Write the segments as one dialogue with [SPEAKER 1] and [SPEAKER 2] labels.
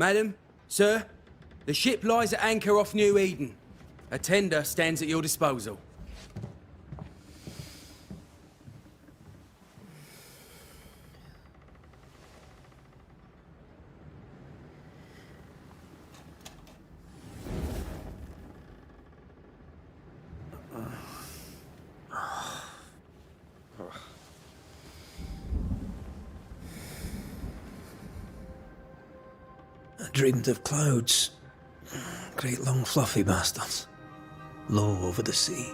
[SPEAKER 1] Madam, sir, the ship lies at anchor off New Eden. A tender stands at your disposal.
[SPEAKER 2] I dreamed of clouds. Great long fluffy bastards. Low over the sea.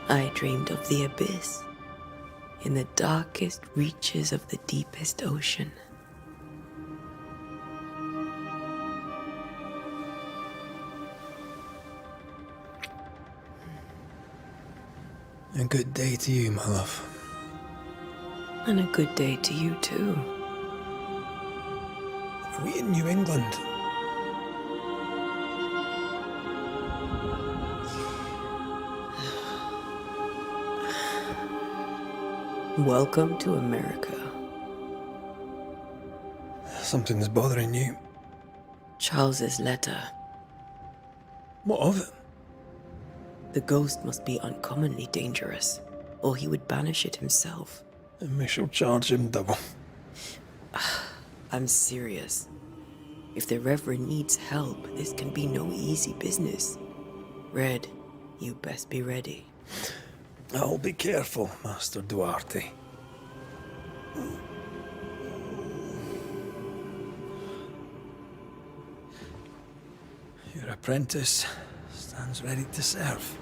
[SPEAKER 3] I dreamed of the abyss, in the darkest reaches of the deepest ocean.
[SPEAKER 2] A good day to you, my love.
[SPEAKER 3] And a good day to you, too.
[SPEAKER 2] Are we in New England?
[SPEAKER 3] Welcome to America.
[SPEAKER 2] Something's bothering you.
[SPEAKER 3] Charles's letter.
[SPEAKER 2] What of it?
[SPEAKER 3] The ghost must be uncommonly dangerous, or he would banish it himself.
[SPEAKER 2] And we shall charge him double.
[SPEAKER 3] I'm serious. If the Reverend needs help, this can be no easy business. Red, you best be ready.
[SPEAKER 2] I'll be careful, Master Duarte. Your apprentice stands ready to serve.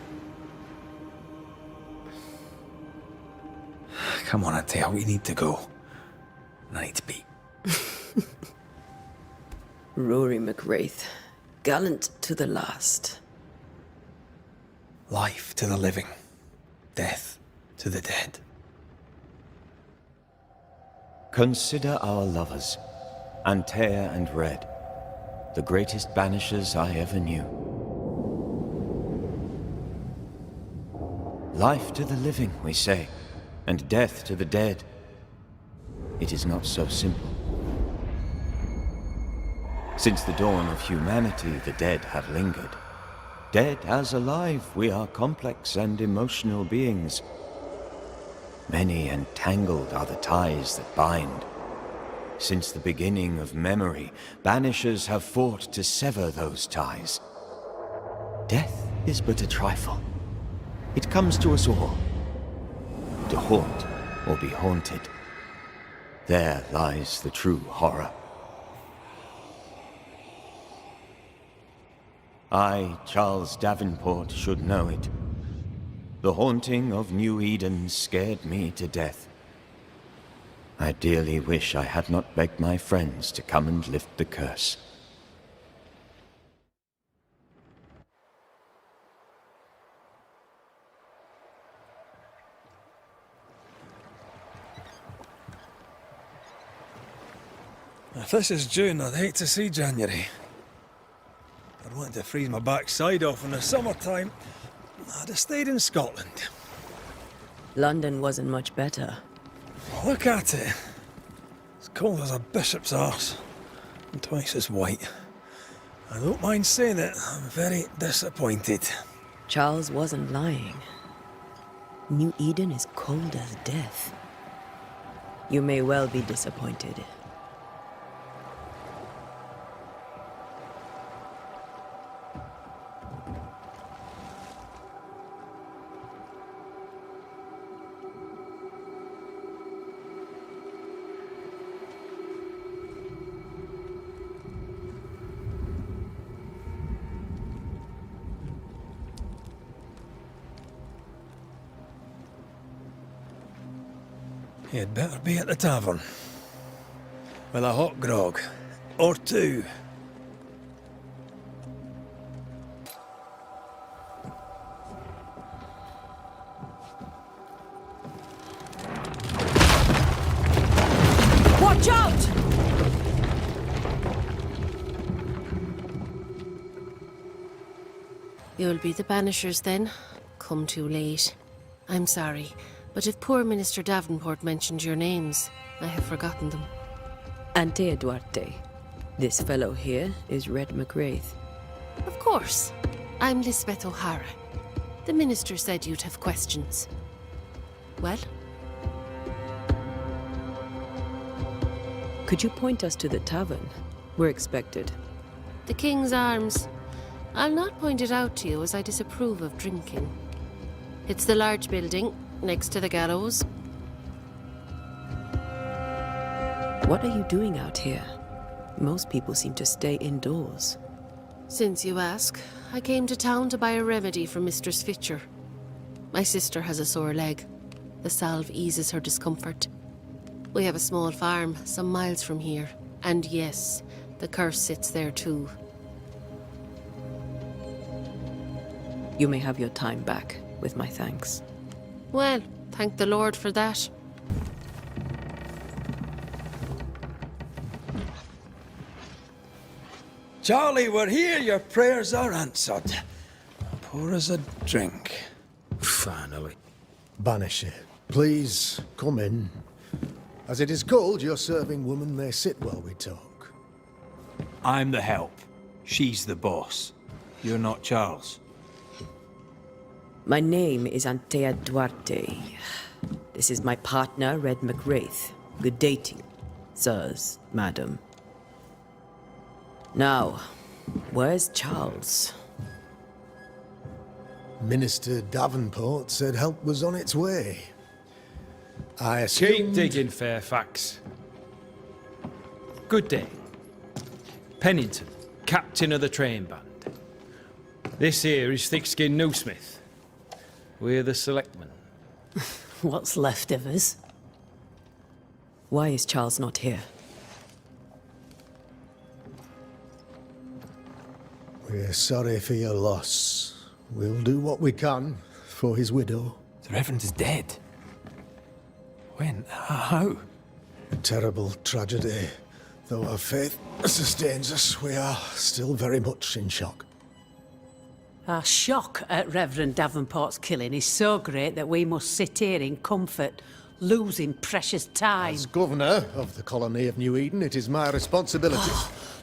[SPEAKER 2] Come on, Atea, we need to go. Night beat.
[SPEAKER 3] Rory McWraith, gallant to the last.
[SPEAKER 2] Life to the living. Death to the dead.
[SPEAKER 4] Consider our lovers, Antea and Red, the greatest banishers I ever knew. Life to the living, we say, and death to the dead. It is not so simple. Since the dawn of humanity, the dead have lingered. Dead as alive, we are complex and emotional beings. Many and tangled are the ties that bind. Since the beginning of memory, banishers have fought to sever those ties. Death is but a trifle. It comes to us all. To haunt or be haunted. There lies the true horror. I, Charles Davenport, should know it. The haunting of New Eden scared me to death. I dearly wish I had not begged my friends to come and lift the curse.
[SPEAKER 2] If this is June, I'd hate to see January. I'd want to freeze my backside off in the summertime. I'd have stayed in Scotland.
[SPEAKER 3] London wasn't much better.
[SPEAKER 2] Look at it. It's cold as a bishop's arse. And twice as white. I don't mind saying it, I'm very disappointed.
[SPEAKER 3] Charles wasn't lying. New Eden is cold as death. You may well be disappointed.
[SPEAKER 2] You'd better be at the tavern. With a hot grog. Or two.
[SPEAKER 3] Watch out!
[SPEAKER 5] You'll be the Banishers then? Come too late. I'm sorry, but if poor Minister Davenport mentioned your names, I have forgotten them.
[SPEAKER 3] Ante Duarte. This fellow here is Red McGrath.
[SPEAKER 5] Of course. I'm Lisbeth O'Hara. The Minister said you'd have questions. Well?
[SPEAKER 3] Could you point us to the tavern? We're expected.
[SPEAKER 5] The King's Arms. I'll not point it out to you as I disapprove of drinking. It's the large building, next to the gallows.
[SPEAKER 3] What are you doing out here? Most people seem to stay indoors.
[SPEAKER 5] Since you ask, I came to town to buy a remedy for Mistress Fitcher. My sister has a sore leg. The salve eases her discomfort. We have a small farm, some miles from here. And yes, the curse sits there too.
[SPEAKER 3] You may have your time back, with my thanks.
[SPEAKER 5] Well, thank the Lord for that.
[SPEAKER 2] Charlie, we're here. Your prayers are answered. Pour us a drink.
[SPEAKER 1] Finally.
[SPEAKER 6] Banisher, please come in. As it is cold, your serving woman may sit while we talk.
[SPEAKER 7] I'm the help. She's the boss. You're not Charles.
[SPEAKER 3] My name is Antea Duarte. This is my partner, Red McGrath. Good day to you, sirs, madam. Now, where's Charles?
[SPEAKER 6] Minister Davenport said help was on its way. I
[SPEAKER 8] Keep
[SPEAKER 6] assumed...
[SPEAKER 8] digging, Fairfax. Good day. Pennington, captain of the train band. This here is Thickskin Newsmith. We're the selectmen.
[SPEAKER 9] What's left of us?
[SPEAKER 3] Why is Charles not here?
[SPEAKER 6] We're sorry for your loss. We'll do what we can for his widow.
[SPEAKER 7] The Reverend is dead. When? How?
[SPEAKER 6] A terrible tragedy. Though our faith sustains us, we are still very much in shock.
[SPEAKER 9] Our shock at Reverend Davenport's killing is so great that we must sit here in comfort, losing precious time.
[SPEAKER 6] As governor of the colony of New Eden, it is my responsibility.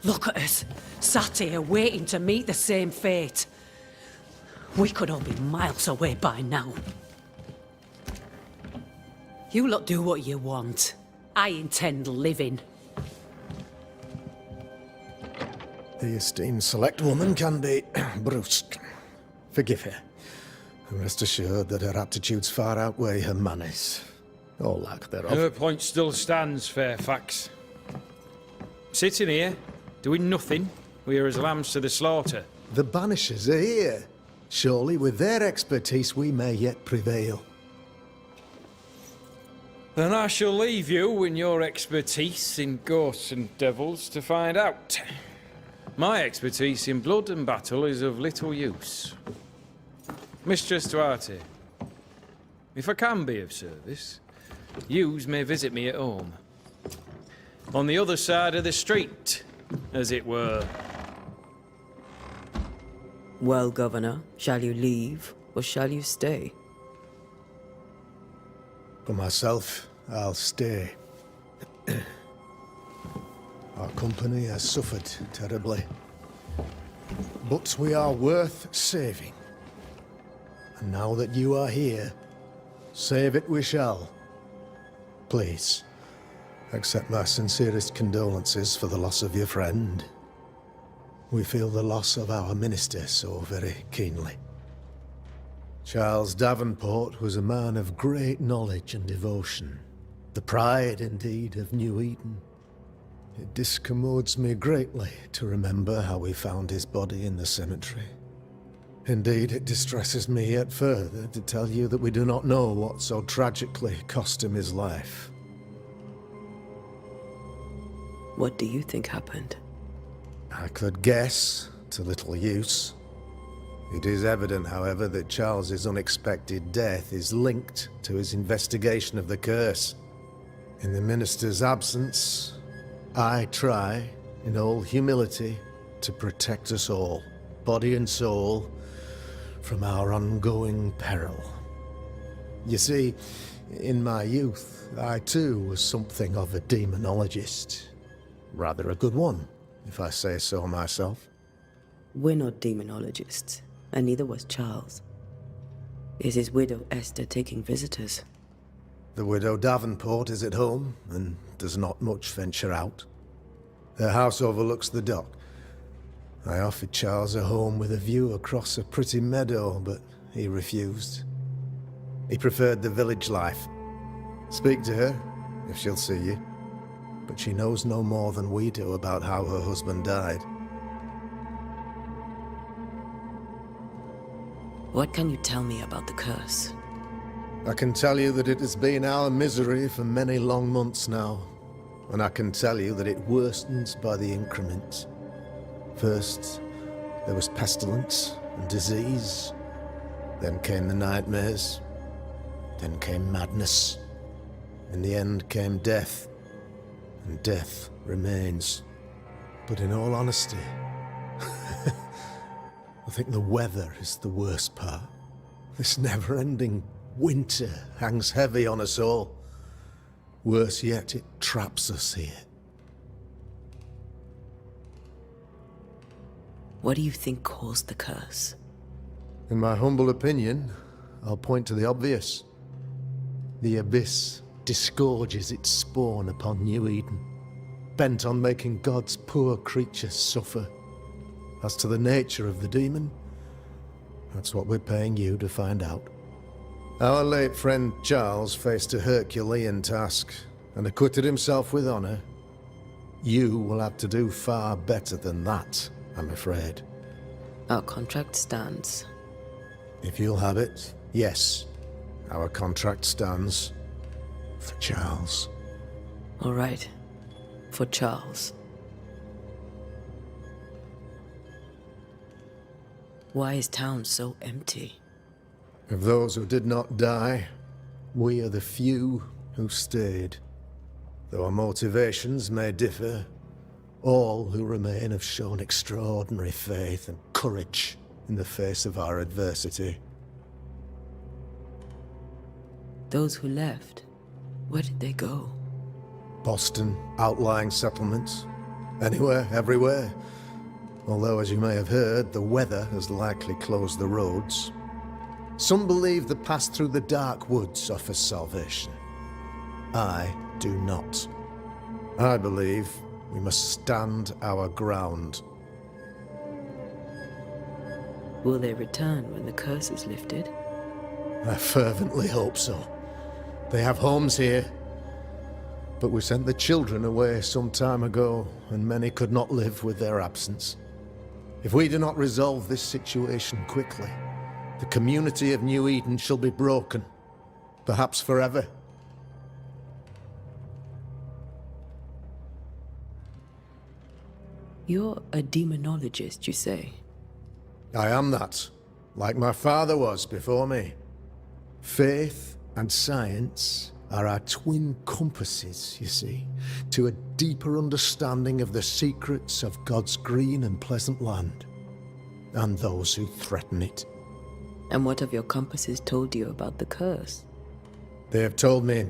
[SPEAKER 9] Look at us, sat here waiting to meet the same fate. We could all be miles away by now. You lot do what you want. I intend living.
[SPEAKER 6] The esteemed select woman can be brusque. Forgive her. And rest assured that her aptitudes far outweigh her manners. Or lack thereof.
[SPEAKER 8] Her point still stands, Fairfax. Sitting here, doing nothing, we are as lambs to the slaughter.
[SPEAKER 6] The Banishers are here. Surely with their expertise we may yet prevail.
[SPEAKER 8] Then I shall leave you and your expertise in ghosts and devils to find out. My expertise in blood and battle is of little use. Mistress Duarte, if I can be of service, yous may visit me at home. On the other side of the street, as it were.
[SPEAKER 3] Well, Governor, shall you leave or shall you stay?
[SPEAKER 6] For myself, I'll stay. Our company has suffered terribly. But we are worth saving. And now that you are here, save it we shall. Please, accept my sincerest condolences for the loss of your friend. We feel the loss of our minister so very keenly. Charles Davenport was a man of great knowledge and devotion. The pride, indeed, of New Eden. It discommodes me greatly to remember how we found his body in the cemetery. Indeed, it distresses me yet further to tell you that we do not know what so tragically cost him his life.
[SPEAKER 3] What do you think happened?
[SPEAKER 6] I could guess, to little use. It is evident, however, that Charles's unexpected death is linked to his investigation of the curse. In the minister's absence, I try, in all humility, to protect us all, body and soul, from our ongoing peril. You see, in my youth, I too was something of a demonologist. Rather a good one, if I say so myself.
[SPEAKER 3] We're not demonologists, and neither was Charles. Is his widow Esther taking visitors?
[SPEAKER 6] The widow Davenport is at home, and does not much venture out. Their house overlooks the dock. I offered Charles a home with a view across a pretty meadow, but he refused. He preferred the village life. Speak to her, if she'll see you. But she knows no more than we do about how her husband died.
[SPEAKER 3] What can you tell me about the curse?
[SPEAKER 6] I can tell you that it has been our misery for many long months now. And I can tell you that it worstens by the increment. First, there was pestilence and disease. Then came the nightmares. Then came madness. In the end came death. And death remains. But in all honesty, I think the weather is the worst part. This never-ending winter hangs heavy on us all. Worse yet, it traps us here.
[SPEAKER 3] What do you think caused the curse?
[SPEAKER 6] In my humble opinion, I'll point to the obvious. The abyss disgorges its spawn upon New Eden, bent on making God's poor creatures suffer. As to the nature of the demon, that's what we're paying you to find out. Our late friend Charles faced a Herculean task and acquitted himself with honor. You will have to do far better than that, I'm afraid.
[SPEAKER 3] Our contract stands.
[SPEAKER 6] If you'll have it, yes. Our contract stands for Charles.
[SPEAKER 3] All right. For Charles. Why is town so empty?
[SPEAKER 6] Of those who did not die, we are the few who stayed. Though our motivations may differ, all who remain have shown extraordinary faith and courage in the face of our adversity.
[SPEAKER 3] Those who left, where did they go?
[SPEAKER 6] Boston, outlying settlements. Anywhere, everywhere. Although, as you may have heard, the weather has likely closed the roads. Some believe the path through the dark woods offers salvation. I do not. I believe we must stand our ground.
[SPEAKER 3] Will they return when the curse is lifted?
[SPEAKER 6] I fervently hope so. They have homes here. But we sent the children away some time ago, and many could not live with their absence. If we do not resolve this situation quickly, the community of New Eden shall be broken, perhaps forever.
[SPEAKER 3] You're a demonologist, you say?
[SPEAKER 6] I am that, like my father was before me. Faith and science are our twin compasses, you see, to a deeper understanding of the secrets of God's green and pleasant land, and those who threaten it.
[SPEAKER 3] And what have your compasses told you about the curse?
[SPEAKER 6] They have told me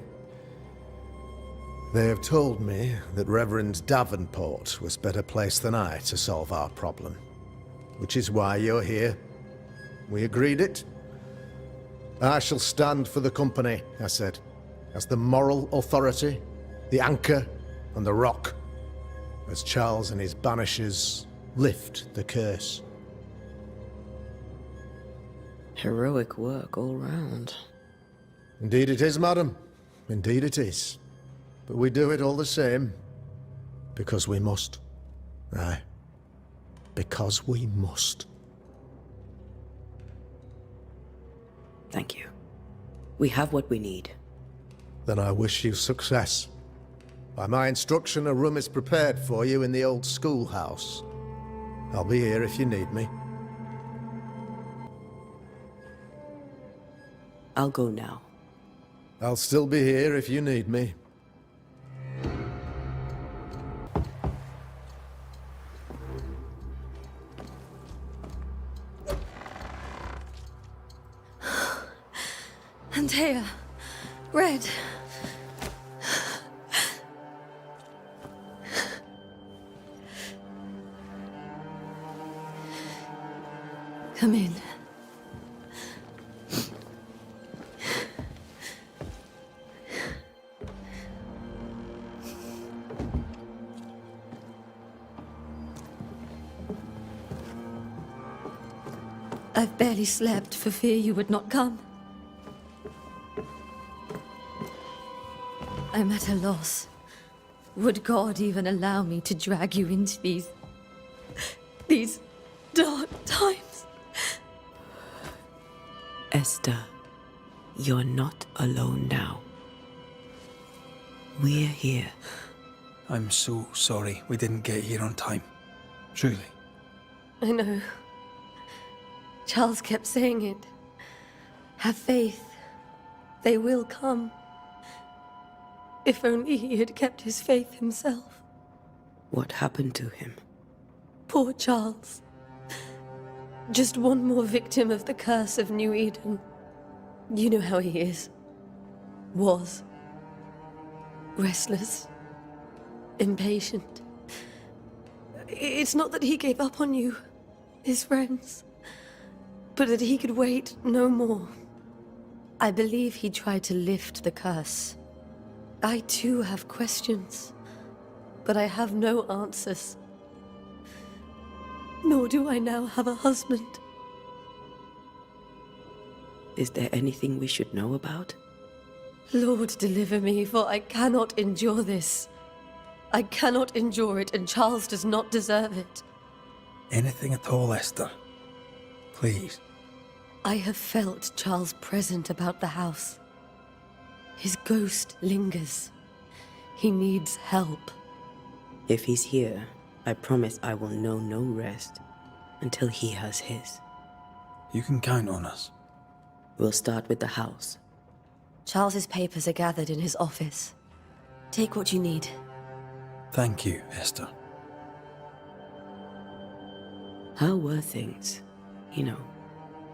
[SPEAKER 6] that Reverend Davenport was better placed than I to solve our problem. Which is why you're here. We agreed it. I shall stand for the company, I said, as the moral authority, the anchor, and the rock, as Charles and his Banishers lift the curse.
[SPEAKER 3] Heroic work all round.
[SPEAKER 6] Indeed it is, madam. Indeed it is. But we do it all the same, because we must. Aye. Because we must.
[SPEAKER 3] Thank you. We have what we need.
[SPEAKER 6] Then I wish you success. By my instruction, a room is prepared for you in the old schoolhouse. I'll be here if you need me.
[SPEAKER 3] I'll go now.
[SPEAKER 6] I'll still be here if you need me.
[SPEAKER 10] Antea. Red. Come in. I've barely slept for fear you would not come. I'm at a loss. Would God even allow me to drag you into these dark times?
[SPEAKER 3] Esther, you're not alone now. We're here.
[SPEAKER 2] I'm so sorry we didn't get here on time. Truly.
[SPEAKER 10] I know. Charles kept saying it. Have faith. They will come. If only he had kept his faith himself.
[SPEAKER 3] What happened to him?
[SPEAKER 10] Poor Charles. Just one more victim of the curse of New Eden. You know how he is. Was. Restless. Impatient. It's not that he gave up on you, his friends, but that he could wait no more. I believe he tried to lift the curse. I too have questions, but I have no answers. Nor do I now have a husband.
[SPEAKER 3] Is there anything we should know about?
[SPEAKER 10] Lord, deliver me, for I cannot endure this. I cannot endure it, and Charles does not deserve it.
[SPEAKER 2] Anything at all, Esther. Please.
[SPEAKER 10] I have felt Charles present about the house. His ghost lingers. He needs help.
[SPEAKER 3] If he's here, I promise I will know no rest until he has his.
[SPEAKER 2] You can count on us.
[SPEAKER 3] We'll start with the house.
[SPEAKER 10] Charles's papers are gathered in his office. Take what you need.
[SPEAKER 2] Thank you, Esther.
[SPEAKER 3] How were things,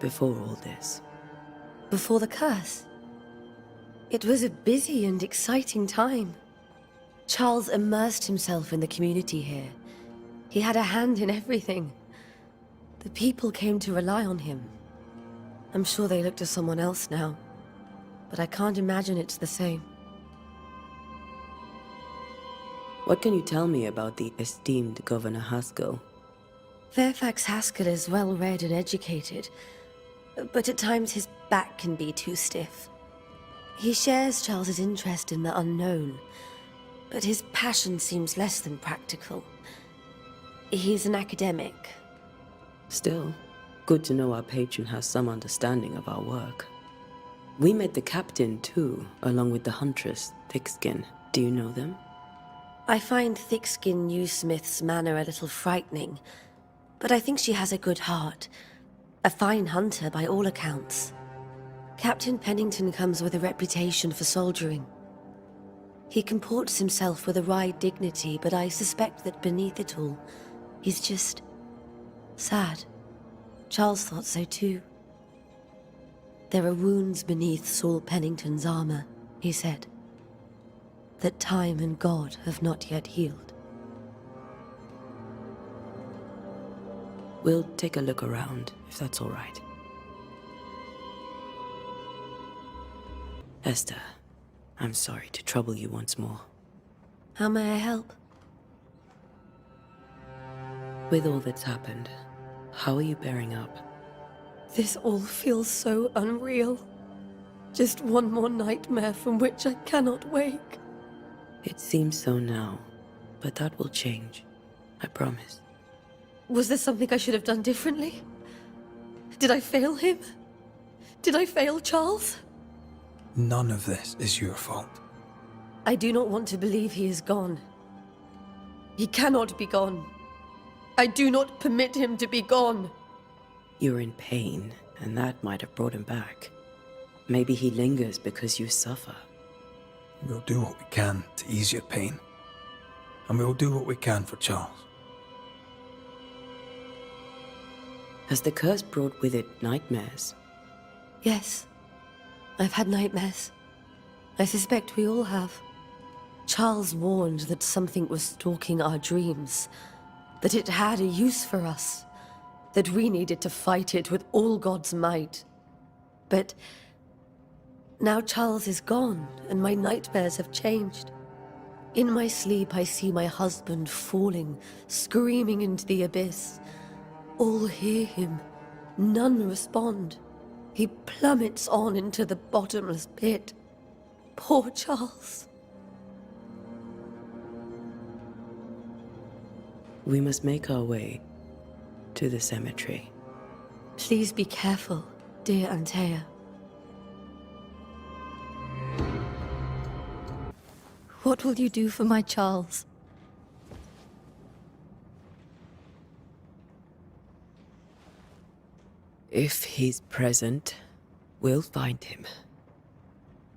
[SPEAKER 3] before all this?
[SPEAKER 10] Before the curse? It was a busy and exciting time. Charles immersed himself in the community here. He had a hand in everything. The people came to rely on him. I'm sure they look to someone else now, but I can't imagine it's the same.
[SPEAKER 3] What can you tell me about the esteemed Governor Haskell?
[SPEAKER 10] Fairfax Haskell is well-read and educated, but at times his back can be too stiff. He shares Charles's interest in the unknown, but his passion seems less than practical. He's an academic.
[SPEAKER 3] Still, good to know our patron has some understanding of our work. We met the captain too, along with the huntress, Thickskin. Do you know them?
[SPEAKER 10] I find Thickskin Newsmith's manner a little frightening, but I think she has a good heart. A fine hunter by all accounts. Captain Pennington comes with a reputation for soldiering. He comports himself with a wry dignity, but I suspect that beneath it all, he's just sad. Charles thought so too. There are wounds beneath Saul Pennington's armor, he said, that time and God have not yet healed.
[SPEAKER 3] We'll take a look around, if that's all right. Esther, I'm sorry to trouble you once more.
[SPEAKER 10] How may I help?
[SPEAKER 3] With all that's happened, how are you bearing up?
[SPEAKER 10] This all feels so unreal. Just one more nightmare from which I cannot wake.
[SPEAKER 3] It seems so now, but that will change. I promise.
[SPEAKER 10] Was there something I should have done differently? Did I fail him? Did I fail Charles?
[SPEAKER 2] None of this is your fault.
[SPEAKER 10] I do not want to believe he is gone. He cannot be gone. I do not permit him to be gone.
[SPEAKER 3] You're in pain, and that might have brought him back. Maybe he lingers because you suffer.
[SPEAKER 2] We'll do what we can to ease your pain. And we'll do what we can for Charles.
[SPEAKER 3] Has the curse brought with it nightmares?
[SPEAKER 10] Yes. I've had nightmares. I suspect we all have. Charles warned that something was stalking our dreams, that it had a use for us, that we needed to fight it with all God's might. But now Charles is gone, and my nightmares have changed. In my sleep, I see my husband falling, screaming into the abyss. All hear him. None respond. He plummets on into the bottomless pit. Poor Charles.
[SPEAKER 3] We must make our way to the cemetery.
[SPEAKER 10] Please be careful, dear Antea. What will you do for my Charles?
[SPEAKER 3] If he's present, we'll find him.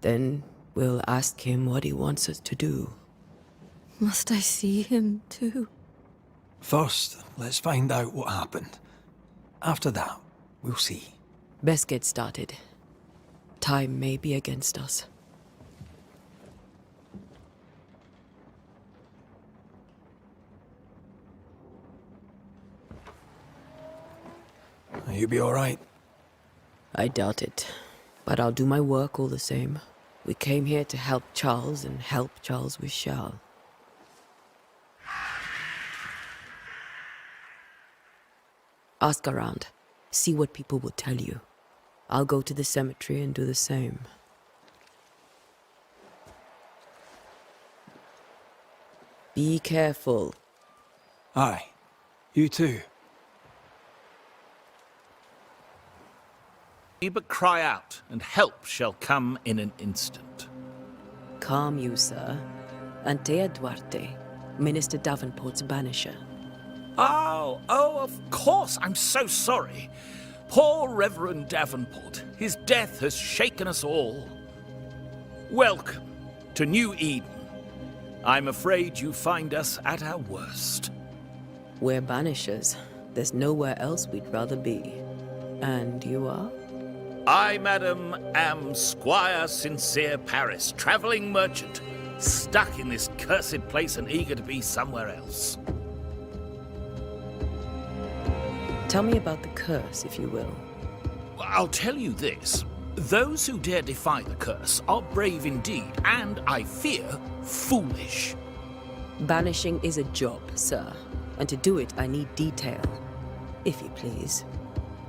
[SPEAKER 3] Then we'll ask him what he wants us to do.
[SPEAKER 10] Must I see him too?
[SPEAKER 2] First, let's find out what happened. After that, we'll see.
[SPEAKER 3] Best get started. Time may be against us.
[SPEAKER 2] You be all right?
[SPEAKER 3] I doubt it, but I'll do my work all the same. We came here to help Charles, and help Charles we shall. Ask around. See what people will tell you. I'll go to the cemetery and do the same. Be careful.
[SPEAKER 2] Aye. You too.
[SPEAKER 11] But cry out, and help shall come in an instant.
[SPEAKER 3] Calm you, sir. Antea Duarte, Minister Davenport's banisher.
[SPEAKER 11] Oh, of course, I'm so sorry. Poor Reverend Davenport. His death has shaken us all. Welcome to New Eden. I'm afraid you find us at our worst.
[SPEAKER 3] We're banishers. There's nowhere else we'd rather be. And you are?
[SPEAKER 11] I, madam, am Squire Sincere Paris, travelling merchant, stuck in this cursed place and eager to be somewhere else.
[SPEAKER 3] Tell me about the curse, if you will.
[SPEAKER 11] I'll tell you this. Those who dare defy the curse are brave indeed, and, I fear, foolish.
[SPEAKER 3] Banishing is a job, sir. And to do it, I need detail. If you please.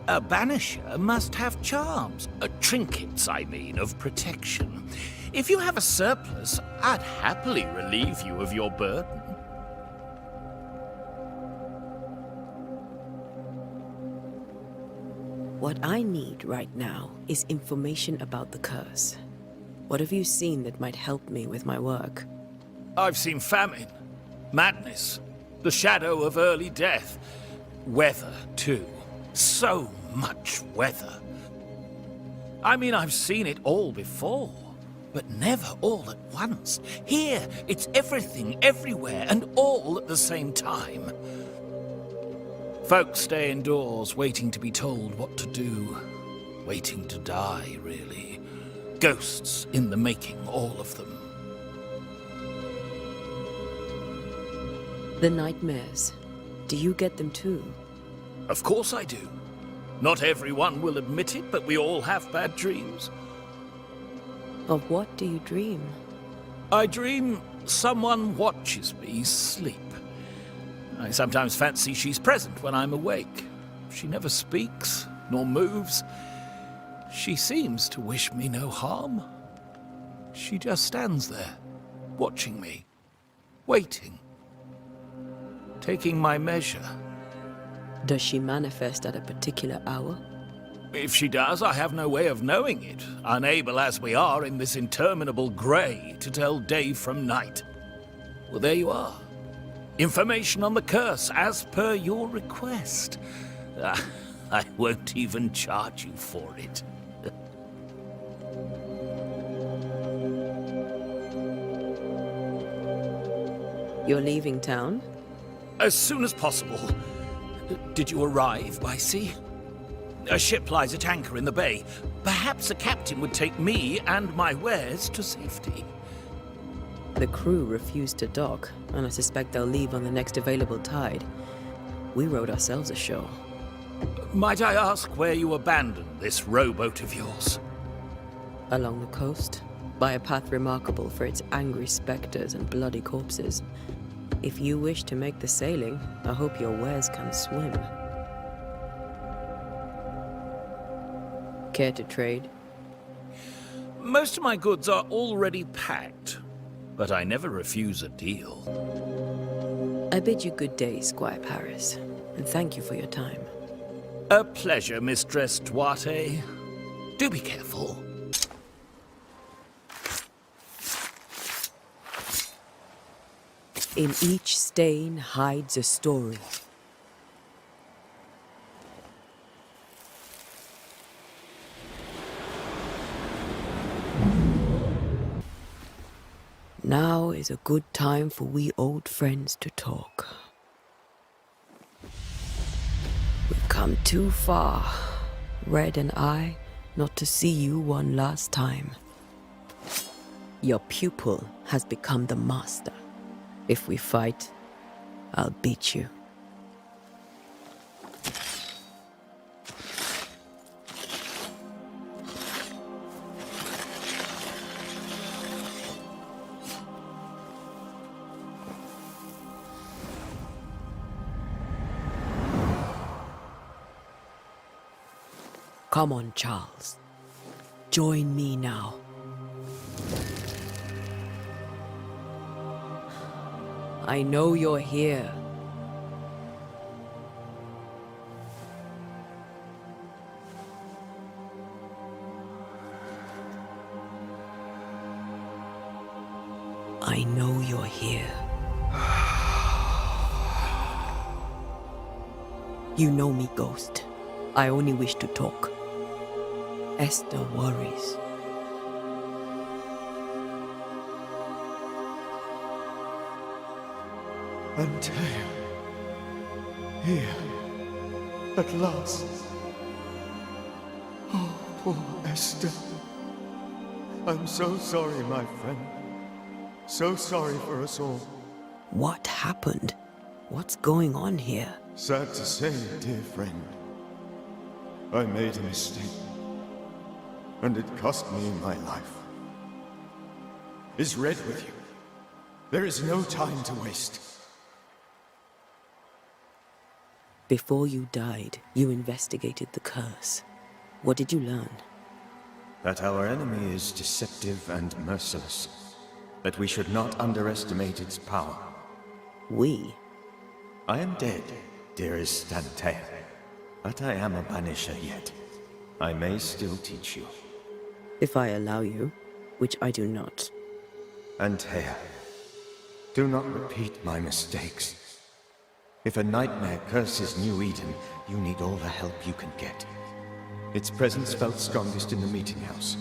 [SPEAKER 11] A banisher must have charms. Trinkets, I mean, of protection. If you have a surplus, I'd happily relieve you of your burden.
[SPEAKER 3] What I need right now is information about the curse. What have you seen that might help me with my work?
[SPEAKER 11] I've seen famine, madness, the shadow of early death, weather, too. So much weather. I mean, I've seen it all before, but never all at once. Here, it's everything, everywhere, and all at the same time. Folks stay indoors, waiting to be told what to do. Waiting to die, really. Ghosts in the making, all of them.
[SPEAKER 3] The nightmares. Do you get them too?
[SPEAKER 11] Of course I do. Not everyone will admit it, but we all have bad dreams.
[SPEAKER 3] Of what do you dream?
[SPEAKER 11] I dream someone watches me sleep. I sometimes fancy she's present when I'm awake. She never speaks, nor moves. She seems to wish me no harm. She just stands there, watching me, waiting, taking my measure.
[SPEAKER 3] Does she manifest at a particular hour?
[SPEAKER 11] If she does, I have no way of knowing it, unable as we are in this interminable grey to tell day from night. Well, there you are. Information on the curse, as per your request. I won't even charge you for it.
[SPEAKER 3] You're leaving town?
[SPEAKER 11] As soon as possible. Did you arrive by sea? A ship lies at anchor in the bay. Perhaps the captain would take me and my wares to safety.
[SPEAKER 3] The crew refused to dock, and I suspect they'll leave on the next available tide. We rowed ourselves ashore.
[SPEAKER 11] Might I ask where you abandoned this rowboat of yours?
[SPEAKER 3] Along the coast, by a path remarkable for its angry specters and bloody corpses. If you wish to make the sailing, I hope your wares can swim. Care to trade?
[SPEAKER 11] Most of my goods are already packed, but I never refuse a deal.
[SPEAKER 3] I bid you good day, Squire Paris, and thank you for your time.
[SPEAKER 11] A pleasure, Mistress Duarte. Do be careful.
[SPEAKER 3] In each stain hides a story. Now is a good time for we old friends to talk. We've come too far, Red and I, not to see you one last time. Your pupil has become the master. If we fight, I'll beat you. Come on, Charles. Join me now. I know you're here. I know you're here. You know me, Ghost. I only wish to talk. Esther worries.
[SPEAKER 12] Antea. Here. At last. Oh, poor Esther. I'm so sorry, my friend. So sorry for us all.
[SPEAKER 3] What happened? What's going on here?
[SPEAKER 12] Sad to say, dear friend. I made a mistake. And it cost me my life. Is Red with you? There is no time to waste.
[SPEAKER 3] Before you died, you investigated the curse. What did you learn?
[SPEAKER 4] That our enemy is deceptive and merciless. That we should not underestimate its power.
[SPEAKER 3] We?
[SPEAKER 4] I am dead, dearest Antea. But I am a Banisher yet. I may still teach you.
[SPEAKER 3] If I allow you, which I do not.
[SPEAKER 4] Antea, do not repeat my mistakes. If a nightmare curses New Eden, you need all the help you can get. Its presence felt strongest in the meeting house.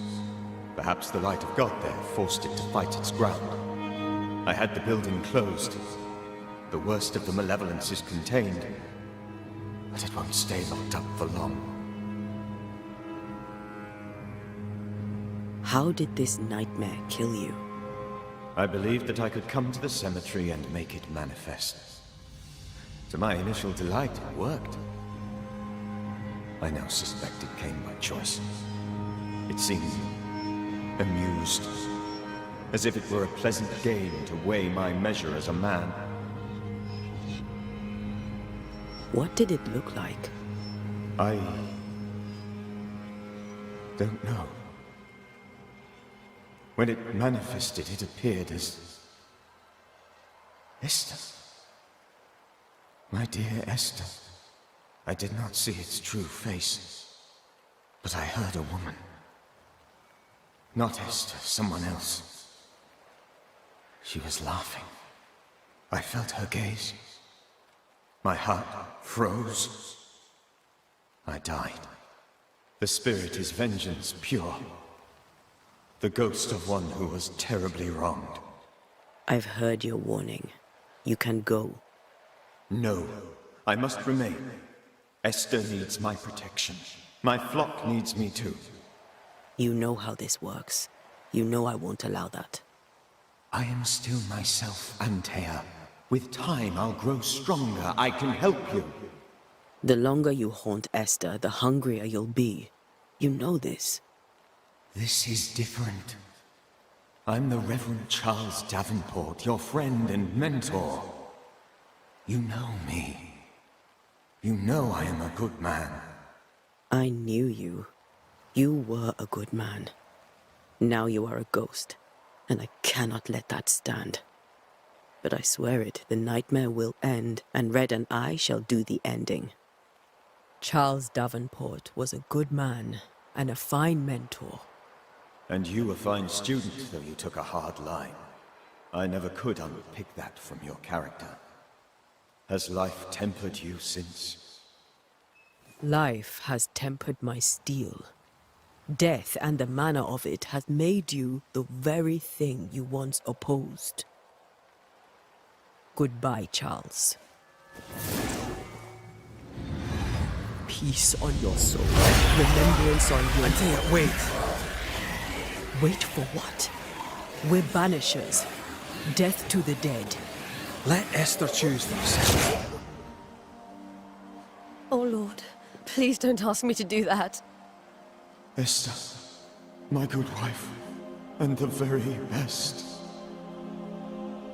[SPEAKER 4] Perhaps the light of God there forced it to fight its ground. I had the building closed. The worst of the malevolence is contained, but it won't stay locked up for long.
[SPEAKER 3] How did this nightmare kill you?
[SPEAKER 4] I believed that I could come to the cemetery and make it manifest. To my initial delight, it worked. I now suspect it came by choice. It seemed amused, as if it were a pleasant game to weigh my measure as a man.
[SPEAKER 3] What did it look like?
[SPEAKER 4] I don't know. When it manifested, it appeared as Esther. My dear Esther. I did not see its true face, but I heard a woman. Not Esther, someone else. She was laughing. I felt her gaze. My heart froze. I died. The spirit is vengeance pure. The ghost of one who was terribly wronged.
[SPEAKER 3] I've heard your warning. You can go.
[SPEAKER 4] No, I must remain. Esther needs my protection.
[SPEAKER 12] My flock needs me too.
[SPEAKER 3] You know how this works. You know I won't allow that.
[SPEAKER 4] I am still myself, Antea. With time, I'll grow stronger. I can help you.
[SPEAKER 3] The longer you haunt Esther, the hungrier you'll be. You know this.
[SPEAKER 4] This is different. I'm the Reverend Charles Davenport, your friend and mentor. You know me. You know I am a good man.
[SPEAKER 3] I knew you. You were a good man. Now you are a ghost, and I cannot let that stand. But I swear it, the nightmare will end, and Red and I shall do the ending. Charles Davenport was a good man and a fine mentor.
[SPEAKER 4] And you a fine student, though you took a hard line. I never could unpick that from your character. Has life tempered you since?
[SPEAKER 3] Life has tempered my steel. Death and the manner of it has made you the very thing you once opposed. Goodbye, Charles. Peace on your soul. Remembrance on your...
[SPEAKER 2] Antea, wait.
[SPEAKER 3] Wait for what? We're banishers. Death to the dead.
[SPEAKER 2] Let Esther choose for herself.
[SPEAKER 10] Oh, Lord, please don't ask me to do that.
[SPEAKER 12] Esther, my good wife, and the very best.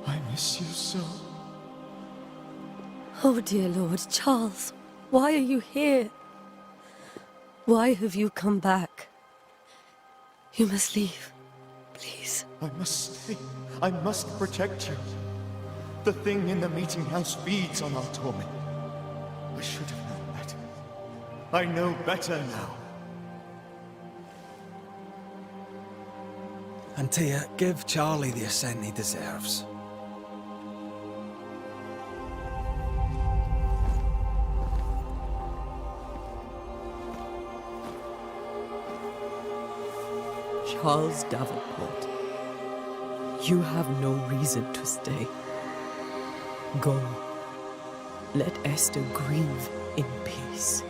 [SPEAKER 12] I miss you so.
[SPEAKER 10] Oh, dear Lord, Charles, why are you here? Why have you come back? You must leave, please.
[SPEAKER 12] I must stay. I must protect you. The thing in the meeting house feeds on our torment. I should have known better. I know better now.
[SPEAKER 2] Antea, give Charlie the ascent he deserves.
[SPEAKER 3] Charles Davenport, you have no reason to stay. Go. Let Esther grieve in peace.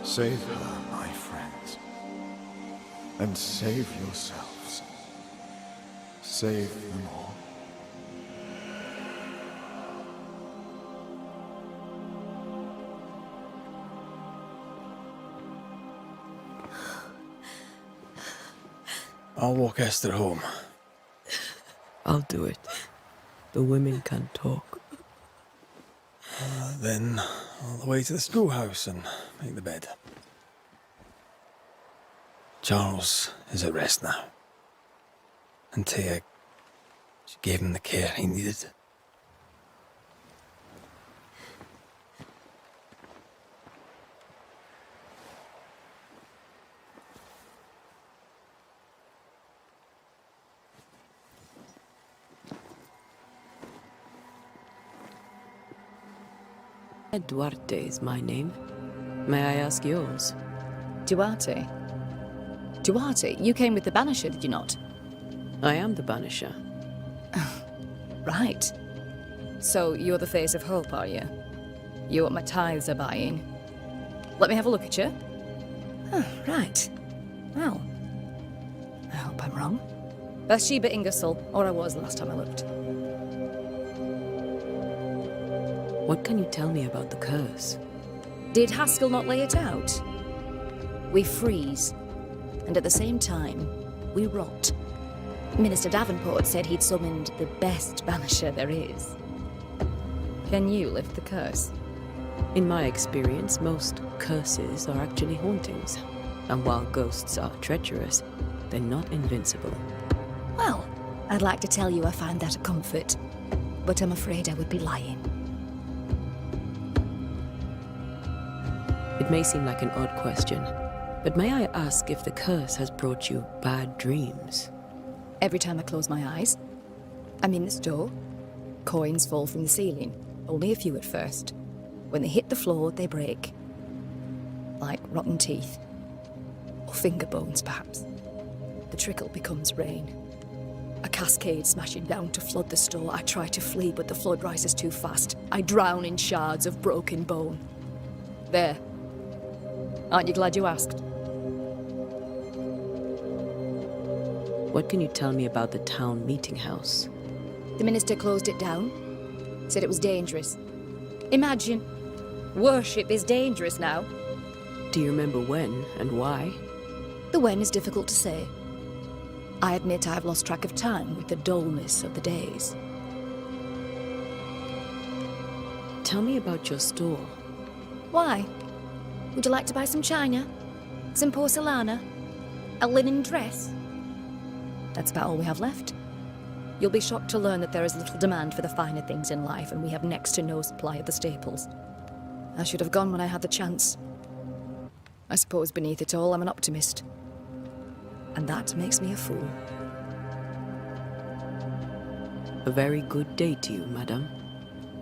[SPEAKER 12] Save her, my friends. And save yourselves. Save them all.
[SPEAKER 2] I'll walk Esther home.
[SPEAKER 3] I'll do it. The women can talk.
[SPEAKER 2] Then all the way to the schoolhouse and make the bed. Charles is at rest now. Antea, she gave him the care he needed.
[SPEAKER 3] Duarte is my name. May I ask yours?
[SPEAKER 13] Duarte? Duarte, you came with the Banisher, did you not?
[SPEAKER 3] I am the Banisher.
[SPEAKER 13] Right. So you're the face of hope, are you? You're what my tithes are buying. Let me have a look at you. Oh, right. Well, I hope I'm wrong. Bathsheba Ingersoll, or I was the last time I looked.
[SPEAKER 3] What can you tell me about the curse?
[SPEAKER 13] Did Haskell not lay it out? We freeze, and at the same time, we rot. Minister Davenport said he'd summoned the best banisher there is. Can you lift the curse?
[SPEAKER 3] In my experience, most curses are actually hauntings. And while ghosts are treacherous, they're not invincible.
[SPEAKER 13] Well, I'd like to tell you I find that a comfort, but I'm afraid I would be lying.
[SPEAKER 3] It may seem like an odd question, but may I ask if the curse has brought you bad dreams?
[SPEAKER 13] Every time I close my eyes, I'm in the store. Coins fall from the ceiling, only a few at first. When they hit the floor, they break. Like rotten teeth. Or finger bones, perhaps. The trickle becomes rain. A cascade smashing down to flood the store. I try to flee, but the flood rises too fast. I drown in shards of broken bone. There. Aren't you glad you asked?
[SPEAKER 3] What can you tell me about the town meeting house?
[SPEAKER 13] The minister closed it down. Said it was dangerous. Imagine. Worship is dangerous now.
[SPEAKER 3] Do you remember when and why?
[SPEAKER 13] The when is difficult to say. I admit I've lost track of time with the dullness of the days.
[SPEAKER 3] Tell me about your store.
[SPEAKER 13] Why? Would you like to buy some china? Some porcelana? A linen dress? That's about all we have left. You'll be shocked to learn that there is little demand for the finer things in life, and we have next to no supply of the staples. I should have gone when I had the chance. I suppose beneath it all, I'm an optimist. And that makes me a fool.
[SPEAKER 3] A very good day to you, madam.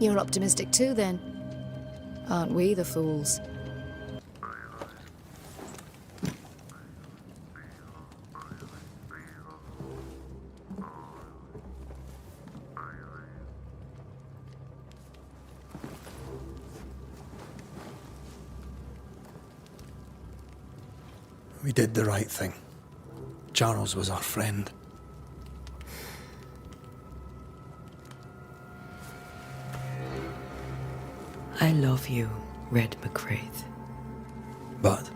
[SPEAKER 13] You're optimistic too, then. Aren't we the fools?
[SPEAKER 2] We did the right thing. Charles was our friend.
[SPEAKER 3] I love you, Red McCraith.
[SPEAKER 2] But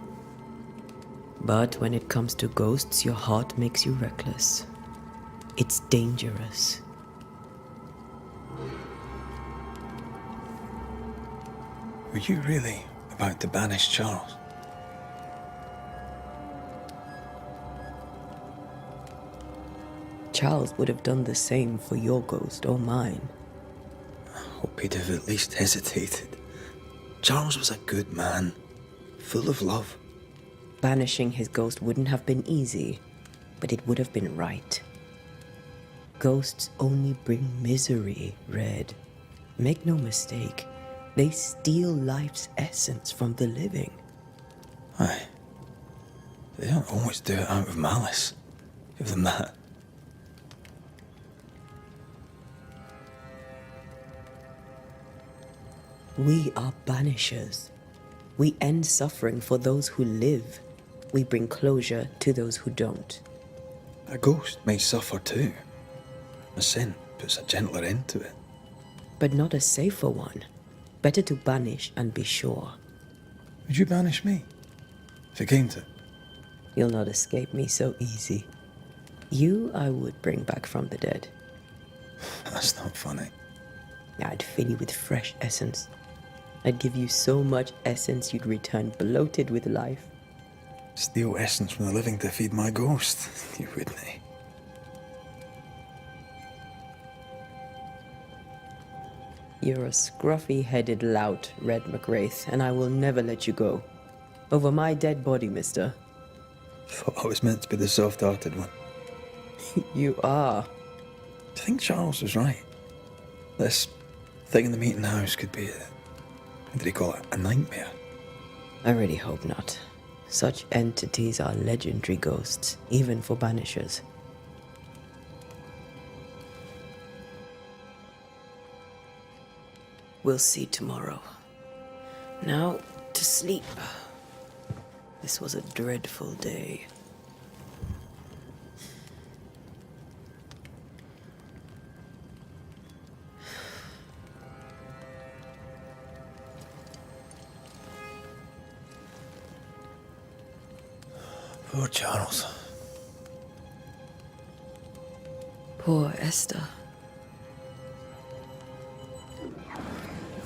[SPEAKER 3] But when it comes to ghosts, your heart makes you reckless. It's dangerous.
[SPEAKER 2] were you really about to banish Charles?
[SPEAKER 3] Charles would have done the same for your ghost or mine.
[SPEAKER 2] I hope he'd have at least hesitated. Charles was a good man, full of love.
[SPEAKER 3] Banishing his ghost wouldn't have been easy, but it would have been right. Ghosts only bring misery, Red. Make no mistake, they steal life's essence from the living.
[SPEAKER 2] Aye. They don't always do it out of malice. Give them that.
[SPEAKER 3] We are banishers. We end suffering for those who live. We bring closure to those who don't.
[SPEAKER 2] A ghost may suffer too. A sin puts a gentler end to it.
[SPEAKER 3] But not a safer one. Better to banish and be sure.
[SPEAKER 2] Would you banish me? If it came to it?
[SPEAKER 3] You'll not escape me so easy. You I would bring back from the dead.
[SPEAKER 2] That's not funny.
[SPEAKER 3] I'd fill you with fresh essence. I'd give you so much essence you'd return bloated with life.
[SPEAKER 2] Steal essence from the living to feed my ghost. You wouldn't.
[SPEAKER 3] You're a scruffy-headed lout, Red McWraith, and I will never let you go. Over my dead body, mister.
[SPEAKER 2] Thought I was meant to be the soft-hearted one.
[SPEAKER 3] You are.
[SPEAKER 2] I think Charles was right. This thing in the meeting house could be what did he call it? A nightmare?
[SPEAKER 3] I really hope not. Such entities are legendary ghosts, even for banishers. We'll see tomorrow. Now, to sleep. This was a dreadful day.
[SPEAKER 2] Poor Charles.
[SPEAKER 3] Poor Esther.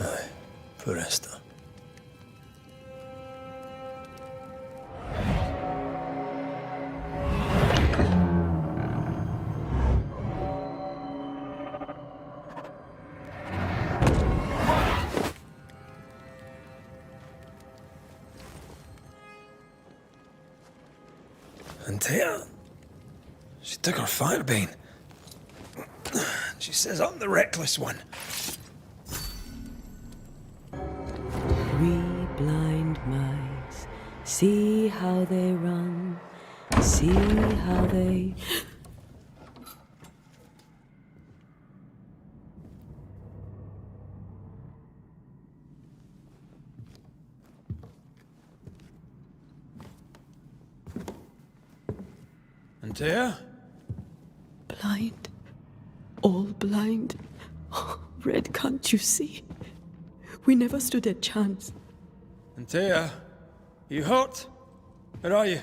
[SPEAKER 2] Aye, poor Esther. And Tia, she took her firebane. She says I'm the reckless one.
[SPEAKER 3] 3 blind mice, see how they run, see how they...
[SPEAKER 2] Antea?
[SPEAKER 3] Blind. All blind. Red, can't you see? We never stood a chance.
[SPEAKER 2] Antea, you hurt? Where are you?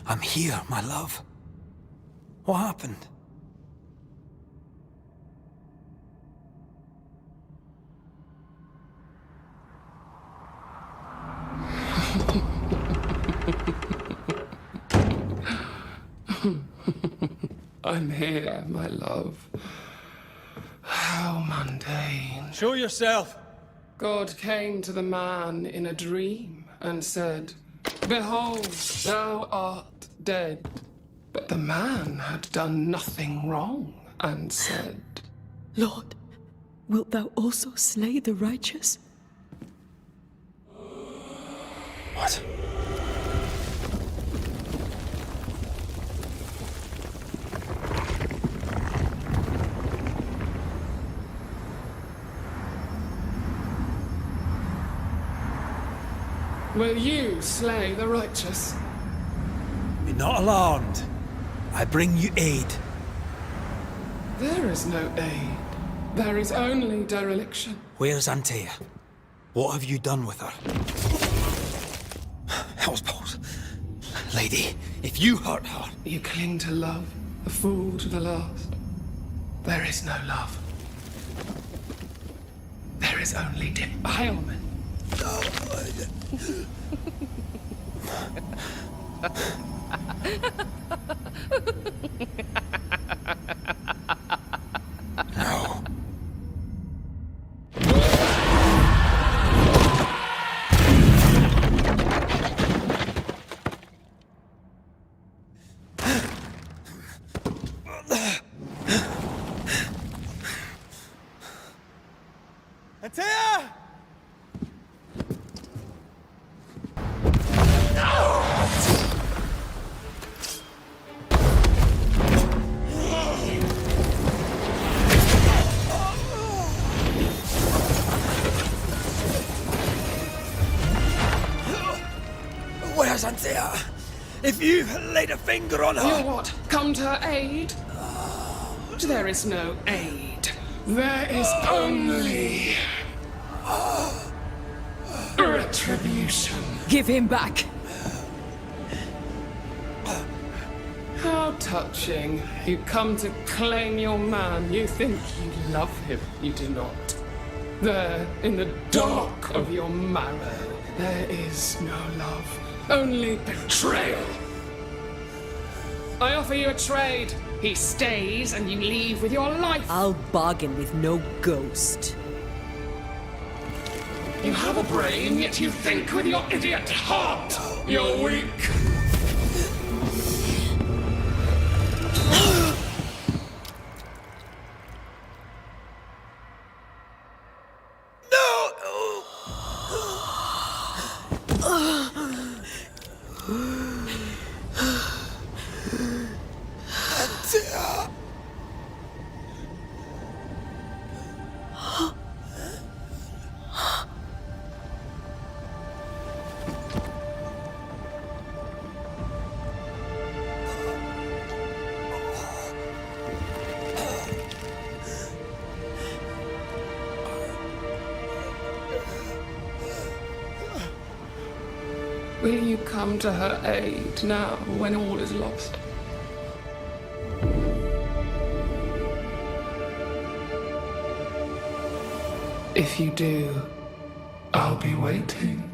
[SPEAKER 2] I'm here, my love. What happened?
[SPEAKER 14] I'm here, my love. How mundane.
[SPEAKER 2] Show yourself!
[SPEAKER 14] God came to the man in a dream and said, "Behold, thou art dead." But the man had done nothing wrong and said,
[SPEAKER 3] Lord, wilt thou also slay the righteous?
[SPEAKER 2] What?
[SPEAKER 14] "Will you slay the righteous?"
[SPEAKER 2] Be not alarmed. I bring you aid.
[SPEAKER 14] There is no aid. There is only dereliction.
[SPEAKER 2] Where's Antea? What have you done with her? Hellsballs. Lady, if you hurt her...
[SPEAKER 14] You cling to love, a fool to the last. There is no love. There is only defilement.
[SPEAKER 2] No. Antea! Where's Antea? If you laid a finger on her...
[SPEAKER 14] You what? Come to her aid? There is no aid. There is only... retribution.
[SPEAKER 3] Give him back.
[SPEAKER 14] How touching. You come to claim your man. You think you love him. You do not. There, in the dark of your marrow, there is no love. Only betrayal. I offer you a trade. He stays and you leave with your life.
[SPEAKER 3] I'll bargain with no ghost.
[SPEAKER 14] You have a brain, yet you think with your idiot heart. You're weak. Will you come to her aid now, when all is lost? If you do, I'll be waiting.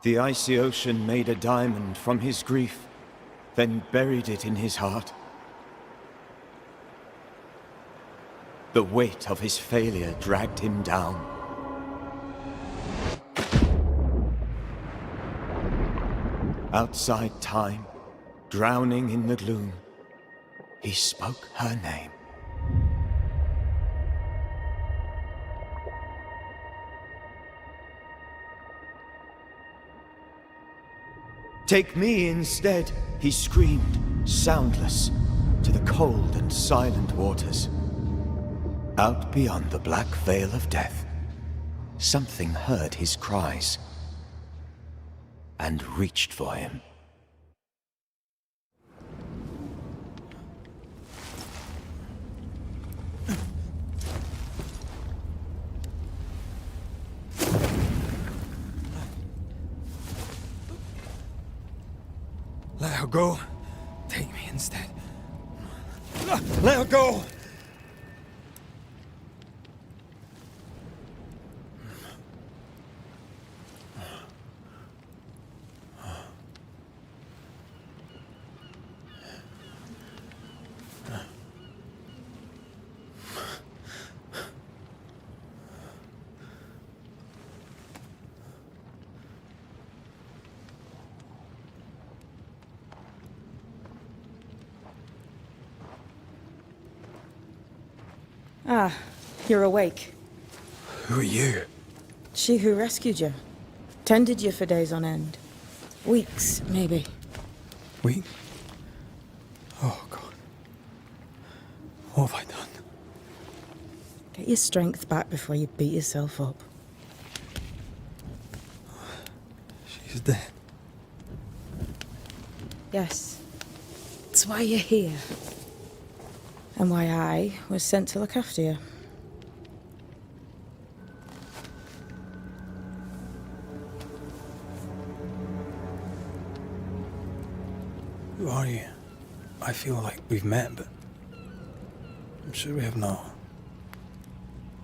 [SPEAKER 4] The icy ocean made a diamond from his grief, then buried it in his heart. The weight of his failure dragged him down. Outside time, drowning in the gloom, he spoke her name. Take me instead, he screamed, soundless, to the cold and silent waters. Out beyond the black veil of death, something heard his cries and reached for him.
[SPEAKER 2] Let her go. Take me instead. Let her go!
[SPEAKER 15] Ah, you're awake.
[SPEAKER 2] Who are you?
[SPEAKER 15] She who rescued you. Tended you for days on end. Weeks, maybe.
[SPEAKER 2] Weak? Oh, God. What have I done?
[SPEAKER 15] Get your strength back before you beat yourself up.
[SPEAKER 2] She's dead.
[SPEAKER 15] Yes. It's why you're here. And why I was sent to look after you.
[SPEAKER 2] Who are you? I feel like we've met, but I'm sure we have not.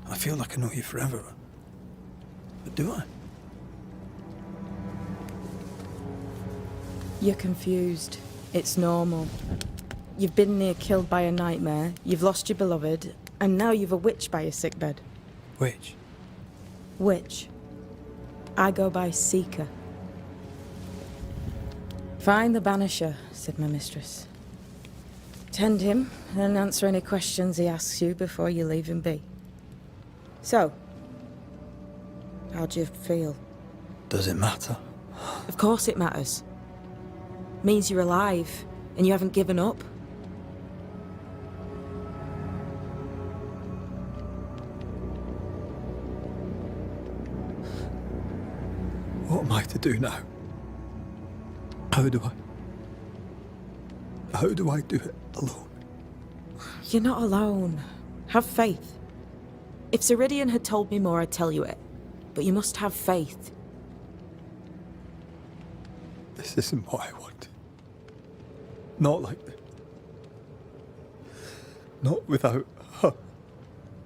[SPEAKER 2] I feel like I know you forever. But do I?
[SPEAKER 15] You're confused. It's normal. You've been near killed by a nightmare, you've lost your beloved, and now you've a witch by your sickbed.
[SPEAKER 2] Witch?
[SPEAKER 15] Witch. I go by Seeker. Find the Banisher, said my mistress. Tend him, and answer any questions he asks you before you leave him be. So, how do you feel?
[SPEAKER 2] Does it matter?
[SPEAKER 15] Of course it matters. Means you're alive, and you haven't given up.
[SPEAKER 2] What am I to do now? How do I do it alone?
[SPEAKER 15] You're not alone. Have faith. If Ceridian had told me more, I'd tell you it. But you must have faith.
[SPEAKER 2] This isn't what I wanted. Not like this. Not without her.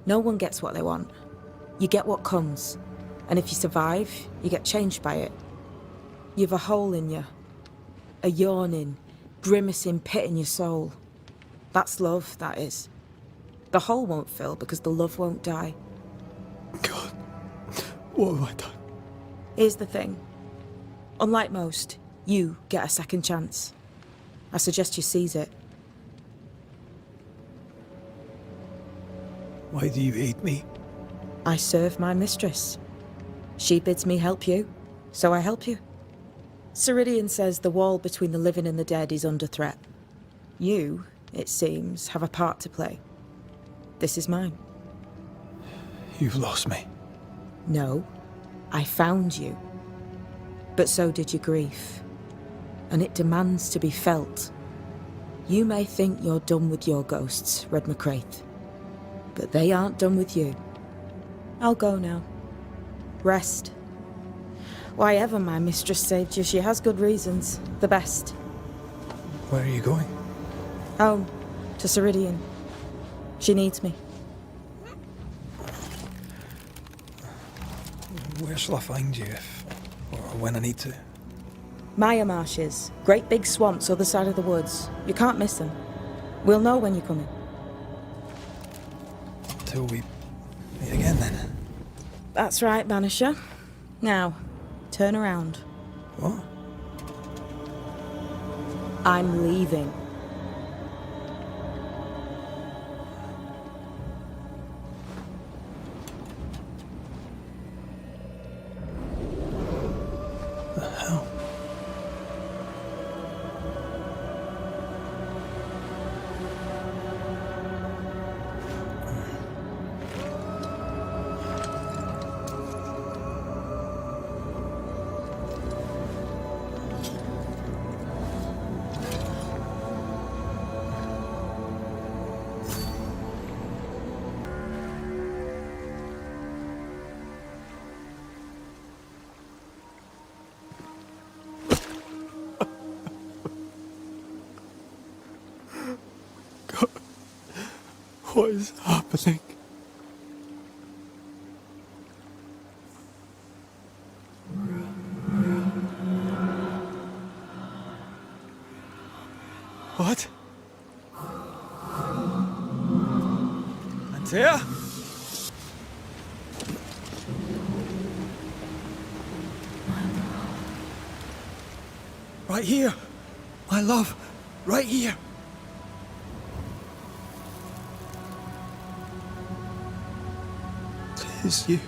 [SPEAKER 15] No one gets what they want. You get what comes. And if you survive, you get changed by it. You've a hole in you. A yawning, grimacing pit in your soul. That's love, that is. The hole won't fill because the love won't die.
[SPEAKER 2] God, what have I done?
[SPEAKER 15] Here's the thing. Unlike most, you get a second chance. I suggest you seize it.
[SPEAKER 2] Why do you aid me?
[SPEAKER 15] I serve my mistress. She bids me help you, so I help you. Ceridian says the wall between the living and the dead is under threat. You, it seems, have a part to play. This is mine.
[SPEAKER 2] You've lost me.
[SPEAKER 15] No, I found you. But so did your grief. And it demands to be felt. You may think you're done with your ghosts, Red McCraith. But they aren't done with you. I'll go now. Rest. Why ever my mistress saved you, she has good reasons. The best.
[SPEAKER 2] Where are you going?
[SPEAKER 15] Home. To Ceridian. She needs me.
[SPEAKER 2] Where shall I find you if, or when I need to?
[SPEAKER 15] Maya marshes. Great big swamps other side of the woods. You can't miss them. We'll know when you're coming.
[SPEAKER 2] Till we meet again then.
[SPEAKER 15] That's right, Banisher. Now, turn around.
[SPEAKER 2] What?
[SPEAKER 15] I'm leaving.
[SPEAKER 2] The hell? What is happening? What? Antea? Right here. My love. Right here. It's you.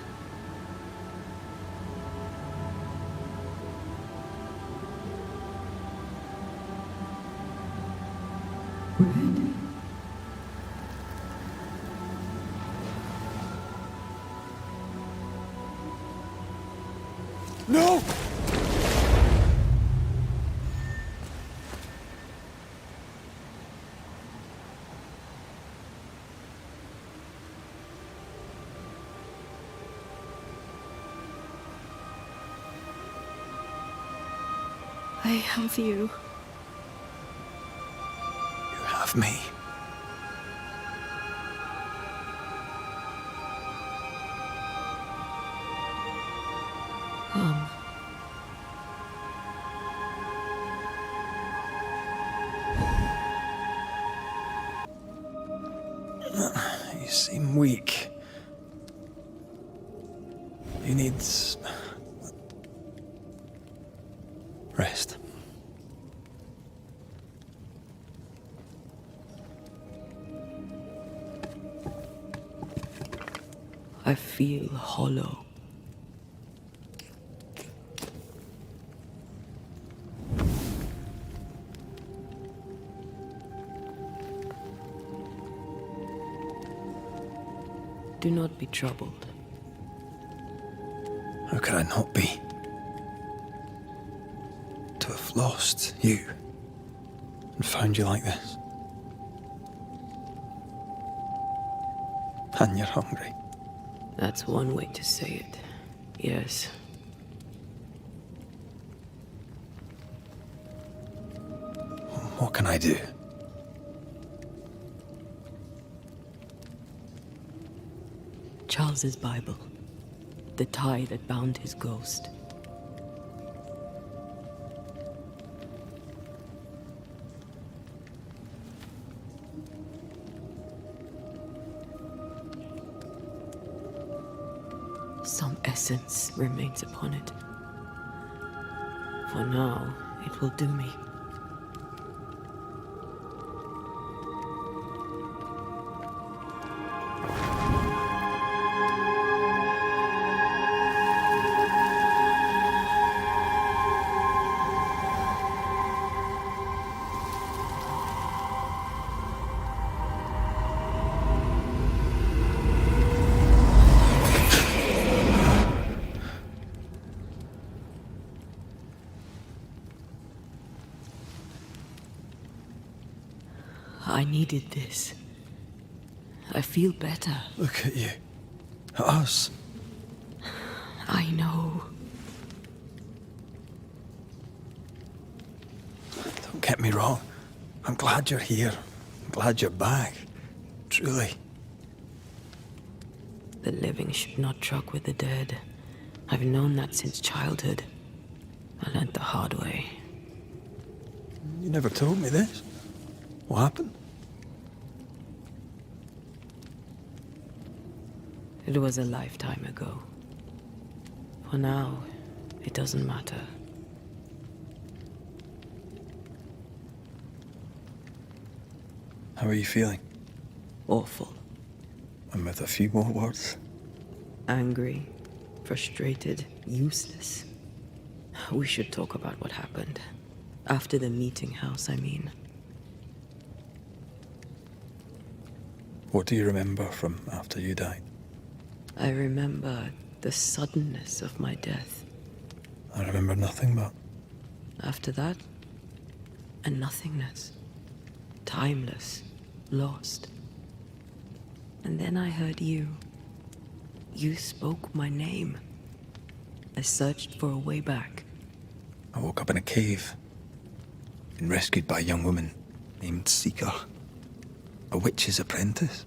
[SPEAKER 2] No!
[SPEAKER 3] I have you.
[SPEAKER 2] You have me. You seem weak. You need rest.
[SPEAKER 3] I feel hollow. Do not be troubled.
[SPEAKER 2] How could I not be? To have lost you and found you like this. And you're hungry.
[SPEAKER 3] That's one way to say it. Yes.
[SPEAKER 2] What can I do?
[SPEAKER 3] Charles's Bible. The tie that bound his ghost. Some essence remains upon it. For now, it will do me. I needed this. I feel better.
[SPEAKER 2] Look at you. At us.
[SPEAKER 3] I know.
[SPEAKER 2] Don't get me wrong. I'm glad you're here. I'm glad you're back. Truly.
[SPEAKER 3] The living should not truck with the dead. I've known that since childhood. I learned the hard way.
[SPEAKER 2] You never told me this. What happened?
[SPEAKER 3] It was a lifetime ago. For now, it doesn't matter.
[SPEAKER 2] How are you feeling?
[SPEAKER 3] Awful.
[SPEAKER 2] And with a few more words?
[SPEAKER 3] Angry, frustrated, useless. We should talk about what happened. After the meeting house, I mean.
[SPEAKER 2] What do you remember from after you died?
[SPEAKER 3] I remember the suddenness of my death.
[SPEAKER 2] I remember nothing but...
[SPEAKER 3] After that, a nothingness. Timeless, lost. And then I heard you. You spoke my name. I searched for a way back.
[SPEAKER 2] I woke up in a cave. Been rescued by a young woman named Seeker. A witch's apprentice.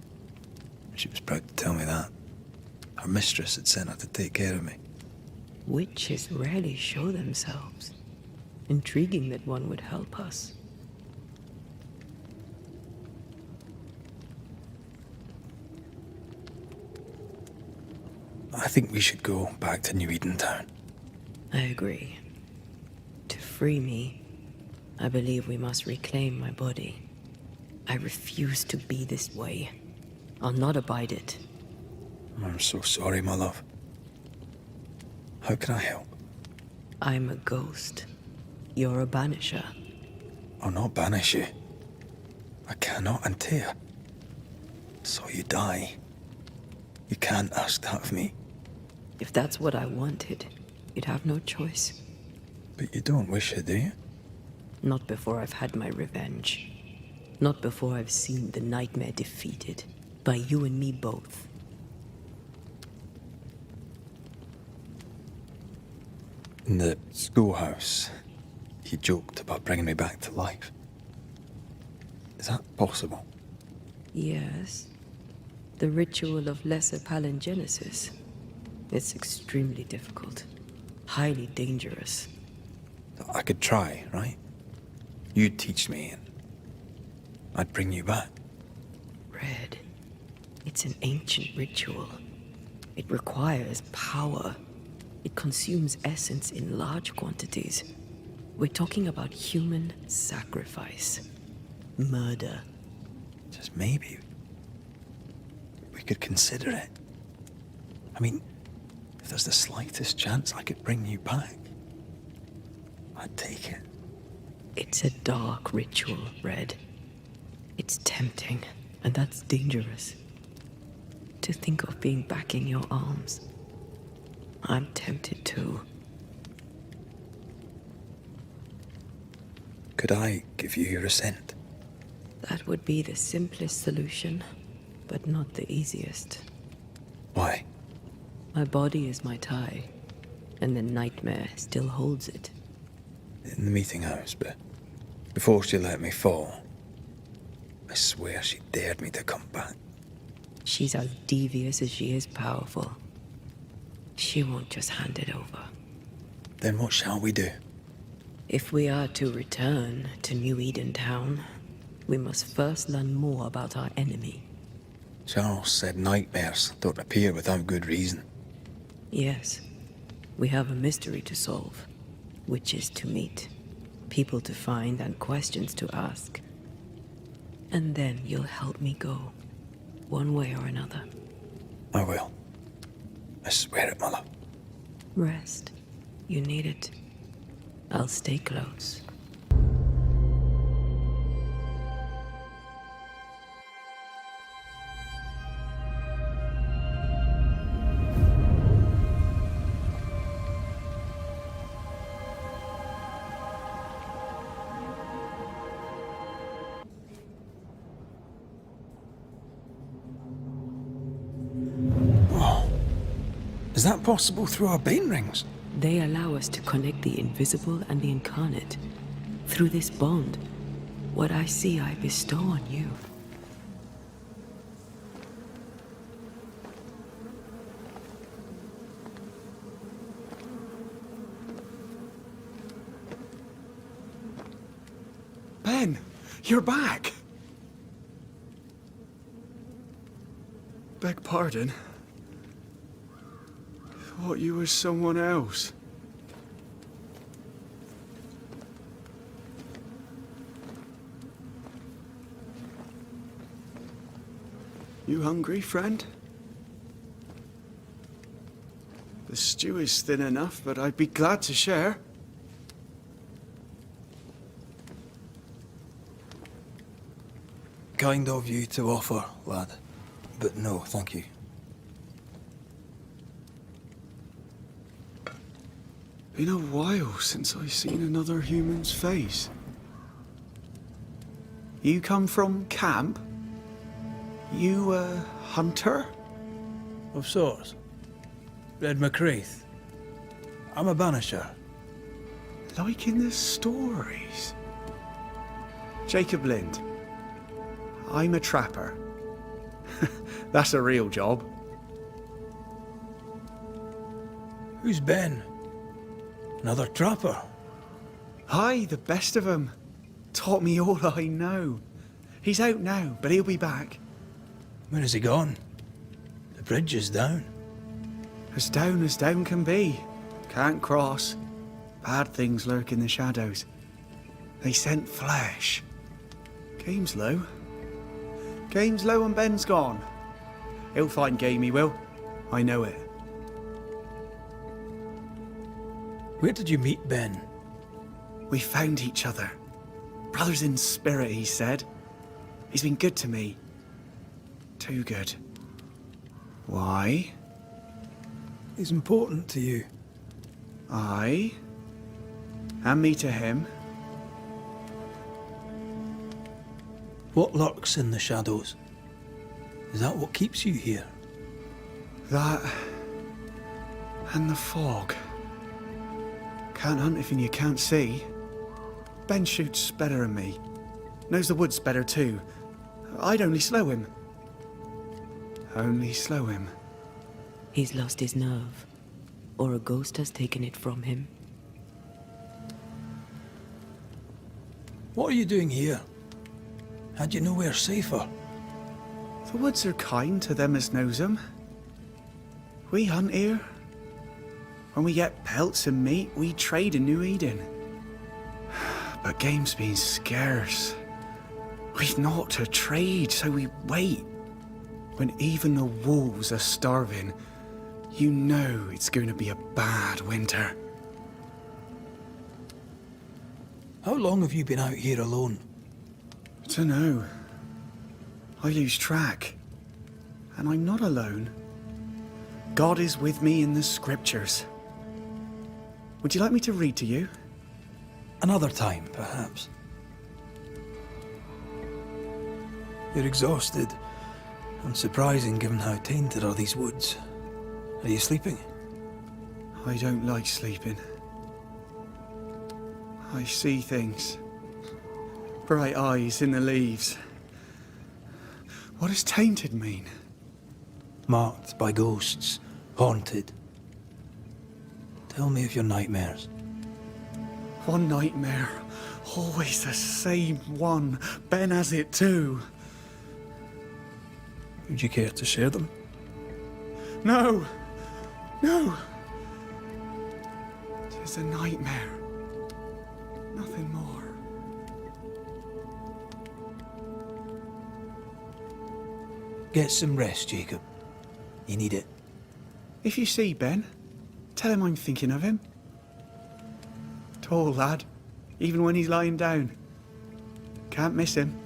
[SPEAKER 2] She was proud to tell me that. Her mistress had sent her to take care of me.
[SPEAKER 3] Witches rarely show themselves. Intriguing that one would help us.
[SPEAKER 2] I think we should go back to New Eden Town.
[SPEAKER 3] I agree. To free me, I believe we must reclaim my body. I refuse to be this way. I'll not abide it.
[SPEAKER 2] I'm so sorry, my love. How can I help?
[SPEAKER 3] I'm a ghost. You're a banisher.
[SPEAKER 2] I'll not banish you. I cannot untear. So you die. You can't ask that of me.
[SPEAKER 3] If that's what I wanted, you'd have no choice.
[SPEAKER 2] But you don't wish it, do you?
[SPEAKER 3] Not before I've had my revenge. Not before I've seen the nightmare defeated. By you and me both.
[SPEAKER 2] In the schoolhouse, you joked about bringing me back to life. Is that possible?
[SPEAKER 3] Yes. The ritual of lesser palingenesis. It's extremely difficult. Highly dangerous.
[SPEAKER 2] I could try, right? You'd teach me and I'd bring you back.
[SPEAKER 3] Red. It's an ancient ritual. It requires power. It consumes essence in large quantities. We're talking about human sacrifice. Murder.
[SPEAKER 2] Just maybe we could consider it. I mean, if there's the slightest chance I could bring you back, I'd take it.
[SPEAKER 3] It's a dark ritual, Red. It's tempting, and that's dangerous. To think of being back in your arms. I'm tempted too.
[SPEAKER 2] Could I give you your assent?
[SPEAKER 3] That would be the simplest solution, but not the easiest.
[SPEAKER 2] Why?
[SPEAKER 3] My body is my tie, and the nightmare still holds it.
[SPEAKER 2] In the meeting house, but before she let me fall, I swear she dared me to come back.
[SPEAKER 3] She's as devious as she is powerful. She won't just hand it over.
[SPEAKER 2] Then what shall we do?
[SPEAKER 3] If we are to return to New Eden Town, we must first learn more about our enemy.
[SPEAKER 2] Charles said nightmares don't appear without good reason.
[SPEAKER 3] Yes, we have a mystery to solve, witches to meet, people to find, and questions to ask. And then you'll help me go, one way or another.
[SPEAKER 2] I will. I swear it, my love.
[SPEAKER 3] Rest. You need it. I'll stay close.
[SPEAKER 2] Is that possible through our bane rings?
[SPEAKER 3] They allow us to connect the invisible and the incarnate. Through this bond, what I see I bestow on you.
[SPEAKER 1] Ben, you're back! Beg pardon. Thought you were someone else. You hungry, friend? The stew is thin enough, but I'd be glad to share.
[SPEAKER 2] Kind of you to offer, lad. But no, thank you.
[SPEAKER 1] Been a while since I've seen another human's face. You come from camp? You a hunter?
[SPEAKER 2] Of sorts. Red McCreath. I'm a banisher.
[SPEAKER 1] Like in the stories. Jacob Lind. I'm a trapper.
[SPEAKER 16] That's a real job.
[SPEAKER 2] Who's Ben? Another trapper?
[SPEAKER 16] Aye, the best of 'em. Taught me all I know. He's out now, but he'll be back.
[SPEAKER 2] Where has he gone? The bridge is down.
[SPEAKER 16] As down can be. Can't cross. Bad things lurk in the shadows. They scent flesh. Game's low. Game's low and Ben's gone. He'll find game, he will. I know it.
[SPEAKER 2] Where did you meet Ben?
[SPEAKER 16] We found each other. Brothers in spirit, he said. He's been good to me. Too good. Why?
[SPEAKER 2] He's important to you.
[SPEAKER 16] Aye. And me to him.
[SPEAKER 2] What lurks in the shadows? Is that what keeps you here?
[SPEAKER 16] That... and the fog. Can't hunt if you can't see. Ben shoots better than me. Knows the woods better too. I'd only slow him. Only slow him.
[SPEAKER 3] He's lost his nerve, or a ghost has taken it from him.
[SPEAKER 2] What are you doing here? Had you nowhere safer?
[SPEAKER 16] The woods are kind to them as knows 'em. We hunt here. When we get pelts and meat, we trade in New Eden. But game's been scarce. We've naught to trade, so we wait. When even the wolves are starving, you know it's going to be a bad winter.
[SPEAKER 2] How long have you been out here alone?
[SPEAKER 16] Dunno. I lose track. And I'm not alone. God is with me in the scriptures. Would you like me to read to you?
[SPEAKER 2] Another time, perhaps. You're exhausted. Unsurprising given how tainted are these woods. Are you sleeping?
[SPEAKER 16] I don't like sleeping. I see things. Bright eyes in the leaves. What does tainted mean?
[SPEAKER 2] Marked by ghosts. Haunted. Tell me of your nightmares.
[SPEAKER 16] One nightmare. Always the same one. Ben has it too.
[SPEAKER 2] Would you care to share them?
[SPEAKER 16] No! No! It's a nightmare. Nothing more.
[SPEAKER 2] Get some rest, Jacob. You need it.
[SPEAKER 16] If you see Ben, tell him I'm thinking of him. Tall lad, even when he's lying down. Can't miss him.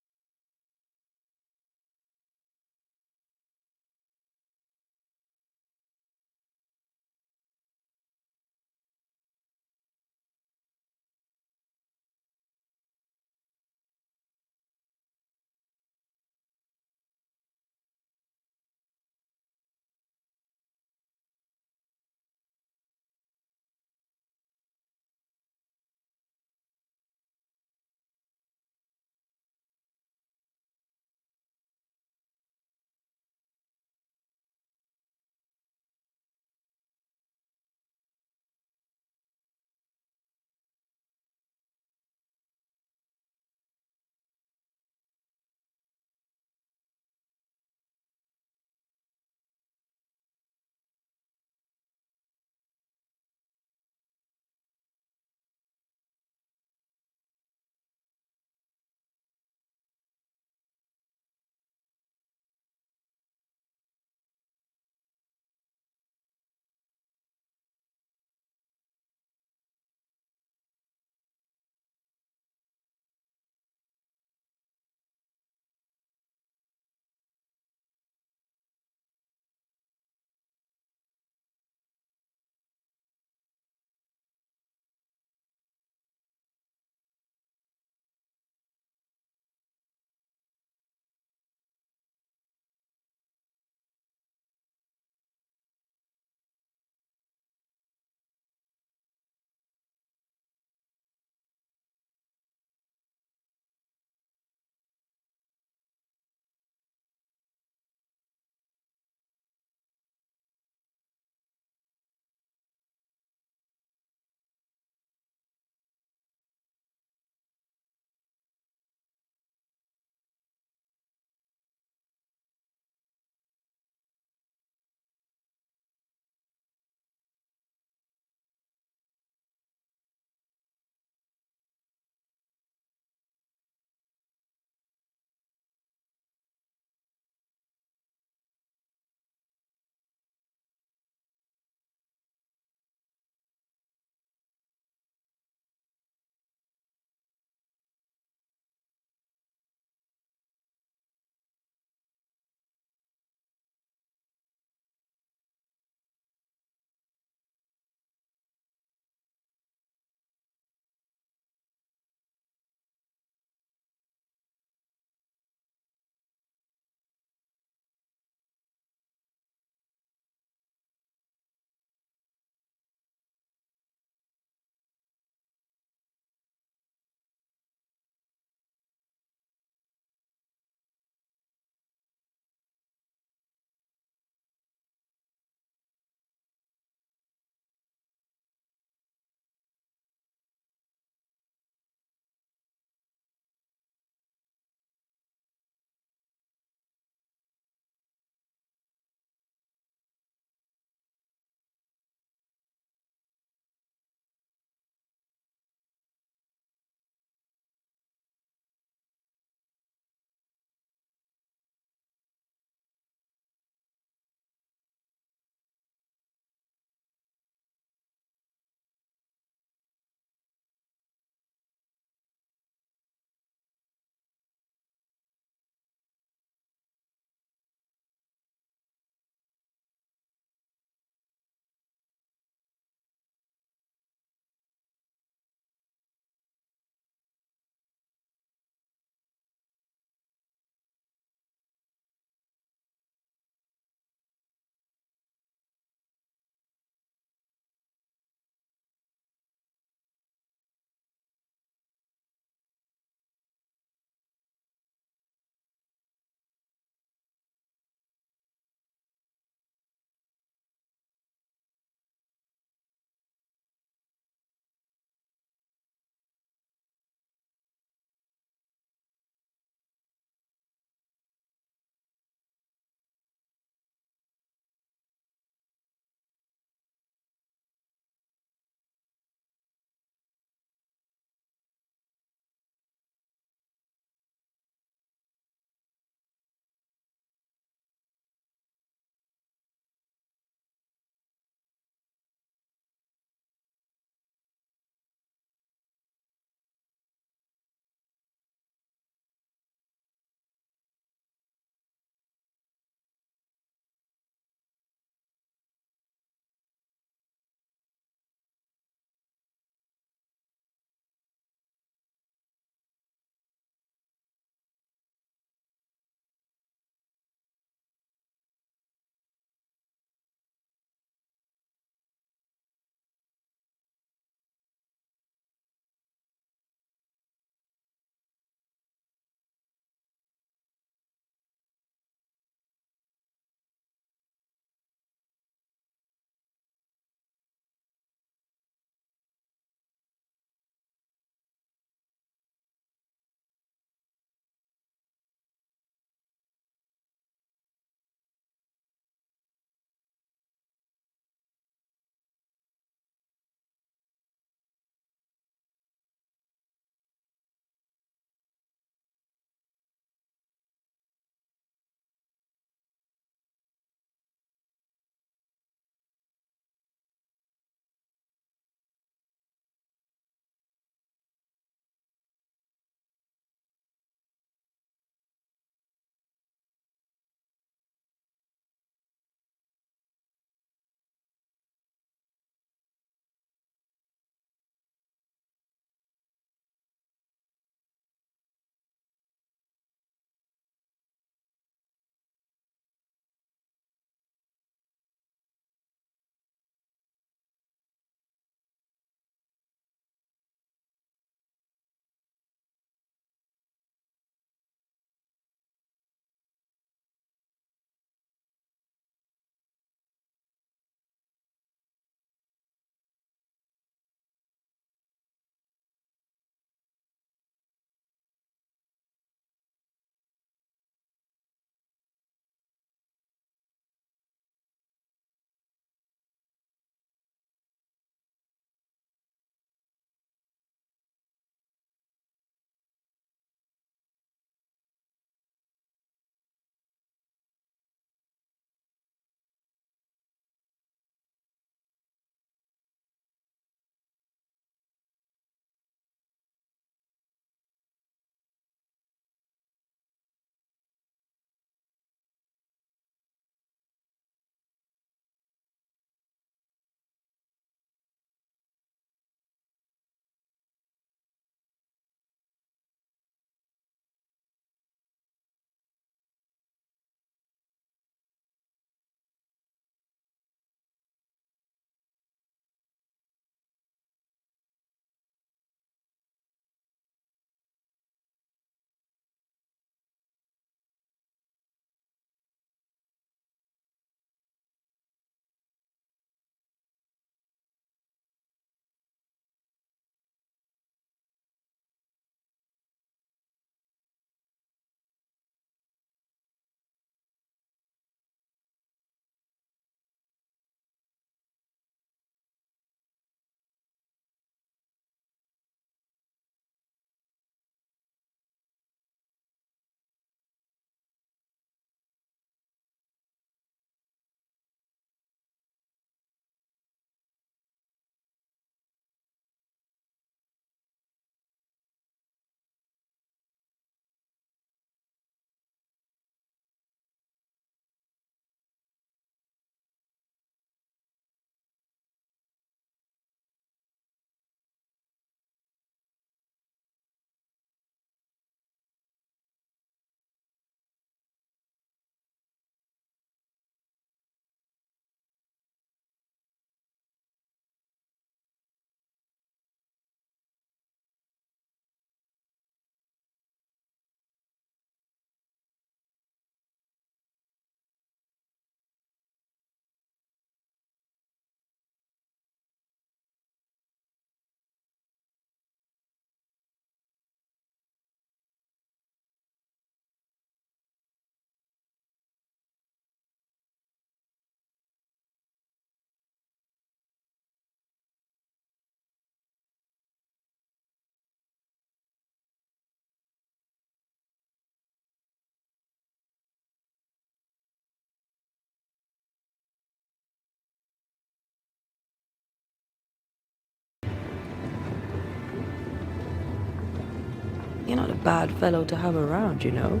[SPEAKER 3] You're not a bad fellow to have around, you know.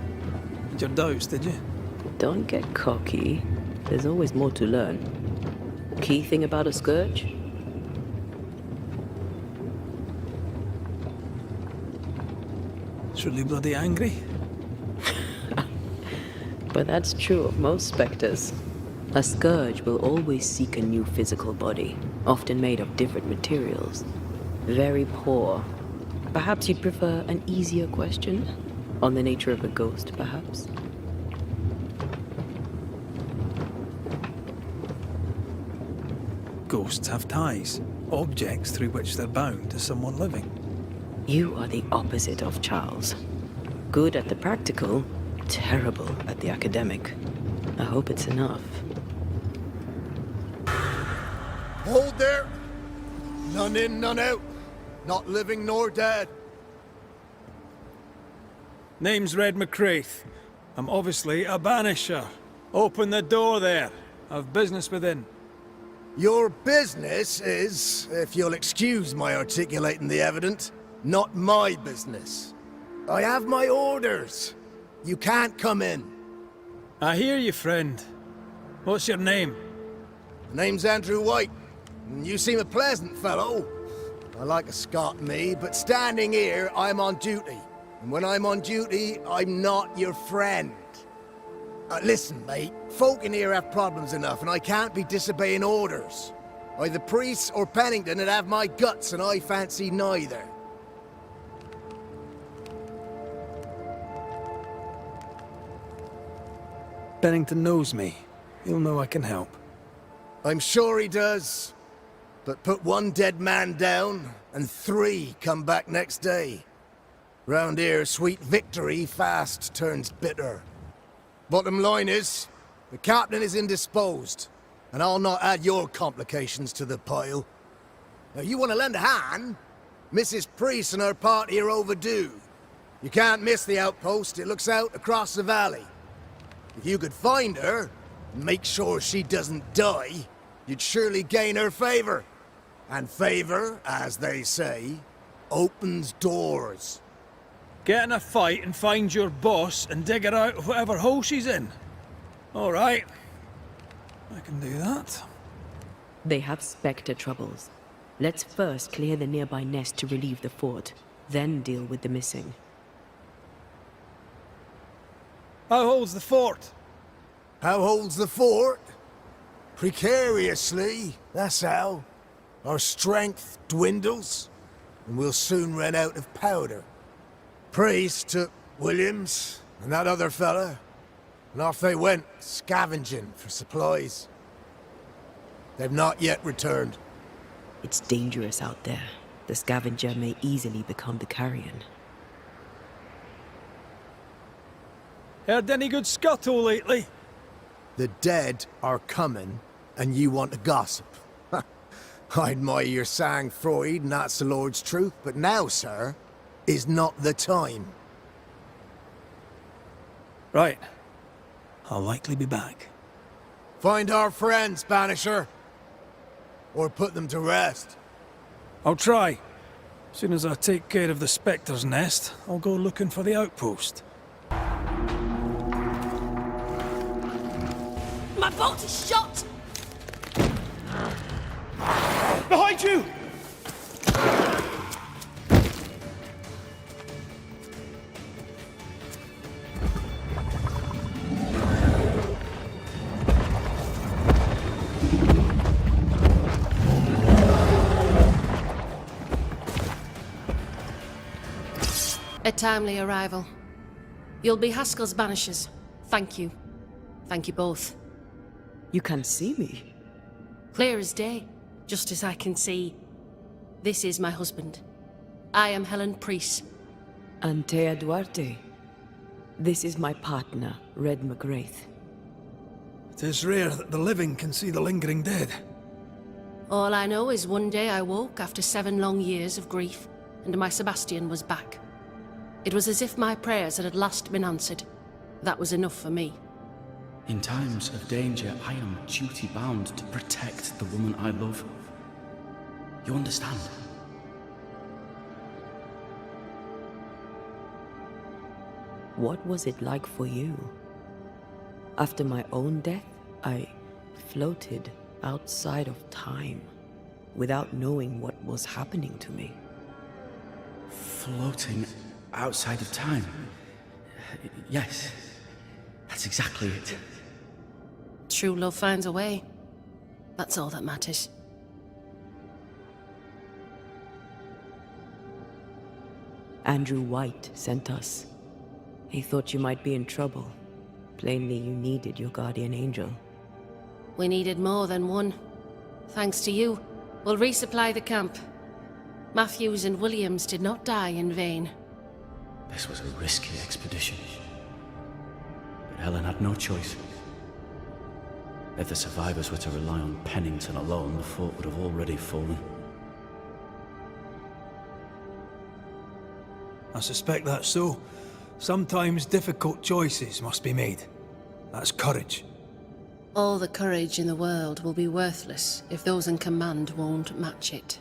[SPEAKER 2] Had your doubts, did you?
[SPEAKER 3] Don't get cocky. There's always more to learn. Key thing about a scourge?
[SPEAKER 2] It's really bloody angry.
[SPEAKER 3] But that's true of most specters. A scourge will always seek a new physical body, often made of different materials. Very poor. Perhaps you'd prefer an easier question? On the nature of a ghost, perhaps?
[SPEAKER 2] Ghosts have ties, objects through which they're bound to someone living.
[SPEAKER 3] You are the opposite of Charles. Good at the practical, terrible at the academic. I hope it's enough.
[SPEAKER 6] Hold there! None in, none out. Not living nor dead.
[SPEAKER 2] Name's Red McCraith. I'm obviously a banisher. Open the door there. I've business within.
[SPEAKER 6] Your business is, if you'll excuse my articulating the evident, not my business. I have my orders. You can't come in.
[SPEAKER 2] I hear you, friend. What's your name?
[SPEAKER 6] The name's Andrew White. You seem a pleasant fellow. I like a Scot, me, but standing here, I'm on duty. And when I'm on duty, I'm not your friend. Listen, mate, folk in here have problems enough, and I can't be disobeying orders. Either priests or Pennington would have my guts, and I fancy neither.
[SPEAKER 2] Pennington knows me. He'll know I can help.
[SPEAKER 6] I'm sure he does. But put one dead man down, and 3 come back next day. Round here, sweet victory fast turns bitter. Bottom line is, the captain is indisposed, and I'll not add your complications to the pile. Now, you want to lend a hand? Mrs. Priest and her party are overdue. You can't miss the outpost, it looks out across the valley. If you could find her, and make sure she doesn't die, you'd surely gain her favor. And favor, as they say, opens doors.
[SPEAKER 2] Get in a fight and find your boss and dig her out of whatever hole she's in. All right. I can do that.
[SPEAKER 3] They have Spectre troubles. Let's first clear the nearby nest to relieve the fort, then deal with the missing.
[SPEAKER 2] How holds the fort?
[SPEAKER 6] How holds the fort? Precariously, that's how. Our strength dwindles, and we'll soon run out of powder. Priest took Williams and that other fella, and off they went, scavenging for supplies. They've not yet returned.
[SPEAKER 3] It's dangerous out there. The scavenger may easily become the carrion.
[SPEAKER 2] Heard any good scuttle lately?
[SPEAKER 6] The dead are coming, and you want to gossip. I admire your sang-froid, and that's the Lord's truth, but now, sir, is not the time.
[SPEAKER 2] Right. I'll likely be back.
[SPEAKER 6] Find our friends, Banisher. Or put them to rest.
[SPEAKER 2] I'll try. As soon as I take care of the Spectre's nest, I'll go looking for the outpost.
[SPEAKER 10] My boat is shot!
[SPEAKER 16] Behind you!
[SPEAKER 5] A timely arrival. You'll be Haskell's Banishers. Thank you. Thank you both.
[SPEAKER 3] You can see me?
[SPEAKER 5] Clear as day, just as I can see. This is my husband. I am Helen Priest.
[SPEAKER 3] Antea Duarte. This is my partner, Red McGrath.
[SPEAKER 2] It is rare that the living can see the lingering dead.
[SPEAKER 5] All I know is one day I woke after 7 long years of grief, and my Sebastian was back. It was as if my prayers had at last been answered. That was enough for me.
[SPEAKER 17] In times of danger, I am duty-bound to protect the woman I love. You understand?
[SPEAKER 3] What was it like for you? After my own death, I floated outside of time without knowing what was happening to me.
[SPEAKER 17] Floating outside of time? Yes, that's exactly it.
[SPEAKER 5] True love finds a way. That's all that matters.
[SPEAKER 3] Andrew White sent us. He thought you might be in trouble. Plainly, you needed your guardian angel.
[SPEAKER 5] We needed more than one. Thanks to you, we'll resupply the camp. Matthews and Williams did not die in vain.
[SPEAKER 17] This was a risky expedition. But Helen had no choice. If the survivors were to rely on Pennington alone, the fort would have already fallen.
[SPEAKER 2] I suspect that's so. Sometimes difficult choices must be made. That's courage.
[SPEAKER 5] All the courage in the world will be worthless if those in command won't match it.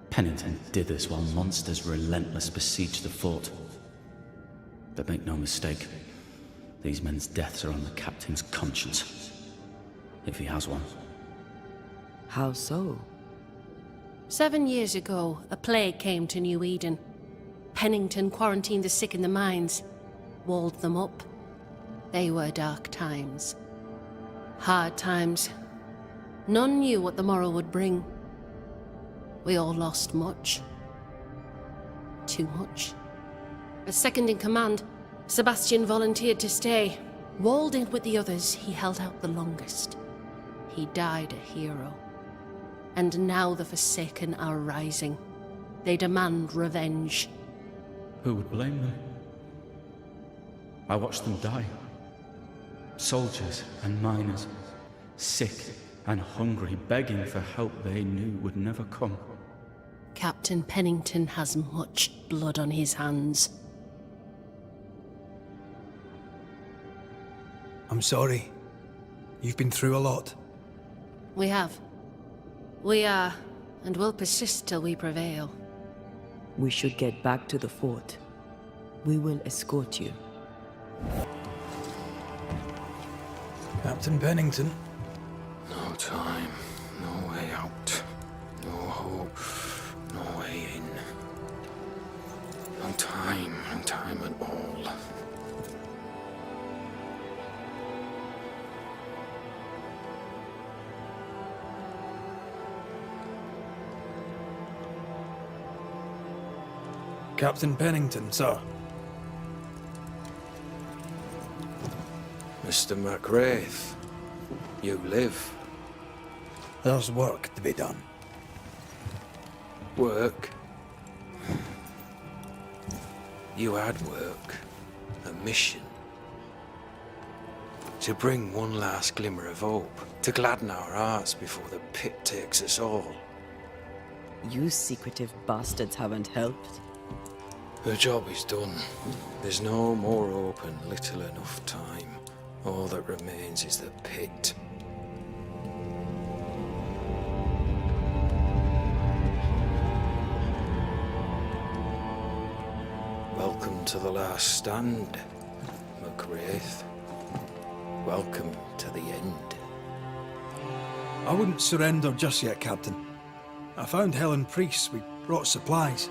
[SPEAKER 17] Pennington did this while monsters relentless besieged the fort. But make no mistake, these men's deaths are on the captain's conscience. If he has one.
[SPEAKER 3] How so?
[SPEAKER 5] 7 years ago, a plague came to New Eden. Pennington quarantined the sick in the mines, walled them up. They were dark times. Hard times. None knew what the morrow would bring. We all lost much. Too much. As second in command, Sebastian volunteered to stay. Walled in with the others, he held out the longest. He died a hero. And now the Forsaken are rising. They demand revenge.
[SPEAKER 17] Who would blame them? I watched them die. Soldiers and miners, sick and hungry, begging for help they knew would never come.
[SPEAKER 5] Captain Pennington has much blood on his hands.
[SPEAKER 2] I'm sorry. You've been through a lot.
[SPEAKER 5] We have. We are, and will persist till we prevail.
[SPEAKER 3] We should get back to the fort. We will escort you.
[SPEAKER 2] Captain Pennington.
[SPEAKER 8] No time, no way out. No hope, no way in. No time at all.
[SPEAKER 2] Captain Pennington, sir.
[SPEAKER 8] Mr. McWraith, you live.
[SPEAKER 2] There's work to be done.
[SPEAKER 8] Work? You had work. A mission. To bring one last glimmer of hope. To gladden our hearts before the pit takes us all.
[SPEAKER 3] You secretive bastards haven't helped.
[SPEAKER 8] The job is done. There's no more hope and little enough time. All that remains is the pit. Welcome to the last stand, McWraith. Welcome to the end.
[SPEAKER 2] I wouldn't surrender just yet, Captain. I found Helen Priest. We brought supplies.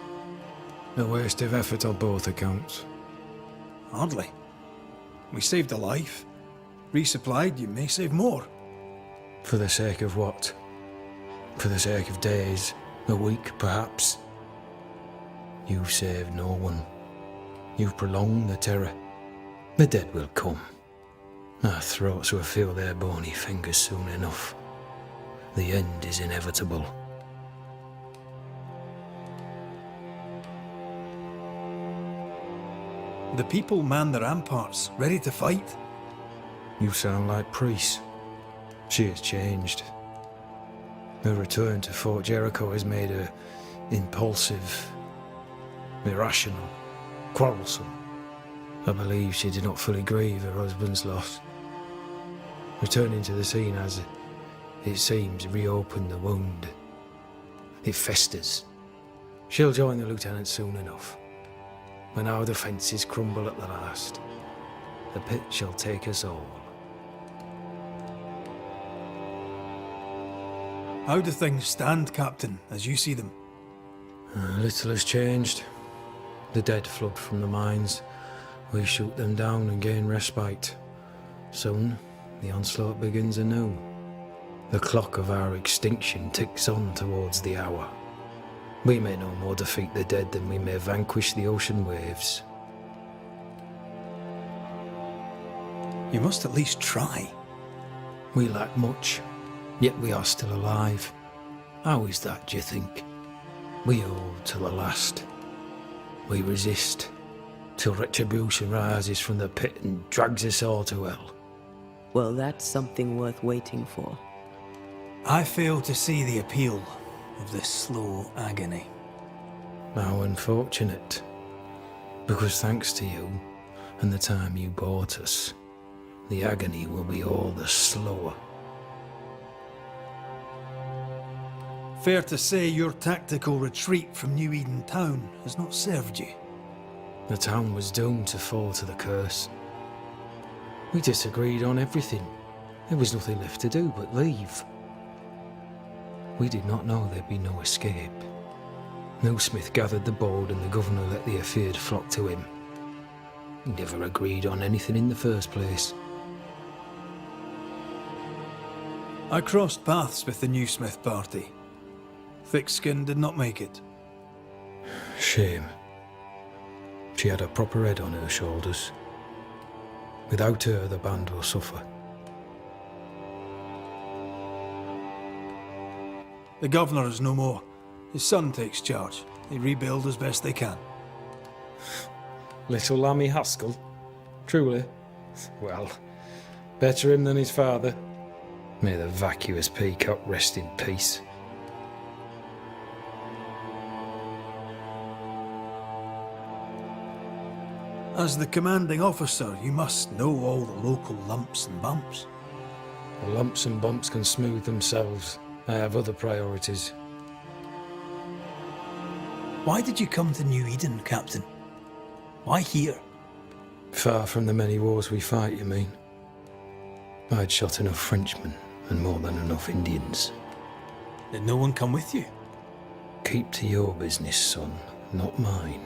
[SPEAKER 18] A waste of effort on both accounts.
[SPEAKER 2] Hardly. We saved a life. Resupplied, you may save more.
[SPEAKER 18] For the sake of what? For the sake of days, a week perhaps? You've saved no one. You've prolonged the terror. The dead will come. Our throats will feel their bony fingers soon enough. The end is inevitable.
[SPEAKER 2] The people man the ramparts, ready to fight.
[SPEAKER 18] You sound like Priest. She has changed. Her return to Fort Jericho has made her impulsive, irrational, quarrelsome. I believe she did not fully grieve her husband's loss. Returning to the scene has, it seems, reopened the wound. It festers. She'll join the lieutenant soon enough. when our defences crumble at the last, the pit shall take us all.
[SPEAKER 2] How do things stand, Captain, as you see them?
[SPEAKER 18] Little has changed. The dead flood from the mines. We shoot them down and gain respite. Soon, the onslaught begins anew. The clock of our extinction ticks on towards the hour. We may no more defeat the dead than we may vanquish the ocean waves.
[SPEAKER 2] You must at least try.
[SPEAKER 18] We lack much, yet we are still alive. How is that, do you think? We hold to the last. We resist, till retribution rises from the pit and drags us all to hell.
[SPEAKER 3] Well, that's something worth waiting for.
[SPEAKER 2] I fail to see the appeal of this slow agony.
[SPEAKER 18] How unfortunate. Because thanks to you, and the time you bought us, the agony will be all the slower.
[SPEAKER 2] Fair to say your tactical retreat from New Eden town has not served you.
[SPEAKER 18] The town was doomed to fall to the curse. We disagreed on everything. There was nothing left to do but leave. We did not know there'd be no escape. No Smith gathered the board and the governor let the affair flock to him. We never agreed on anything in the first place.
[SPEAKER 2] I crossed paths with the new Smith party. Thick-Skin did not make it.
[SPEAKER 18] Shame. She had a proper head on her shoulders. Without her, the band will suffer.
[SPEAKER 2] The governor is no more. His son takes charge. They rebuild as best they can.
[SPEAKER 8] Little Lammy Haskell? Truly? Well, better him than his father.
[SPEAKER 18] May the vacuous peacock rest in peace.
[SPEAKER 2] As the commanding officer, you must know all the local lumps and bumps.
[SPEAKER 18] The lumps and bumps can smooth themselves. I have other priorities.
[SPEAKER 2] Why did you come to New Eden, Captain? Why here?
[SPEAKER 18] Far from the many wars we fight, you mean? I'd shot enough Frenchmen and more than enough Indians.
[SPEAKER 2] Did no one come with you?
[SPEAKER 18] Keep to your business, son, not mine.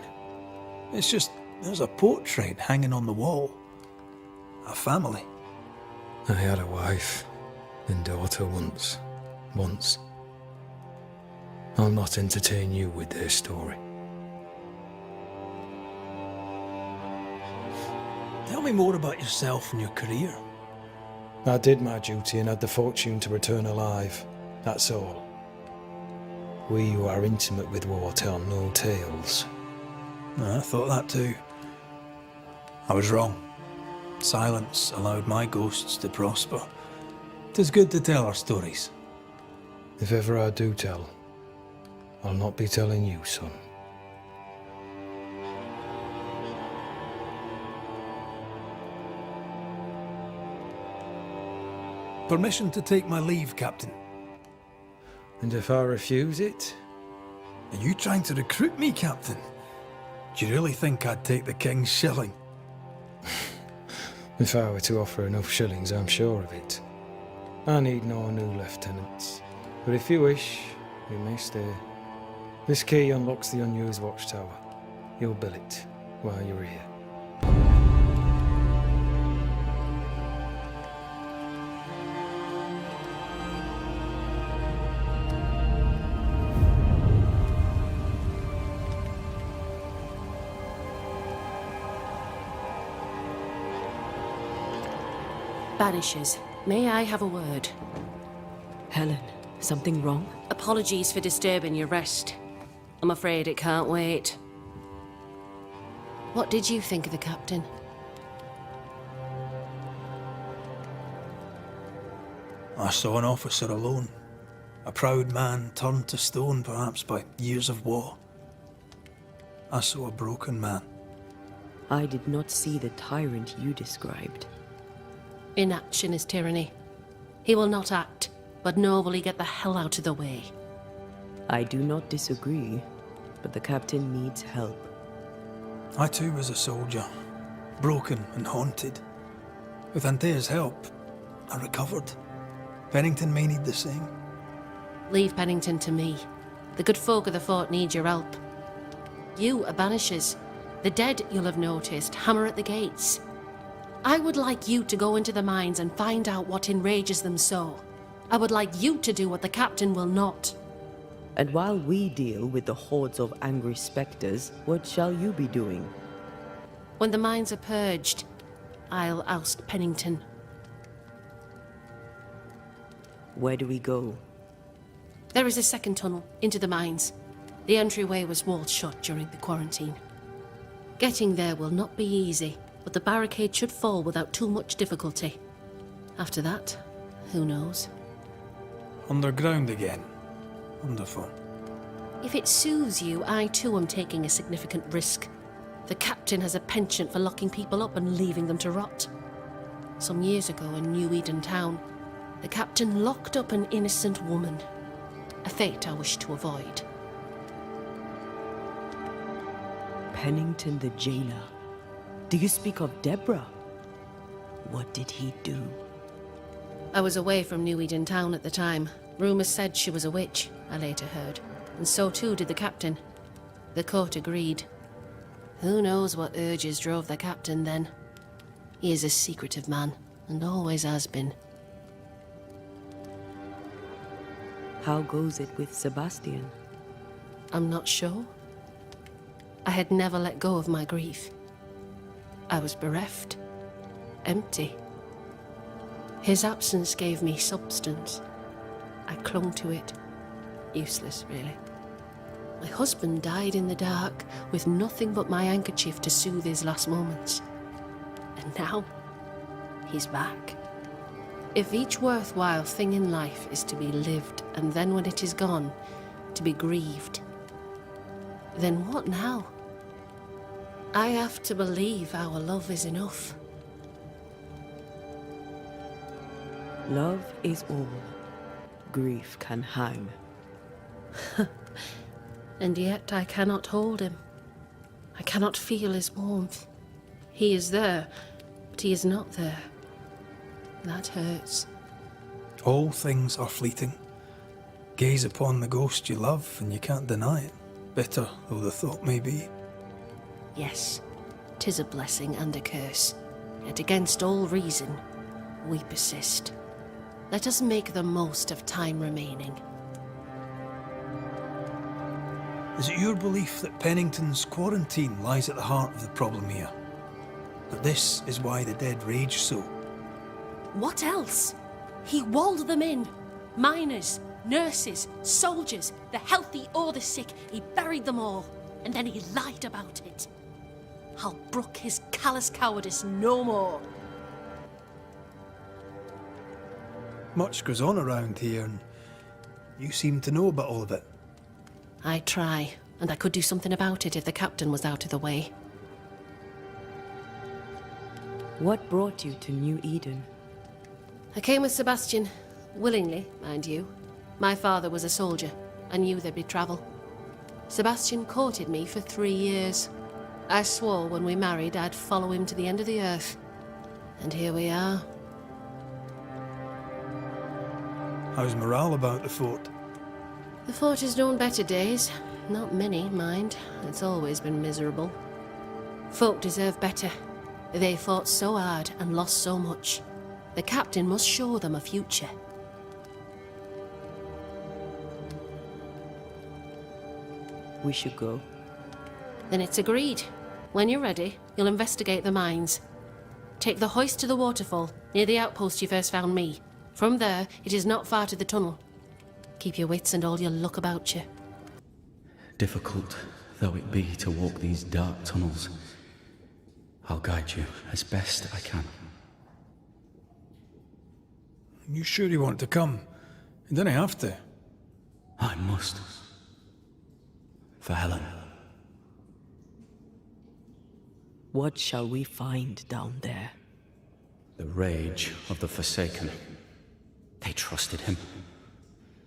[SPEAKER 2] It's just, there's a portrait hanging on the wall. A family.
[SPEAKER 18] I had a wife and daughter once. I'll not entertain you with their story.
[SPEAKER 2] Tell me more about yourself and your career.
[SPEAKER 18] I did my duty and had the fortune to return alive. That's all. We who are intimate with war tell no tales.
[SPEAKER 2] I thought that too. I was wrong. Silence allowed my ghosts to prosper. 'Tis good to tell our stories.
[SPEAKER 18] If ever I do tell, I'll not be telling you, son.
[SPEAKER 2] Permission to take my leave, Captain.
[SPEAKER 18] And if I refuse it?
[SPEAKER 2] Are you trying to recruit me, Captain? Do you really think I'd take the King's shilling?
[SPEAKER 18] If I were to offer enough shillings, I'm sure of it. I need no new lieutenants. But if you wish, you may stay. This key unlocks the unused watchtower. You'll bill it while you're here.
[SPEAKER 5] Banishers, may I have a word?
[SPEAKER 3] Helen, something wrong?
[SPEAKER 5] Apologies for disturbing your rest. I'm afraid it can't wait. What did you think of the captain?
[SPEAKER 2] I saw an officer alone. A proud man turned to stone, perhaps by years of war. I saw a broken man.
[SPEAKER 3] I did not see the tyrant you described.
[SPEAKER 5] Inaction is tyranny. He will not act, but nor will he get the hell out of the way.
[SPEAKER 3] I do not disagree, but the captain needs help.
[SPEAKER 2] I too was a soldier, broken and haunted. With Antea's help, I recovered. Pennington may need the same.
[SPEAKER 5] Leave Pennington to me. The good folk of the fort need your help. You are Banishers. The dead, you'll have noticed, hammer at the gates. I would like you to go into the mines and find out what enrages them so. I would like you to do what the captain will not.
[SPEAKER 3] And while we deal with the hordes of angry spectres, what shall you be doing?
[SPEAKER 5] When the mines are purged, I'll oust Pennington.
[SPEAKER 3] Where do we go?
[SPEAKER 5] There is a second tunnel into the mines. The entryway was walled shut during the quarantine. Getting there will not be easy, but the barricade should fall without too much difficulty. After that, who knows?
[SPEAKER 2] Underground again. Wonderful.
[SPEAKER 5] If it soothes you, I too am taking a significant risk. The captain has a penchant for locking people up and leaving them to rot. Some years ago in New Eden town, the captain locked up an innocent woman. A fate I wish to avoid.
[SPEAKER 3] Pennington the jailer. Do you speak of Deborah? What did he do?
[SPEAKER 5] I was away from New Eden town at the time. Rumours said she was a witch, I later heard. And so too did the captain. The court agreed. Who knows what urges drove the captain then? He is a secretive man, and always has been.
[SPEAKER 3] How goes it with Sebastian?
[SPEAKER 5] I'm not sure. I had never let go of my grief. I was bereft, empty. His absence gave me substance. I clung to it. Useless, really. My husband died in the dark, with nothing but my handkerchief to soothe his last moments. And now, he's back. If each worthwhile thing in life is to be lived, and then when it is gone, to be grieved, then what now? I have to believe our love is enough.
[SPEAKER 3] Love is all. Grief can hang.
[SPEAKER 5] And yet I cannot hold him. I cannot feel his warmth. He is there, but he is not there. That hurts.
[SPEAKER 2] All things are fleeting. Gaze upon the ghost you love, and you can't deny it, bitter though the thought may be.
[SPEAKER 5] Yes, 'tis a blessing and a curse. Yet against all reason, we persist. Let us make the most of time remaining.
[SPEAKER 2] Is it your belief that Pennington's quarantine lies at the heart of the problem here? That this is why the dead rage so?
[SPEAKER 5] What else? He walled them in. Miners, nurses, soldiers, the healthy or the sick. He buried them all, and then he lied about it. I'll brook his callous cowardice no more.
[SPEAKER 2] Much goes on around here, and you seem to know about all of it.
[SPEAKER 5] I try, and I could do something about it if the captain was out of the way.
[SPEAKER 3] What brought you to New Eden?
[SPEAKER 5] I came with Sebastian, willingly, mind you. My father was a soldier. I knew there'd be travel. Sebastian courted me for 3 years. I swore when we married I'd follow him to the end of the earth. And here we are.
[SPEAKER 2] How's morale about the fort?
[SPEAKER 5] The fort has known better days. Not many, mind. It's always been miserable. Folk deserve better. They fought so hard and lost so much. The captain must show them a future.
[SPEAKER 3] We should go.
[SPEAKER 5] Then it's agreed. When you're ready, you'll investigate the mines. Take the hoist to the waterfall, near the outpost you first found me. From there, it is not far to the tunnel. Keep your wits and all your luck about you.
[SPEAKER 17] Difficult though it be to walk these dark tunnels, I'll guide you as best I can.
[SPEAKER 2] You sure you want to come? You don't have to.
[SPEAKER 17] I must. For Helen.
[SPEAKER 3] What shall we find down there?
[SPEAKER 17] The rage of the Forsaken. They trusted him.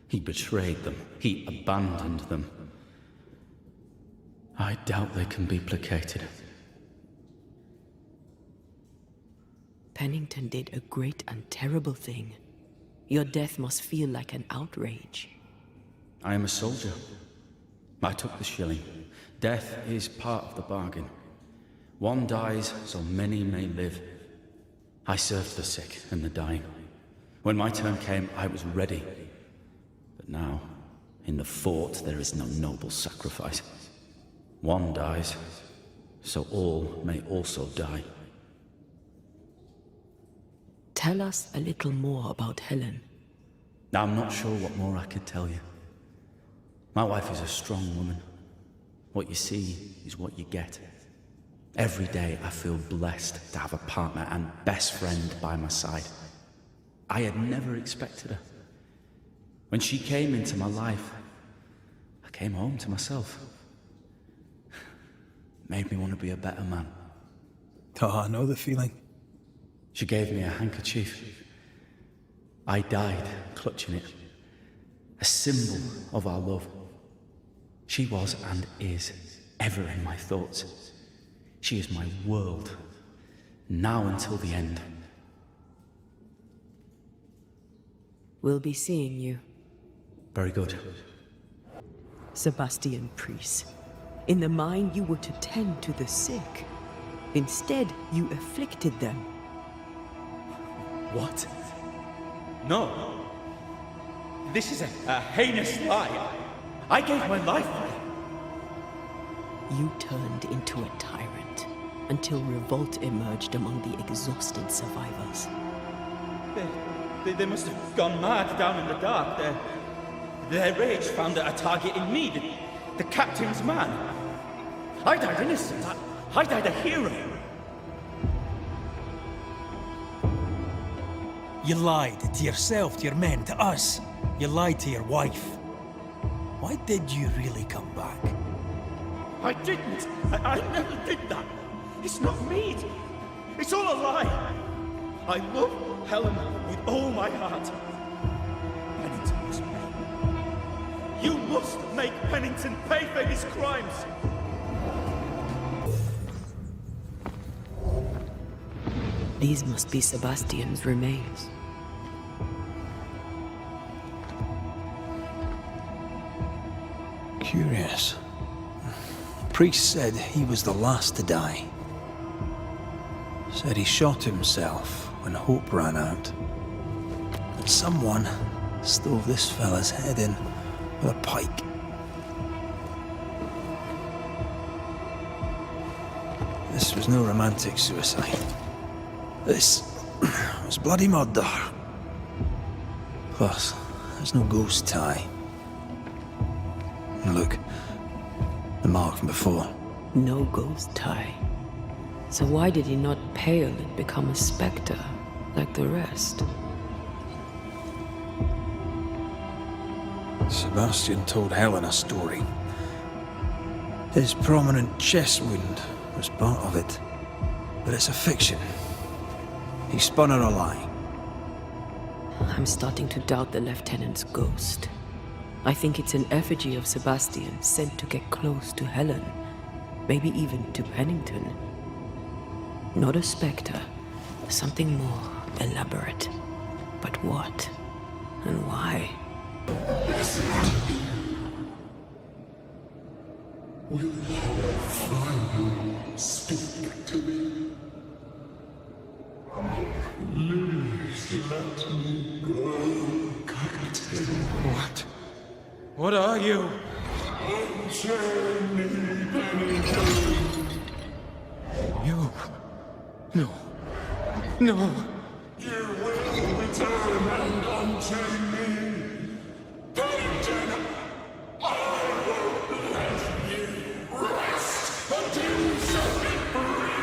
[SPEAKER 17] He betrayed them. He abandoned them. I doubt they can be placated.
[SPEAKER 3] Pennington did a great and terrible thing. Your death must feel like an outrage.
[SPEAKER 17] I am a soldier. I took the shilling. Death is part of the bargain. One dies so many may live. I served the sick and the dying. When my turn came, I was ready. But now, in the fort, there is no noble sacrifice. One dies, so all may also die.
[SPEAKER 3] Tell us a little more about Helen.
[SPEAKER 17] I'm not sure what more I could tell you. My wife is a strong woman. What you see is what you get. Every day I feel blessed to have a partner and best friend by my side. I had never expected her. When she came into my life, I came home to myself. Made me want to be a better man.
[SPEAKER 2] Oh, I know the feeling.
[SPEAKER 17] She gave me a handkerchief. I died clutching it. A symbol of our love. She was and is ever in my thoughts. She is my world, now until the end.
[SPEAKER 3] We'll be seeing you.
[SPEAKER 17] Very good.
[SPEAKER 3] Sebastian Priest. In the mine, you were to tend to the sick. Instead, you afflicted them.
[SPEAKER 17] What? No. This is a heinous lie. I gave my life for it.
[SPEAKER 3] You turned into a tyrant until revolt emerged among the exhausted survivors.
[SPEAKER 17] They must have gone mad down in the dark. Their rage found a target in me, the captain's man. I died innocent. I died a hero.
[SPEAKER 2] You lied to yourself, to your men, to us. You lied to your wife. Why did you really come back?
[SPEAKER 12] I didn't. I never did that. It's not me. It's all a lie. I love Helen with all my heart. Pennington must pay. You must make Pennington pay for his crimes.
[SPEAKER 3] These must be Sebastian's remains.
[SPEAKER 2] Curious. Priest said he was the last to die. Said he shot himself when hope ran out. And someone stove this fella's head in with a pike. This was no romantic suicide. This was bloody murder. Plus, there's no ghost tie. And look, the mark from before.
[SPEAKER 3] No ghost tie. So why did he not pale and become a spectre, like the rest?
[SPEAKER 2] Sebastian told Helen a story. His prominent chest wound was part of it. But it's a fiction. He spun her a lie.
[SPEAKER 3] I'm starting to doubt the Lieutenant's ghost. I think it's an effigy of Sebastian sent to get close to Helen. Maybe even to Pennington. Not a spectre. Something more elaborate. But what? And why?
[SPEAKER 14] Will you finally speak to me? Please let me go, Captain.
[SPEAKER 1] What? What are you?
[SPEAKER 14] Unchain me, Pennington.
[SPEAKER 1] You? No. No.
[SPEAKER 14] You will return and unchain me. Pennington, I won't let you rest until you set me free.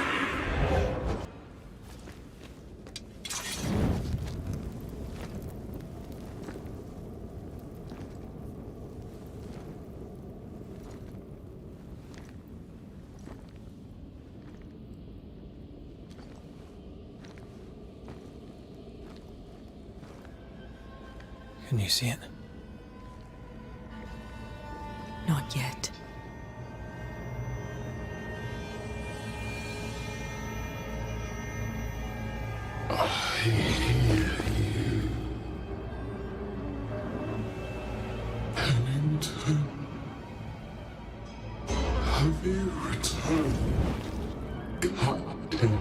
[SPEAKER 2] Can you see it?
[SPEAKER 3] Not yet.
[SPEAKER 12] I hear you. Pennington. Have you returned, Captain?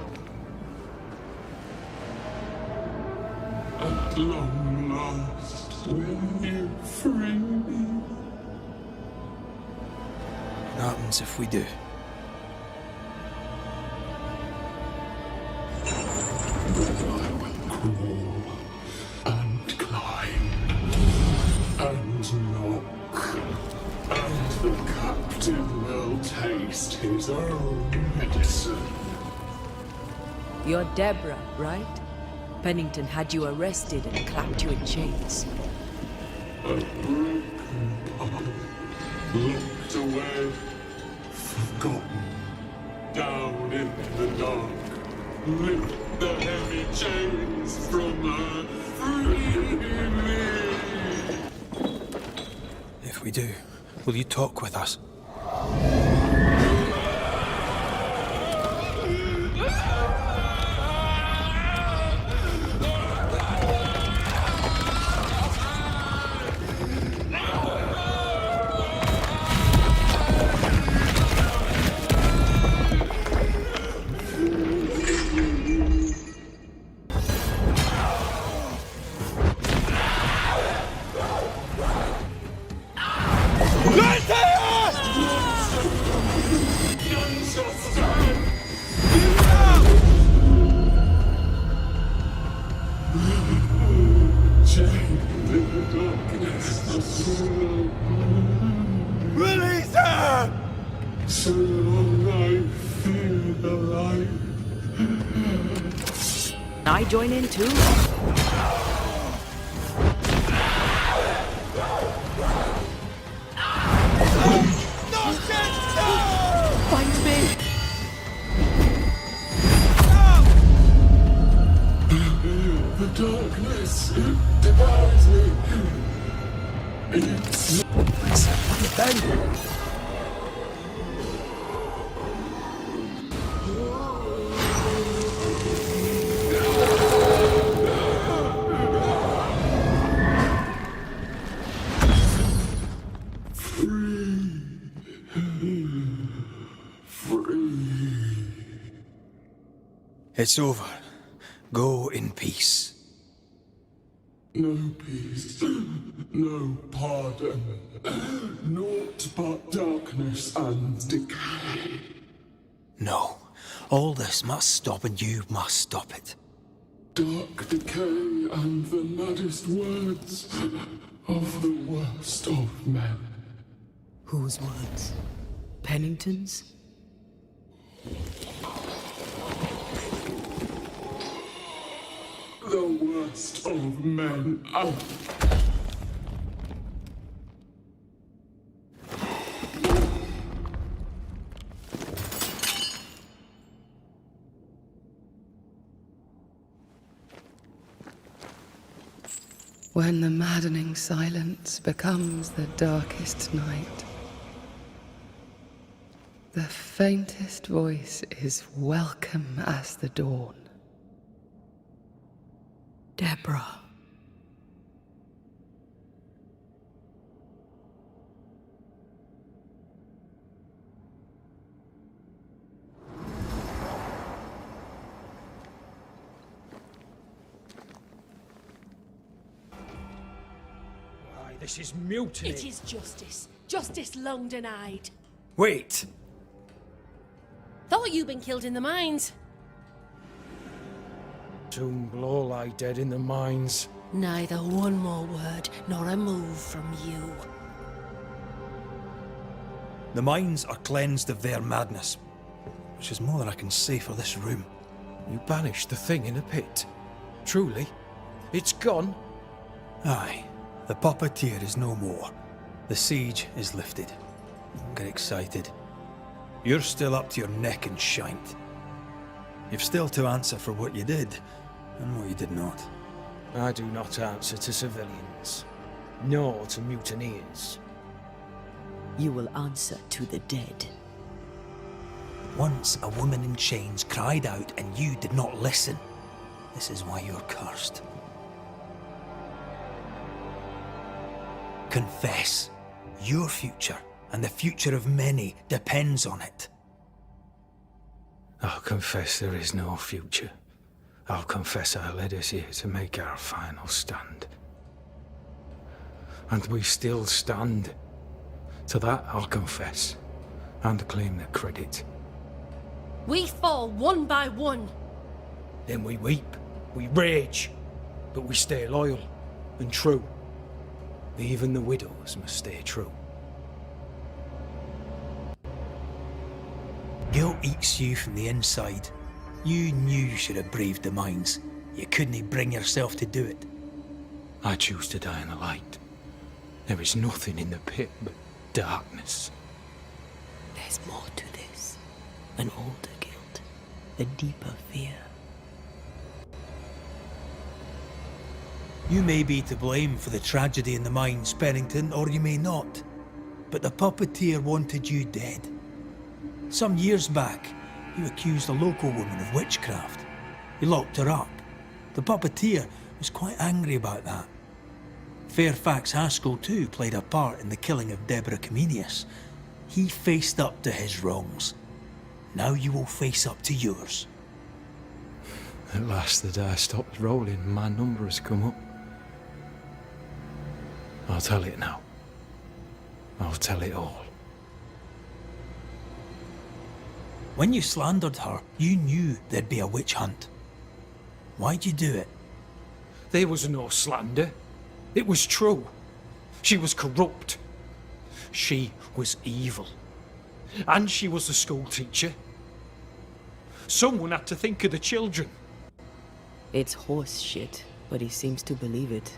[SPEAKER 12] At long last, will you free me?
[SPEAKER 2] What happens if we do?
[SPEAKER 12] Then I will crawl and climb and knock, and the captain will taste his own medicine.
[SPEAKER 3] You're Deborah, right? Pennington had you arrested and clapped you in chains.
[SPEAKER 12] A broken bottle, locked away, forgotten, down in the dark. Lift the heavy chains from her, free me.
[SPEAKER 2] If we do, will you talk with us?
[SPEAKER 12] Release her! So long I feel alive.
[SPEAKER 3] I join in too? Find me!
[SPEAKER 12] The darkness, it devours me. It's...
[SPEAKER 2] It's over. Go in peace.
[SPEAKER 12] No peace, no pardon, naught but darkness and decay.
[SPEAKER 2] No. All this must stop and you must stop it.
[SPEAKER 12] Dark decay and the maddest words of the worst of men.
[SPEAKER 3] Whose words? Pennington's?
[SPEAKER 12] The worst of men.
[SPEAKER 14] When the maddening silence becomes the darkest night, the faintest voice is welcome as the dawn.
[SPEAKER 3] Deborah.
[SPEAKER 8] This is mutiny.
[SPEAKER 10] It is justice. Justice long denied.
[SPEAKER 2] Wait!
[SPEAKER 10] Thought you'd been killed in the mines.
[SPEAKER 8] Soon blow lie dead in the mines.
[SPEAKER 10] Neither one more word nor a move from you.
[SPEAKER 2] The mines are cleansed of their madness, which is more than I can say for this room.
[SPEAKER 8] You banished the thing in a pit. Truly? It's gone?
[SPEAKER 2] Aye. The puppeteer is no more. The siege is lifted. Don't get excited. You're still up to your neck in shite. You've still to answer for what you did, and what you did not.
[SPEAKER 8] I do not answer to civilians, nor to mutineers.
[SPEAKER 3] You will answer to the dead.
[SPEAKER 2] Once a woman in chains cried out and you did not listen. This is why you're cursed. Confess. Your future, and the future of many, depends on it.
[SPEAKER 18] I'll confess there is no future. I'll confess I led us here to make our final stand. And we still stand. To that I'll confess, and claim the credit.
[SPEAKER 5] We fall one by one.
[SPEAKER 18] Then we weep, we rage, but we stay loyal and true. Even the widows must stay true.
[SPEAKER 2] Guilt eats you from the inside. You knew you should have braved the mines. You couldn't bring yourself to do it.
[SPEAKER 18] I choose to die in the light. There is nothing in the pit but darkness.
[SPEAKER 3] There's more to this. An older guilt. A deeper fear.
[SPEAKER 2] You may be to blame for the tragedy in the mines, Pennington, or you may not. But the puppeteer wanted you dead. Some years back, you accused a local woman of witchcraft. You locked her up. The puppeteer was quite angry about that. Fairfax Haskell too played a part in the killing of Deborah Comenius. He faced up to his wrongs. Now you will face up to yours.
[SPEAKER 18] At last the die stops rolling and my number has come up. I'll tell it now. I'll tell it all.
[SPEAKER 2] When you slandered her, you knew there'd be a witch hunt. Why'd you do it?
[SPEAKER 18] There was no slander. It was true. She was corrupt. She was evil. And she was a school teacher. Someone had to think of the children.
[SPEAKER 3] It's horse shit, but he seems to believe it.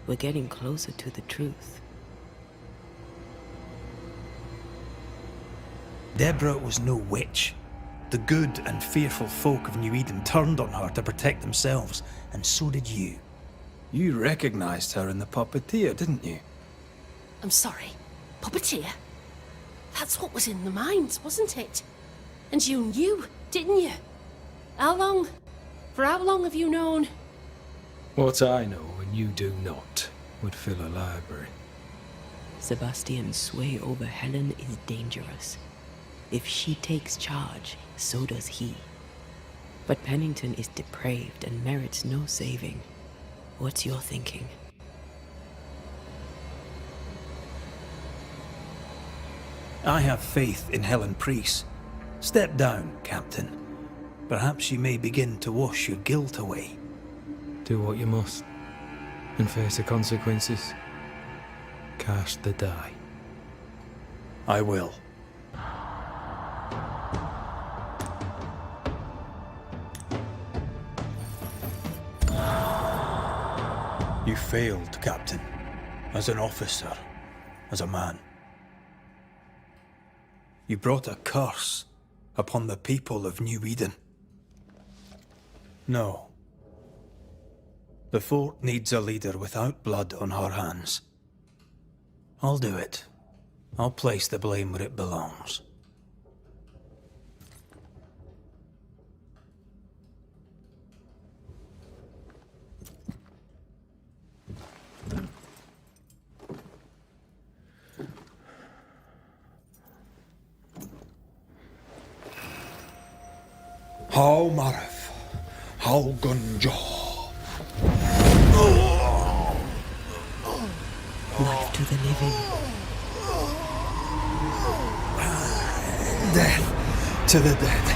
[SPEAKER 3] We're getting closer to the truth.
[SPEAKER 2] Deborah was no witch. The good and fearful folk of New Eden turned on her to protect themselves, and so did you. You recognized her in the puppeteer, didn't you?
[SPEAKER 5] I'm sorry. Puppeteer? That's what was in the mines, wasn't it? And you knew, didn't you? How long? For how long have you known?
[SPEAKER 18] What I know and you do not would fill a library.
[SPEAKER 3] Sebastian's sway over Helen is dangerous. If she takes charge, so does he. But Pennington is depraved and merits no saving. What's your thinking?
[SPEAKER 2] I have faith in Helen Priest. Step down, Captain. Perhaps you may begin to wash your guilt away.
[SPEAKER 18] Do what you must, and face the consequences. Cast the die.
[SPEAKER 2] I will. You failed, Captain. As an officer, as a man. You brought a curse upon the people of New Eden. No. The fort needs a leader without blood on her hands. I'll do it. I'll place the blame where it belongs. How Marif, how Gunjo.
[SPEAKER 3] Life to the living.
[SPEAKER 2] Death to the dead.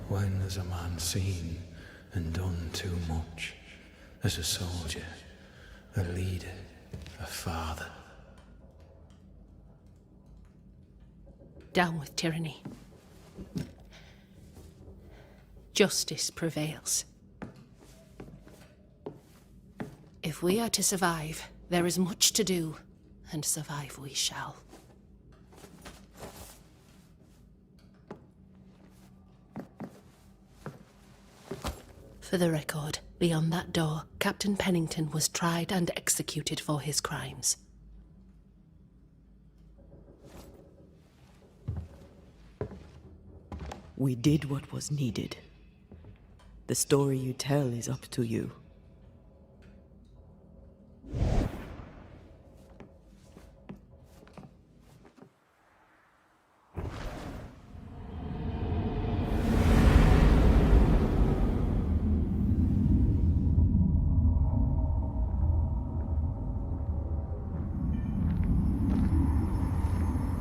[SPEAKER 18] When has a man seen and done too much? As a soldier, a leader, a father.
[SPEAKER 5] Down with tyranny. Justice prevails. If we are to survive, there is much to do, and survive we shall. For the record, beyond that door, Captain Pennington was tried and executed for his crimes.
[SPEAKER 3] We did what was needed. The story you tell is up to you.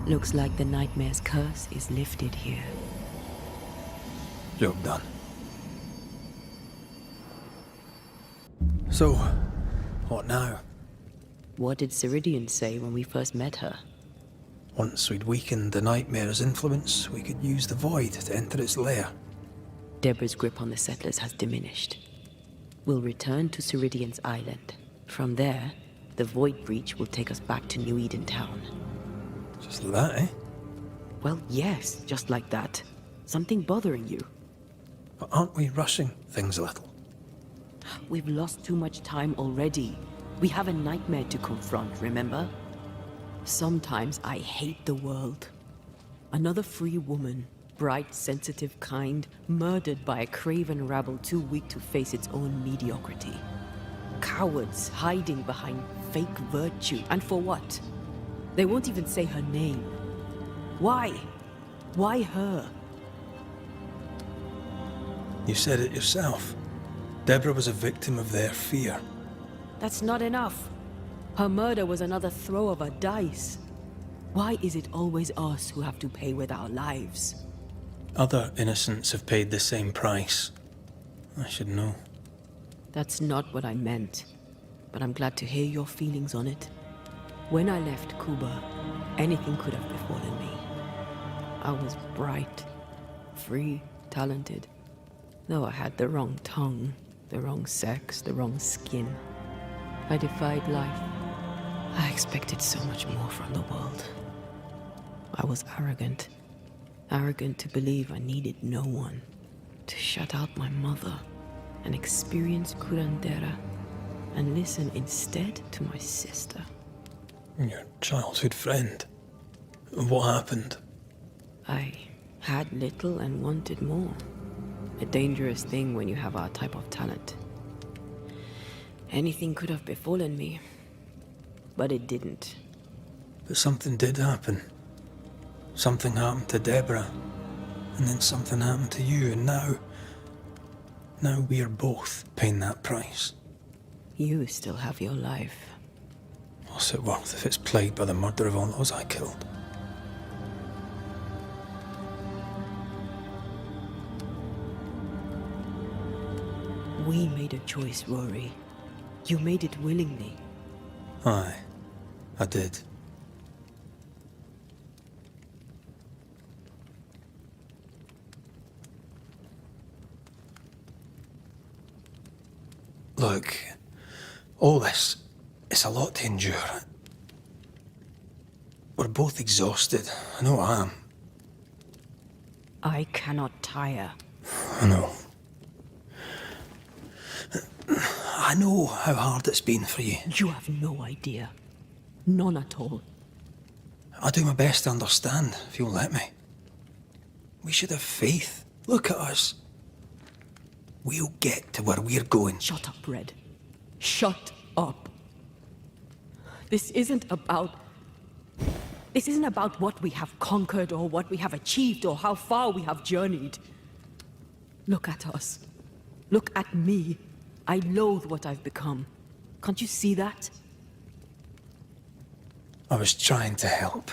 [SPEAKER 3] Looks like the nightmare's curse is lifted here.
[SPEAKER 2] Job done. So, what now?
[SPEAKER 3] What did Ceridian say when we first met her?
[SPEAKER 2] Once we'd weakened the nightmare's influence, we could use the void to enter its lair.
[SPEAKER 3] Deborah's grip on the settlers has diminished. We'll return to Ceridian's island. From there, the void breach will take us back to New Eden Town.
[SPEAKER 2] Just like that, eh?
[SPEAKER 3] Well, yes, just like that. Something bothering you.
[SPEAKER 2] But aren't we rushing things a little?
[SPEAKER 3] We've lost too much time already. We have a nightmare to confront, remember? Sometimes I hate the world. Another free woman, bright, sensitive, kind, murdered by a craven rabble too weak to face its own mediocrity. Cowards hiding behind fake virtue. And for what? They won't even say her name. Why? Why her?
[SPEAKER 2] You said it yourself. Deborah was a victim of their fear.
[SPEAKER 3] That's not enough. Her murder was another throw of a dice. Why is it always us who have to pay with our lives?
[SPEAKER 2] Other innocents have paid the same price. I should know.
[SPEAKER 3] That's not what I meant. But I'm glad to hear your feelings on it. When I left Cuba, anything could have befallen me. I was bright, free, talented. Though I had the wrong tongue, the wrong sex, the wrong skin. I defied life. I expected so much more from the world. I was arrogant. Arrogant to believe I needed no one. To shut out my mother and experience curandera and listen instead to my sister.
[SPEAKER 2] Your childhood friend. What happened?
[SPEAKER 3] I had little and wanted more. A dangerous thing when you have our type of talent. Anything could have befallen me, but it didn't.
[SPEAKER 2] But something did happen. Something happened to Deborah, and then something happened to you, and now we are both paying that price.
[SPEAKER 3] You still have your life.
[SPEAKER 2] What's it worth if it's plagued by the murder of all those I killed?
[SPEAKER 3] We made a choice, Rory. You made it willingly.
[SPEAKER 2] Aye, I did. Look, all this, it's a lot to endure. We're both exhausted. I know I am.
[SPEAKER 3] I cannot tire.
[SPEAKER 2] I know. I know how hard it's been for you.
[SPEAKER 3] You have no idea. None at all.
[SPEAKER 2] I'll do my best to understand, if you'll let me. We should have faith. Look at us. We'll get to where we're going.
[SPEAKER 3] Shut up, Red. Shut up. This isn't about what we have conquered or what we have achieved or how far we have journeyed. Look at us. Look at me. I loathe what I've become. Can't you see that?
[SPEAKER 2] I was trying to help.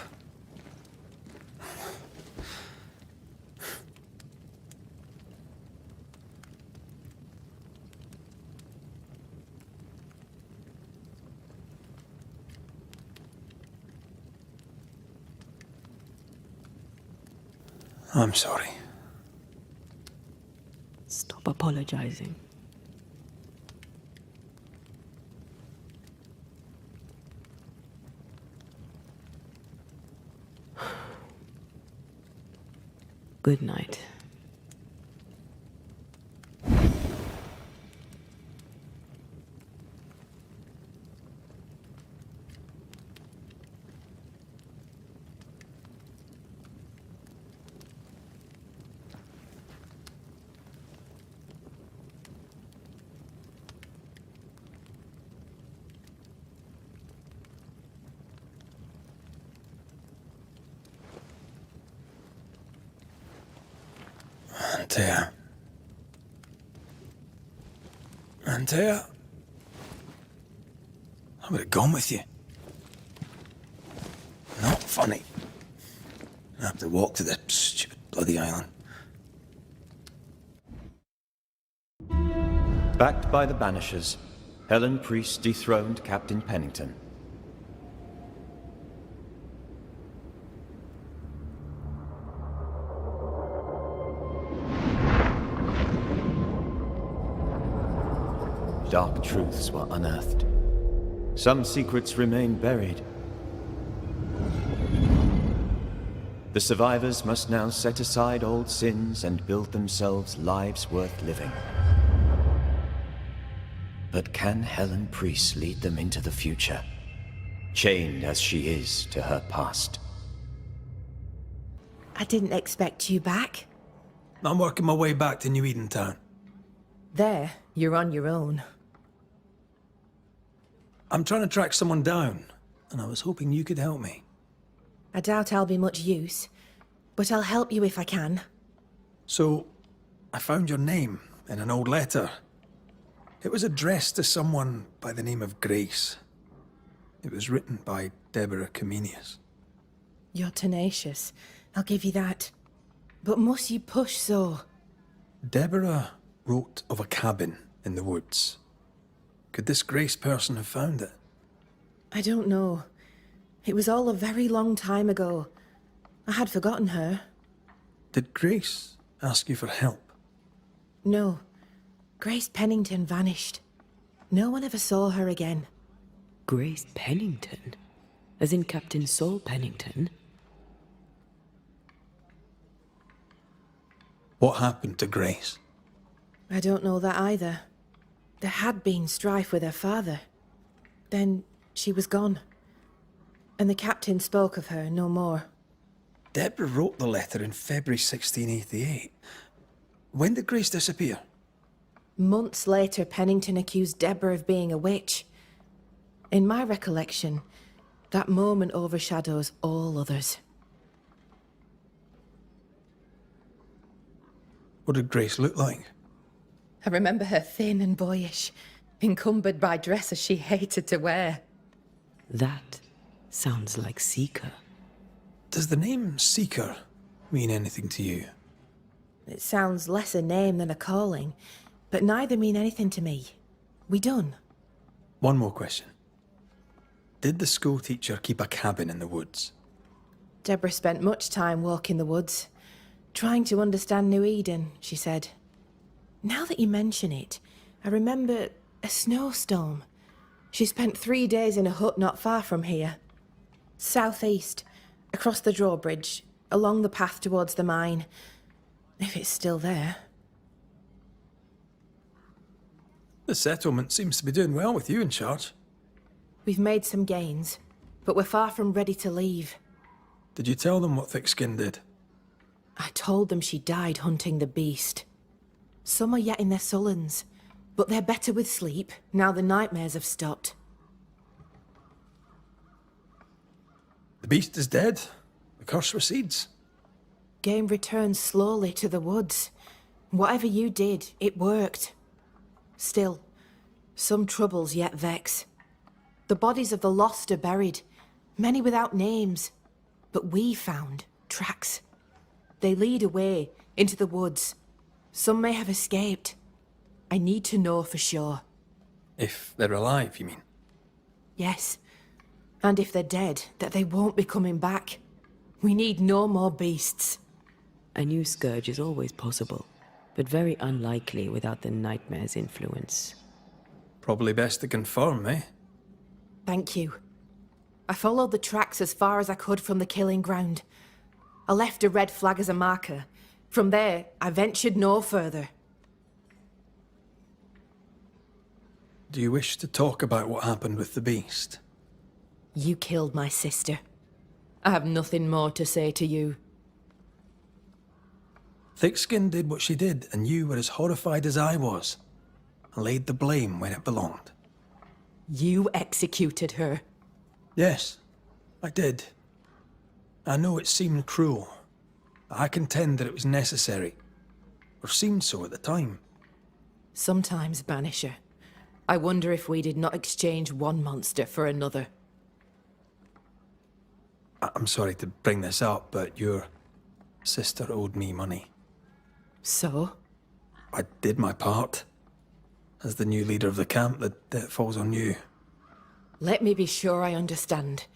[SPEAKER 2] I'm sorry.
[SPEAKER 3] Stop apologizing. Good night.
[SPEAKER 2] Antea. Antea? I would have gone with you. Not funny. I have to walk to the stupid bloody island.
[SPEAKER 4] Backed by the Banishers, Helen Priest dethroned Captain Pennington. Dark truths were unearthed. Some secrets remain buried. The survivors must now set aside old sins and build themselves lives worth living. But can Helen Priest lead them into the future, chained as she is to her past?
[SPEAKER 15] I didn't expect you back.
[SPEAKER 2] I'm working my way back to New Eden Town.
[SPEAKER 15] There, you're on your own.
[SPEAKER 2] I'm trying to track someone down, and I was hoping you could help me.
[SPEAKER 15] I doubt I'll be much use, but I'll help you if I can.
[SPEAKER 2] So, I found your name in an old letter. It was addressed to someone by the name of Grace. It was written by Deborah Comenius.
[SPEAKER 15] You're tenacious, I'll give you that. But must you push so?
[SPEAKER 2] Deborah wrote of a cabin in the woods. Could this Grace person have found it?
[SPEAKER 15] I don't know. It was all a very long time ago. I had forgotten her.
[SPEAKER 2] Did Grace ask you for help?
[SPEAKER 15] No. Grace Pennington vanished. No one ever saw her again.
[SPEAKER 3] Grace Pennington? As in Captain Saul Pennington?
[SPEAKER 2] What happened to Grace?
[SPEAKER 15] I don't know that either. There had been strife with her father. Then she was gone. And the captain spoke of her no more.
[SPEAKER 2] Deborah wrote the letter in February 1688. When did Grace disappear?
[SPEAKER 15] Months later, Pennington accused Deborah of being a witch. In my recollection, that moment overshadows all others.
[SPEAKER 2] What did Grace look like?
[SPEAKER 15] I remember her thin and boyish, encumbered by dresses she hated to wear.
[SPEAKER 3] That sounds like Seeker.
[SPEAKER 2] Does the name Seeker mean anything to you?
[SPEAKER 15] It sounds less a name than a calling, but neither mean anything to me. We done?
[SPEAKER 2] One more question. Did the school teacher keep a cabin in the woods?
[SPEAKER 15] Deborah spent much time walking the woods, trying to understand New Eden, she said. Now that you mention it, I remember a snowstorm. She spent 3 days in a hut not far from here. Southeast, across the drawbridge, along the path towards the mine. If it's still there.
[SPEAKER 2] The settlement seems to be doing well with you in charge.
[SPEAKER 15] We've made some gains, but we're far from ready to leave.
[SPEAKER 2] Did you tell them what Thickskin did?
[SPEAKER 15] I told them she died hunting the beast. Some are yet in their sullens, but they're better with sleep now the nightmares have stopped.
[SPEAKER 2] The beast is dead. The curse recedes.
[SPEAKER 15] Game returns slowly to the woods. Whatever you did, it worked. Still, some troubles yet vex. The bodies of the lost are buried, many without names. But we found tracks. They lead away into the woods. Some may have escaped. I need to know for sure.
[SPEAKER 2] If they're alive, you mean?
[SPEAKER 15] Yes. And if they're dead, that they won't be coming back. We need no more beasts.
[SPEAKER 3] A new scourge is always possible, but very unlikely without the nightmare's influence.
[SPEAKER 2] Probably best to confirm, eh?
[SPEAKER 15] Thank you. I followed the tracks as far as I could from the killing ground. I left a red flag as a marker. From there, I ventured no further.
[SPEAKER 2] Do you wish to talk about what happened with the beast?
[SPEAKER 15] You killed my sister. I have nothing more to say to you.
[SPEAKER 2] Thickskin did what she did, and you were as horrified as I was, and laid the blame where it belonged.
[SPEAKER 15] You executed her.
[SPEAKER 2] Yes, I did. I know it seemed cruel, but I contend that it was necessary. or seemed so at the time.
[SPEAKER 15] Sometimes, Banisher, I wonder if we did not exchange one monster for another.
[SPEAKER 2] I'm sorry to bring this up, but your sister owed me money.
[SPEAKER 15] So?
[SPEAKER 2] I did my part. As the new leader of the camp, the debt falls on you.
[SPEAKER 15] Let me be sure I understand.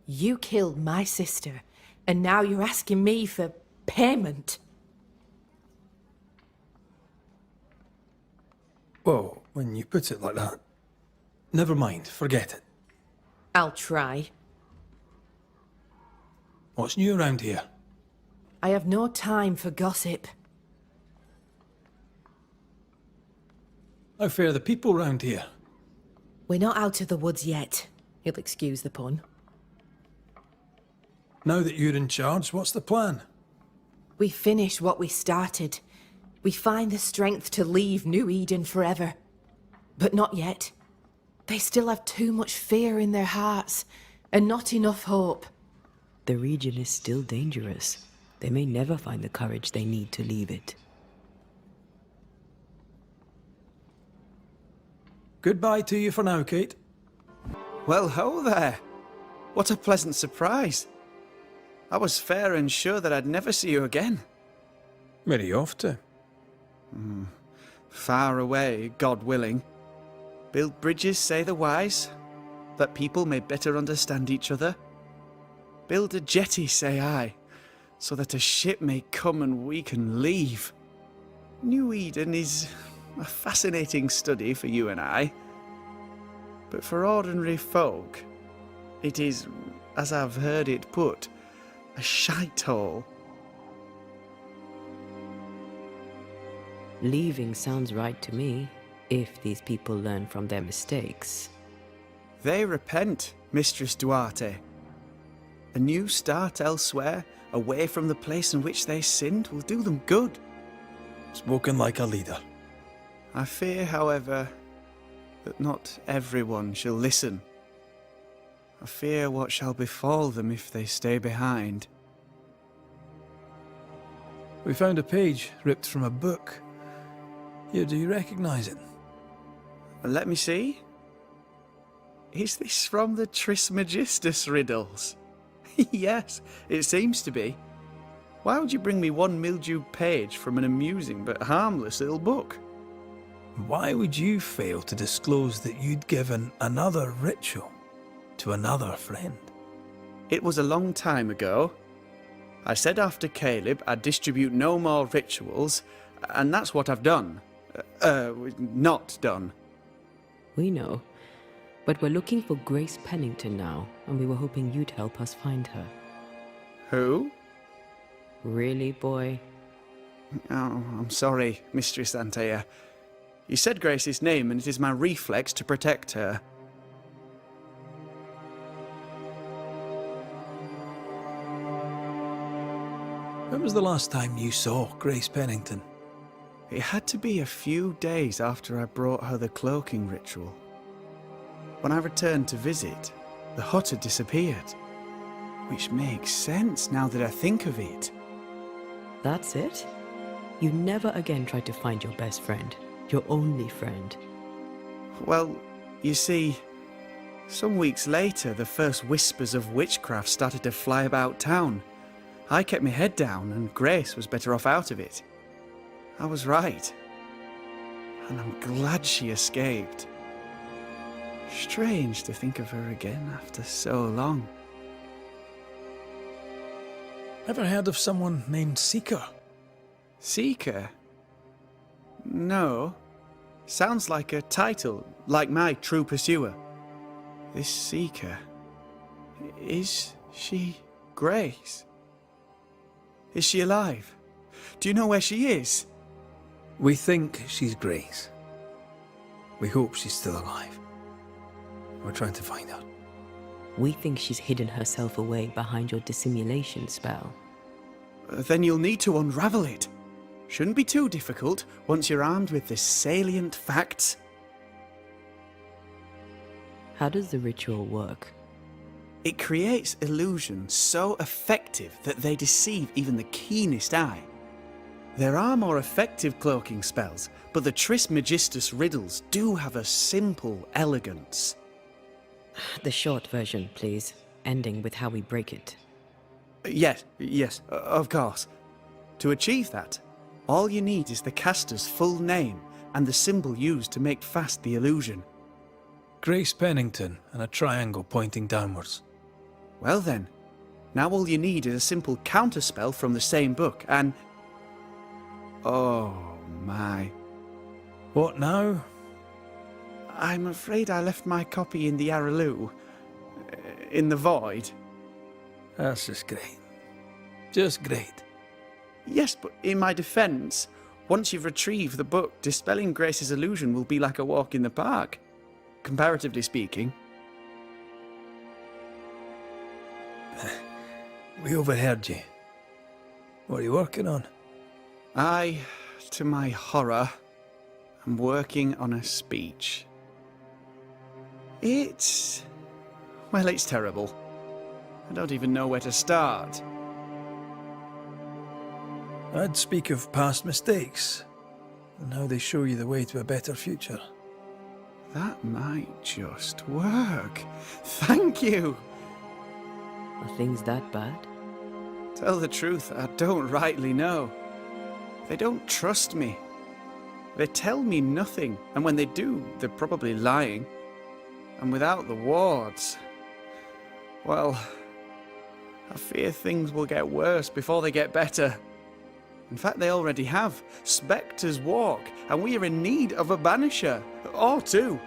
[SPEAKER 15] You killed my sister, and now you're asking me for payment.
[SPEAKER 2] Well, when you put it like that, never mind, forget it.
[SPEAKER 15] I'll try.
[SPEAKER 2] What's new around here?
[SPEAKER 15] I have no time for gossip.
[SPEAKER 2] How fare the people round here?
[SPEAKER 15] We're not out of the woods yet. You'll excuse the pun.
[SPEAKER 2] Now that you're in charge, what's the plan?
[SPEAKER 15] We finish what we started. We find the strength to leave New Eden forever. But not yet. They still have too much fear in their hearts, and not enough hope.
[SPEAKER 3] The region is still dangerous. They may never find the courage they need to leave it.
[SPEAKER 2] Goodbye to you for now, Kate.
[SPEAKER 16] Well, ho there. What a pleasant surprise. I was fair and sure that I'd never see you again.
[SPEAKER 2] Where are you off to?
[SPEAKER 16] Far away, God willing. Build bridges, say the wise, that people may better understand each other. Build a jetty, say I, so that a ship may come and we can leave. New Eden is a fascinating study for you and I. But for ordinary folk, it is, as I've heard it put, a shithole.
[SPEAKER 3] Leaving sounds right to me, if these people learn from their mistakes.
[SPEAKER 16] They repent, Mistress Duarte. A new start elsewhere, away from the place in which they sinned, will do them good.
[SPEAKER 2] Spoken like a leader.
[SPEAKER 16] I fear, however, that not everyone shall listen. I fear what shall befall them if they stay behind.
[SPEAKER 2] We found a page ripped from a book. Here, do you recognize it?
[SPEAKER 16] Let me see. Is this from the Trismegistus riddles? Yes, it seems to be. Why would you bring me one mildewed page from an amusing but harmless little book?
[SPEAKER 2] Why would you fail to disclose that you'd given another ritual to another friend?
[SPEAKER 16] It was a long time ago. I said after Caleb I'd distribute no more rituals, and that's what I've done. Not done.
[SPEAKER 3] We know. But we're looking for Grace Pennington now, and we were hoping you'd help us find her.
[SPEAKER 16] Who?
[SPEAKER 3] Really, boy?
[SPEAKER 16] Oh, I'm sorry, Mistress Antea. You said Grace's name, and it is my reflex to protect her.
[SPEAKER 2] When was the last time you saw Grace Pennington?
[SPEAKER 16] It had to be a few days after I brought her the cloaking ritual. When I returned to visit, the hut had disappeared. Which makes sense now that I think of it.
[SPEAKER 3] That's it? You never again tried to find your best friend, your only friend.
[SPEAKER 16] Well, you see, some weeks later, the first whispers of witchcraft started to fly about town. I kept my head down, and Grace was better off out of it. I was right. And I'm glad she escaped. Strange to think of her again after so long.
[SPEAKER 2] Ever heard of someone named Seeker?
[SPEAKER 16] Seeker? No. Sounds like a title, like my True Pursuer. This Seeker... Is she Grace? Is she alive? Do you know where she is?
[SPEAKER 2] We think she's Grace. We hope she's still alive. We're trying to find out.
[SPEAKER 3] We think she's hidden herself away behind your dissimulation spell.
[SPEAKER 16] Then you'll need to unravel it. Shouldn't be too difficult once you're armed with the salient facts.
[SPEAKER 3] How does the ritual work?
[SPEAKER 16] It creates illusions so effective that they deceive even the keenest eye. There are more effective cloaking spells, but the Trismegistus riddles do have a simple elegance.
[SPEAKER 3] The short version, please, ending with how we break it.
[SPEAKER 16] Yes, of course. To achieve that, all you need is the caster's full name and the symbol used to make fast the illusion.
[SPEAKER 2] Grace Pennington and a triangle pointing downwards.
[SPEAKER 16] Well then, now all you need is a simple counterspell from the same book and... Oh my.
[SPEAKER 2] What now?
[SPEAKER 16] I'm afraid I left my copy in the Araloo. In the void.
[SPEAKER 2] That's just great. Just great.
[SPEAKER 16] Yes, but in my defence, once you've retrieved the book, dispelling Grace's illusion will be like a walk in the park. Comparatively speaking.
[SPEAKER 2] We overheard you. What are you working on?
[SPEAKER 16] I, to my horror, am working on a speech. It's terrible. I don't even know where to start.
[SPEAKER 2] I'd speak of past mistakes and how they show you the way to a better future.
[SPEAKER 16] That might just work. Thank you!
[SPEAKER 3] Are things that bad?
[SPEAKER 16] Tell the truth, I don't rightly know. They don't trust me. They tell me nothing, and when they do, they're probably lying. And without the wards... well, I fear things will get worse before they get better. In fact, they already have. Spectres walk, and we are in need of a banisher. Or two.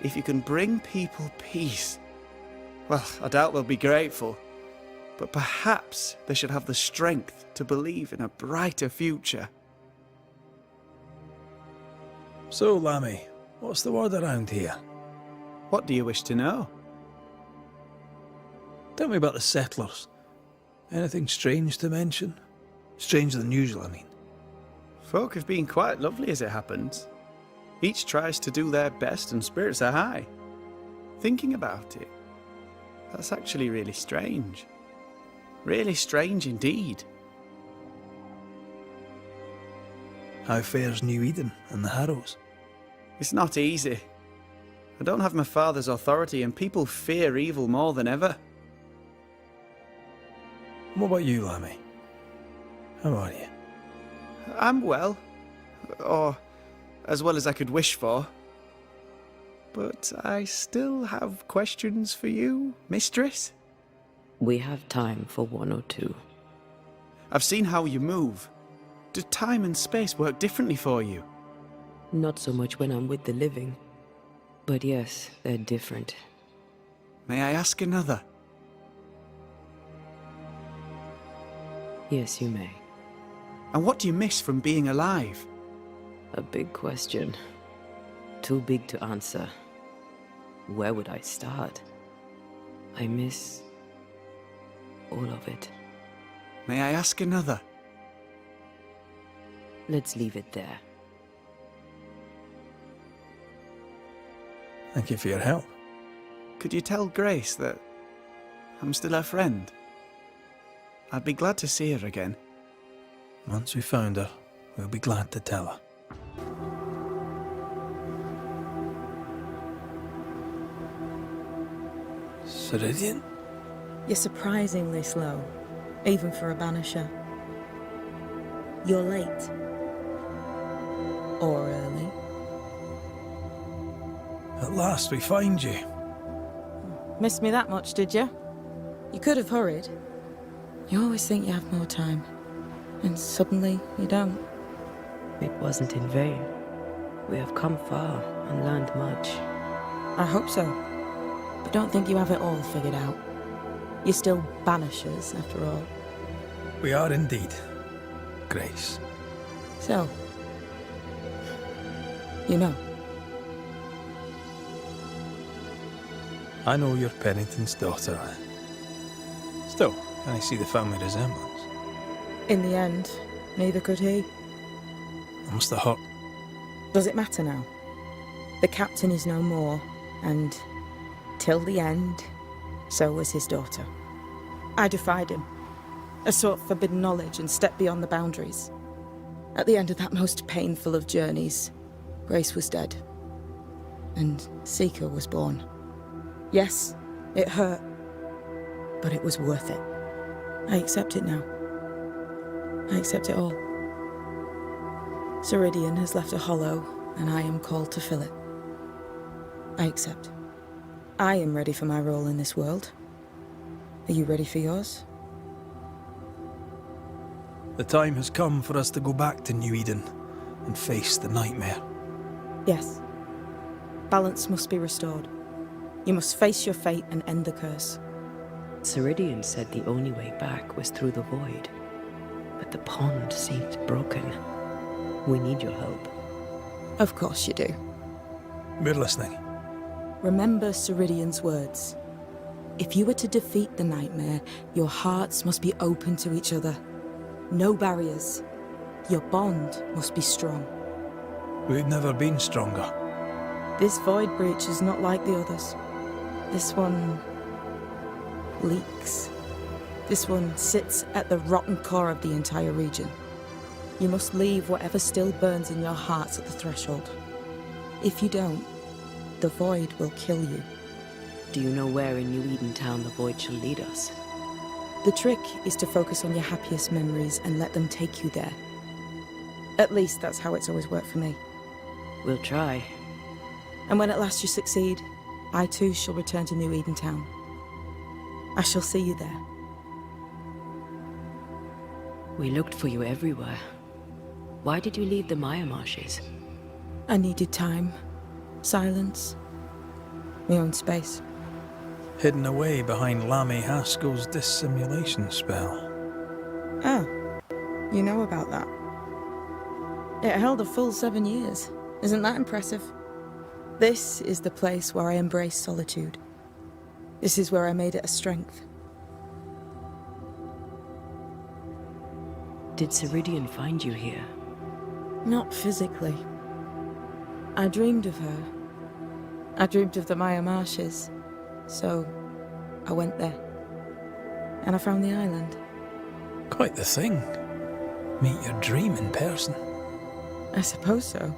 [SPEAKER 16] If you can bring people peace, well, I doubt they'll be grateful. But perhaps they should have the strength to believe in a brighter future.
[SPEAKER 2] So, Lammy, what's the word around here?
[SPEAKER 16] What do you wish to know?
[SPEAKER 2] Tell me about the settlers. Anything strange to mention? Stranger than usual, I mean.
[SPEAKER 16] Folk have been quite lovely as it happens. Each tries to do their best and spirits are high. Thinking about it, that's actually really strange. Really strange indeed.
[SPEAKER 2] How fares New Eden and the Harrows?
[SPEAKER 16] It's not easy. I don't have my father's authority and people fear evil more than ever.
[SPEAKER 2] What about you, Lammy? How are you?
[SPEAKER 16] I'm well. Or as well as I could wish for. But I still have questions for you, mistress.
[SPEAKER 3] We have time for one or two.
[SPEAKER 16] I've seen how you move. Do time and space work differently for you?
[SPEAKER 3] Not so much when I'm with the living. But yes, they're different.
[SPEAKER 16] May I ask another?
[SPEAKER 3] Yes, you may.
[SPEAKER 16] And what do you miss from being alive?
[SPEAKER 3] A big question. Too big to answer. Where would I start? I miss all of it.
[SPEAKER 16] May I ask another?
[SPEAKER 3] Let's leave it there.
[SPEAKER 2] Thank you for your help.
[SPEAKER 16] Could you tell Grace that I'm still her friend? I'd be glad to see her again.
[SPEAKER 2] Once we found her, we'll be glad to tell her. Ceridian?
[SPEAKER 15] You're surprisingly slow, even for a banisher. You're late. Or early.
[SPEAKER 2] At last we find you.
[SPEAKER 15] Missed me that much, did you? You could have hurried. You always think you have more time, and suddenly you don't.
[SPEAKER 3] It wasn't in vain. We have come far and learned much.
[SPEAKER 15] I hope so. But don't think you have it all figured out. You're still banishers, after all.
[SPEAKER 2] We are indeed, Grace.
[SPEAKER 15] So, you know.
[SPEAKER 2] I know you're Pennington's daughter. Still, can I see the family resemblance?
[SPEAKER 15] In the end, neither could he.
[SPEAKER 2] I must have hurt.
[SPEAKER 15] Does it matter now? The captain is no more, and till the end, so was his daughter. I defied him. I sought forbidden knowledge and stepped beyond the boundaries. At the end of that most painful of journeys, Grace was dead. And Seeker was born. Yes, it hurt. But it was worth it. I accept it now. I accept it all. Ceridian has left a hollow, and I am called to fill it. I accept. I am ready for my role in this world. Are you ready for yours?
[SPEAKER 2] The time has come for us to go back to New Eden and face the nightmare.
[SPEAKER 15] Yes. Balance must be restored. You must face your fate and end the curse.
[SPEAKER 3] Ceridian said the only way back was through the void. But the pond seemed broken. We need your help.
[SPEAKER 15] Of course you do.
[SPEAKER 2] We're listening.
[SPEAKER 15] Remember Ceridian's words. If you are to defeat the nightmare, your hearts must be open to each other. No barriers. Your bond must be strong.
[SPEAKER 2] We've never been stronger.
[SPEAKER 15] This void breach is not like the others. This one leaks. This one sits at the rotten core of the entire region. You must leave whatever still burns in your hearts at the threshold. If you don't, the void will kill you.
[SPEAKER 3] Do you know where in New Eden Town the void shall lead us?
[SPEAKER 15] The trick is to focus on your happiest memories and let them take you there. At least that's how it's always worked for me.
[SPEAKER 3] We'll try.
[SPEAKER 15] And when at last you succeed, I too shall return to New Eden Town. I shall see you there.
[SPEAKER 3] We looked for you everywhere. Why did you leave the Maya Marshes?
[SPEAKER 15] I needed time, silence, my own space.
[SPEAKER 2] Hidden away behind Lammy Haskell's dissimulation spell.
[SPEAKER 15] Oh, you know about that. It held a full 7 years. Isn't that impressive? This is the place where I embrace solitude. This is where I made it a strength.
[SPEAKER 3] Did Ceridian find you here?
[SPEAKER 15] Not physically. I dreamed of her. I dreamed of the Maya Marshes. So, I went there. And I found the island.
[SPEAKER 2] Quite the thing. Meet your dream in person.
[SPEAKER 15] I suppose so.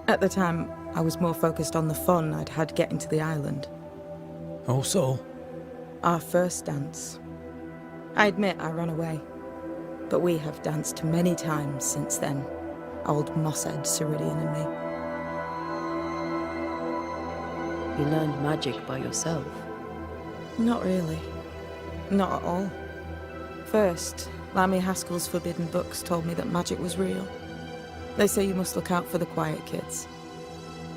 [SPEAKER 15] At the time, I was more focused on the fun I'd had getting to the island.
[SPEAKER 2] Also?
[SPEAKER 15] Our first dance. I admit I ran away. But we have danced many times since then. Old Mosshead, Ceridian and me.
[SPEAKER 3] You learned magic by yourself?
[SPEAKER 15] Not really. Not at all. First, Lammy Haskell's forbidden books told me that magic was real. They say you must look out for the quiet kids.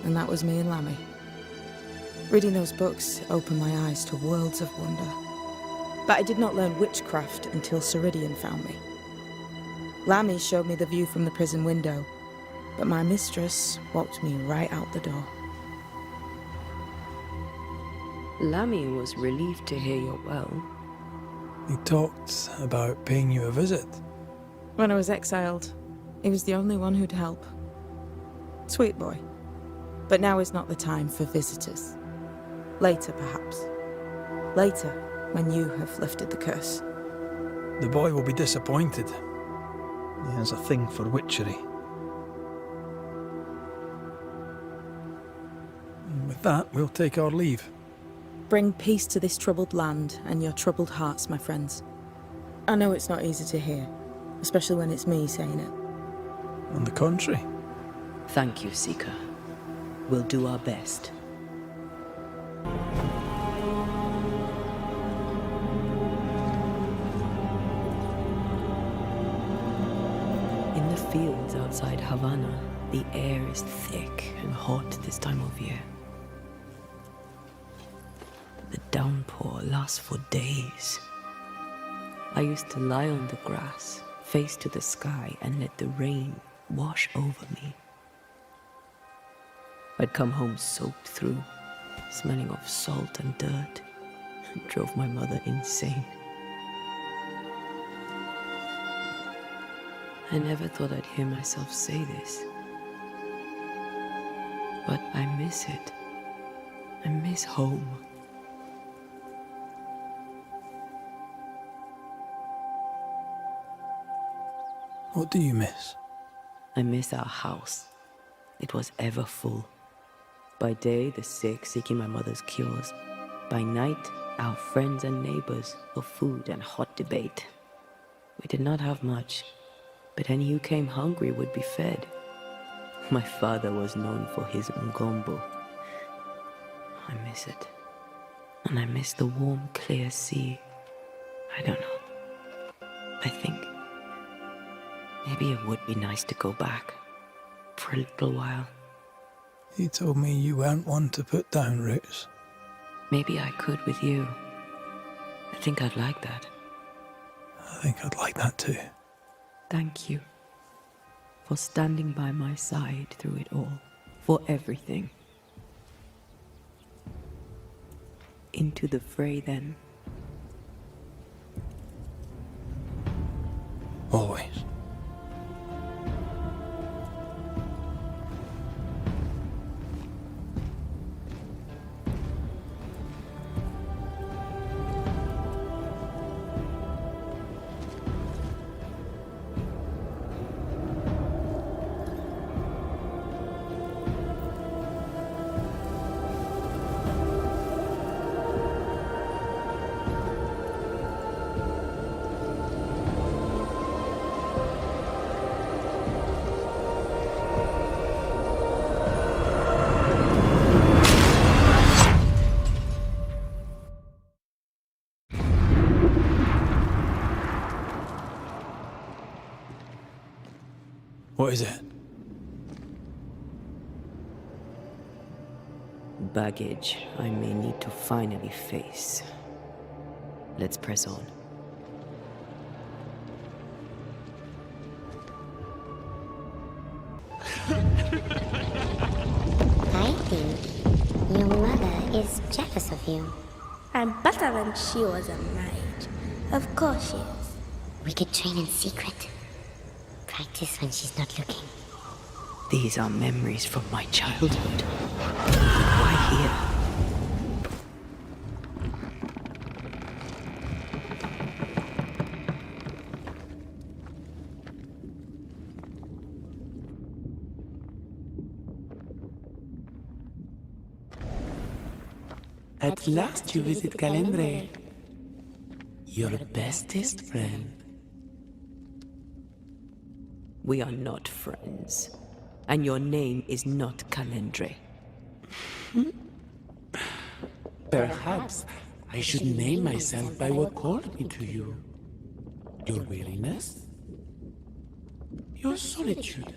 [SPEAKER 15] And that was me and Lammy. Reading those books opened my eyes to worlds of wonder. But I did not learn witchcraft until Ceridian found me. Lammy showed me the view from the prison window, but my mistress walked me right out the door.
[SPEAKER 3] Lammy was relieved to hear you're well.
[SPEAKER 2] He talked about paying you a visit.
[SPEAKER 15] When I was exiled, he was the only one who'd help. Sweet boy. But now is not the time for visitors. Later, perhaps. Later, when you have lifted the curse.
[SPEAKER 2] The boy will be disappointed. He has a thing for witchery. And with that, we'll take our leave.
[SPEAKER 15] Bring peace to this troubled land and your troubled hearts, my friends. I know it's not easy to hear, especially when it's me saying it.
[SPEAKER 2] On the contrary.
[SPEAKER 3] Thank you, Seeker. We'll do our best. In the fields outside Havana, the air is thick and hot this time of year. The downpour lasts for days. I used to lie on the grass, face to the sky, and let the rain wash over me. I'd come home soaked through, smelling of salt and dirt. It drove my mother insane. I never thought I'd hear myself say this. But I miss it. I miss home.
[SPEAKER 2] What do you miss?
[SPEAKER 3] I miss our house. It was ever full. By day, the sick seeking my mother's cures. By night, our friends and neighbors for food and hot debate. We did not have much, but any who came hungry would be fed. My father was known for his ngombo. I miss it. And I miss the warm, clear sea. I don't know. I think maybe it would be nice to go back for a little while.
[SPEAKER 2] You told me you weren't one to put down roots.
[SPEAKER 3] Maybe I could with you. I think I'd like that.
[SPEAKER 2] I think I'd like that too.
[SPEAKER 3] Thank you for standing by my side through it all, for everything. Into the fray, then.
[SPEAKER 2] Always. What is it?
[SPEAKER 3] Baggage I may need to finally face. Let's press on.
[SPEAKER 19] I think your mother is jealous of you.
[SPEAKER 20] I'm better than she was a mage. Of course she is.
[SPEAKER 19] We could train in secret. Practice when she's not looking.
[SPEAKER 3] These are memories from my childhood. Why here?
[SPEAKER 21] At last you visit Calendre, your bestest friend.
[SPEAKER 3] We are not friends, and your name is not Calendre.
[SPEAKER 21] Perhaps I should name myself by what called me to you. Your weariness? Your solitude?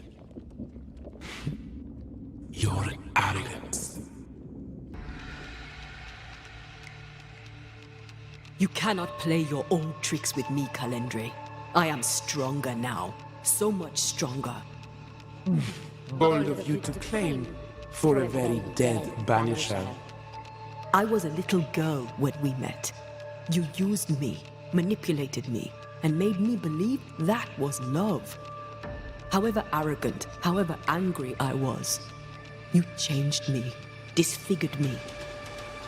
[SPEAKER 21] Your arrogance?
[SPEAKER 3] You cannot play your old tricks with me, Calendre. I am stronger now. So much stronger.
[SPEAKER 21] Bold of you to claim for a very dead Banisher.
[SPEAKER 3] I was a little girl when we met. You used me, manipulated me, and made me believe that was love. However arrogant, however angry I was, you changed me, disfigured me.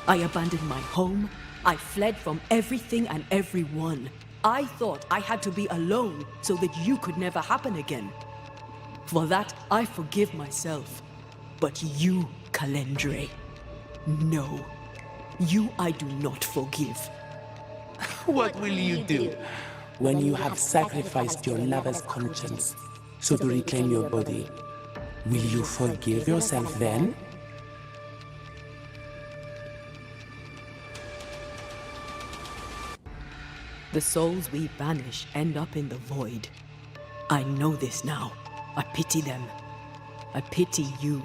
[SPEAKER 3] I abandoned my home. I fled from everything and everyone. I thought I had to be alone so that you could never happen again. For that, I forgive myself. But you, Calendre, no. You I do not forgive.
[SPEAKER 21] What will you do when you have sacrificed your lover's conscience so to reclaim your body? Will you forgive yourself then?
[SPEAKER 3] The souls we banish end up in the void. I know this now. I pity them. I pity you.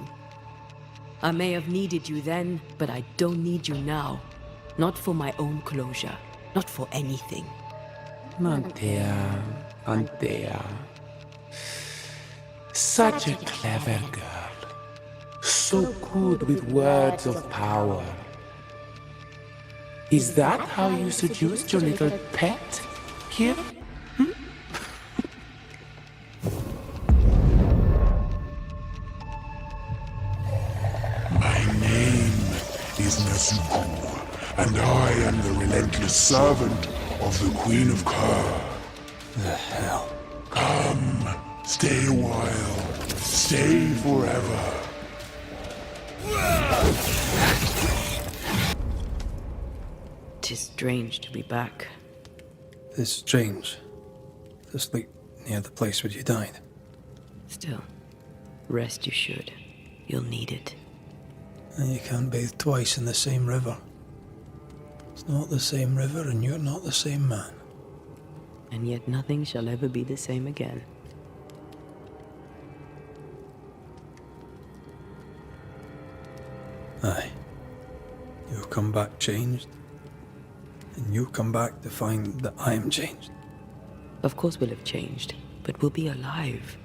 [SPEAKER 3] I may have needed you then, but I don't need you now. Not for my own closure. Not for anything.
[SPEAKER 21] Antea, Antea. Such a clever girl. So good with words of power. Is that how you seduced your little pet here?
[SPEAKER 22] My name is Nezuko, and I am the relentless servant of the Queen of Kur.
[SPEAKER 2] The hell?
[SPEAKER 22] Come, stay a while. Stay forever.
[SPEAKER 3] Tis strange to be back.
[SPEAKER 2] It's strange to sleep near the place where you died.
[SPEAKER 3] Still, rest you should. You'll need it.
[SPEAKER 2] And you can't bathe twice in the same river. It's not the same river, and you're not the same man.
[SPEAKER 3] And yet nothing shall ever be the same again.
[SPEAKER 2] Aye. You'll come back changed. And you'll come back to find that I am changed.
[SPEAKER 3] Of course we'll have changed, but we'll be alive,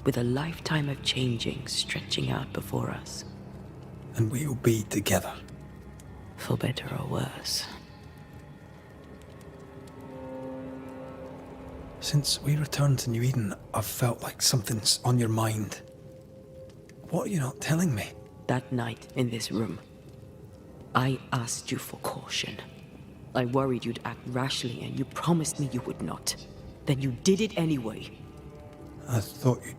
[SPEAKER 3] with a lifetime of changing stretching out before us.
[SPEAKER 2] And we'll be together.
[SPEAKER 3] For better or worse.
[SPEAKER 2] Since we returned to New Eden, I've felt like something's on your mind. What are you not telling me?
[SPEAKER 3] That night in this room, I asked you for caution. I worried you'd act rashly, and you promised me you would not. Then you did it anyway.
[SPEAKER 2] I thought you'd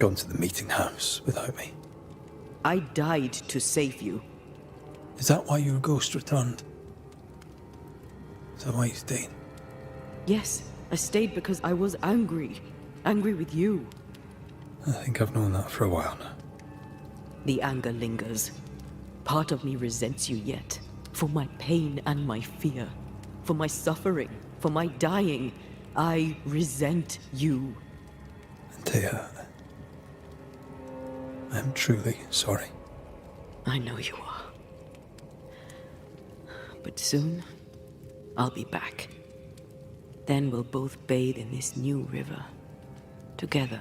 [SPEAKER 2] gone to the meeting house without me.
[SPEAKER 3] I died to save you.
[SPEAKER 2] Is that why your ghost returned? Is that why you stayed?
[SPEAKER 3] Yes, I stayed because I was angry. Angry with you.
[SPEAKER 2] I think I've known that for a while now.
[SPEAKER 3] The anger lingers. Part of me resents you yet. For my pain and my fear. For my suffering. For my dying. I resent you.
[SPEAKER 2] Thea, I'm truly sorry.
[SPEAKER 3] I know you are. But soon, I'll be back. Then we'll both bathe in this new river. Together.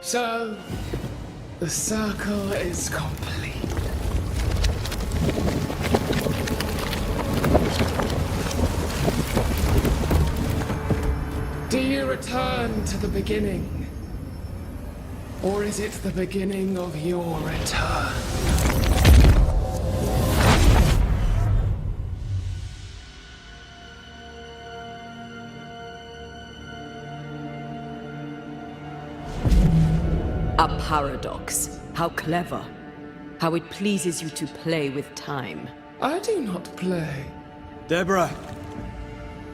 [SPEAKER 14] So, the circle is complete. Do you return to the beginning? Or is it the beginning of your return?
[SPEAKER 3] A paradox. How clever. How it pleases you to play with time.
[SPEAKER 14] I do not play.
[SPEAKER 2] Deborah,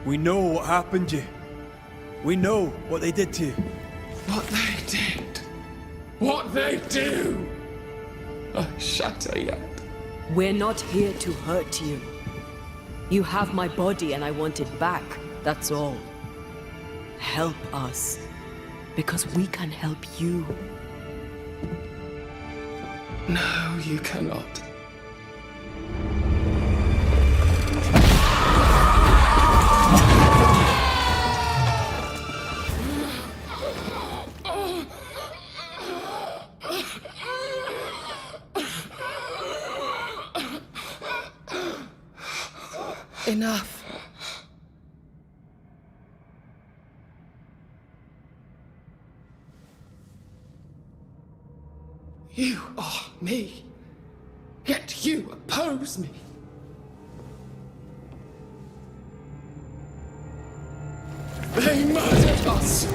[SPEAKER 2] we know what happened to you. We know what they did to you.
[SPEAKER 14] What they did. What they do. I shatter yet.
[SPEAKER 3] We're not here to hurt you. You have my body and I want it back. That's all. Help us. Because we can help you.
[SPEAKER 14] No, you cannot. Enough. You are me, yet you oppose me. They murdered us.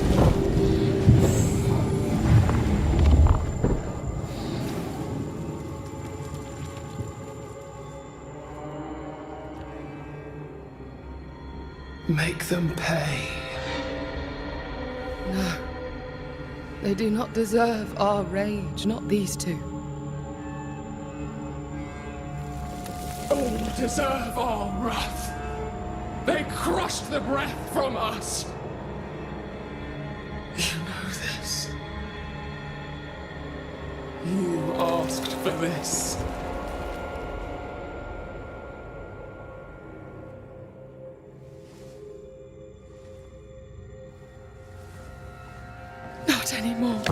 [SPEAKER 14] Make them pay. No. They do not deserve our rage, not these two. All deserve our wrath. They crushed the breath from us. You know this. You asked for this. Not anymore.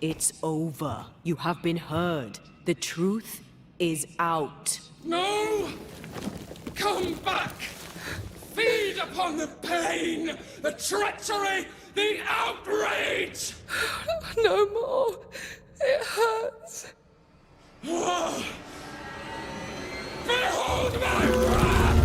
[SPEAKER 3] It's over. You have been heard. The truth is out.
[SPEAKER 14] No! Come back! Feed upon the pain, the treachery, the outrage!
[SPEAKER 13] No more. It hurts.
[SPEAKER 14] Behold my wrath!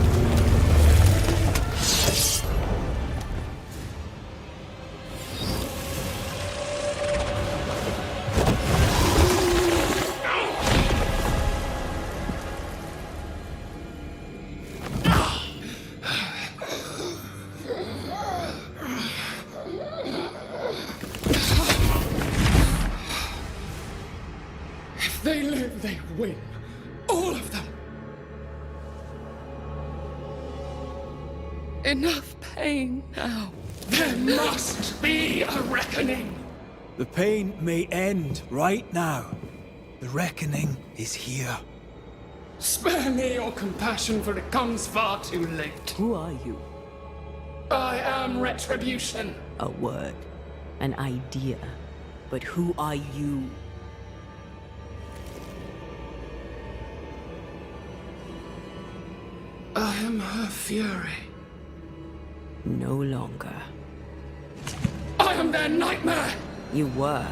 [SPEAKER 14] If they live, they win. All of them. Enough pain now. There must be a reckoning.
[SPEAKER 2] The pain may end right now. The reckoning is here.
[SPEAKER 14] Spare me your compassion, for it comes far too late.
[SPEAKER 3] Who are you?
[SPEAKER 14] I am Retribution.
[SPEAKER 3] A word. An idea. But who are you?
[SPEAKER 14] I am her fury.
[SPEAKER 3] No longer.
[SPEAKER 14] I am their nightmare!
[SPEAKER 3] You were.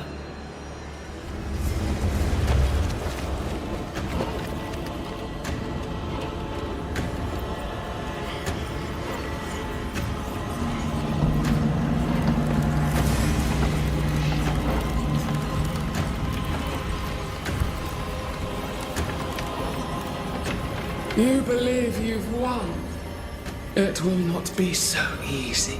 [SPEAKER 14] You believe you've won. It will not be so easy.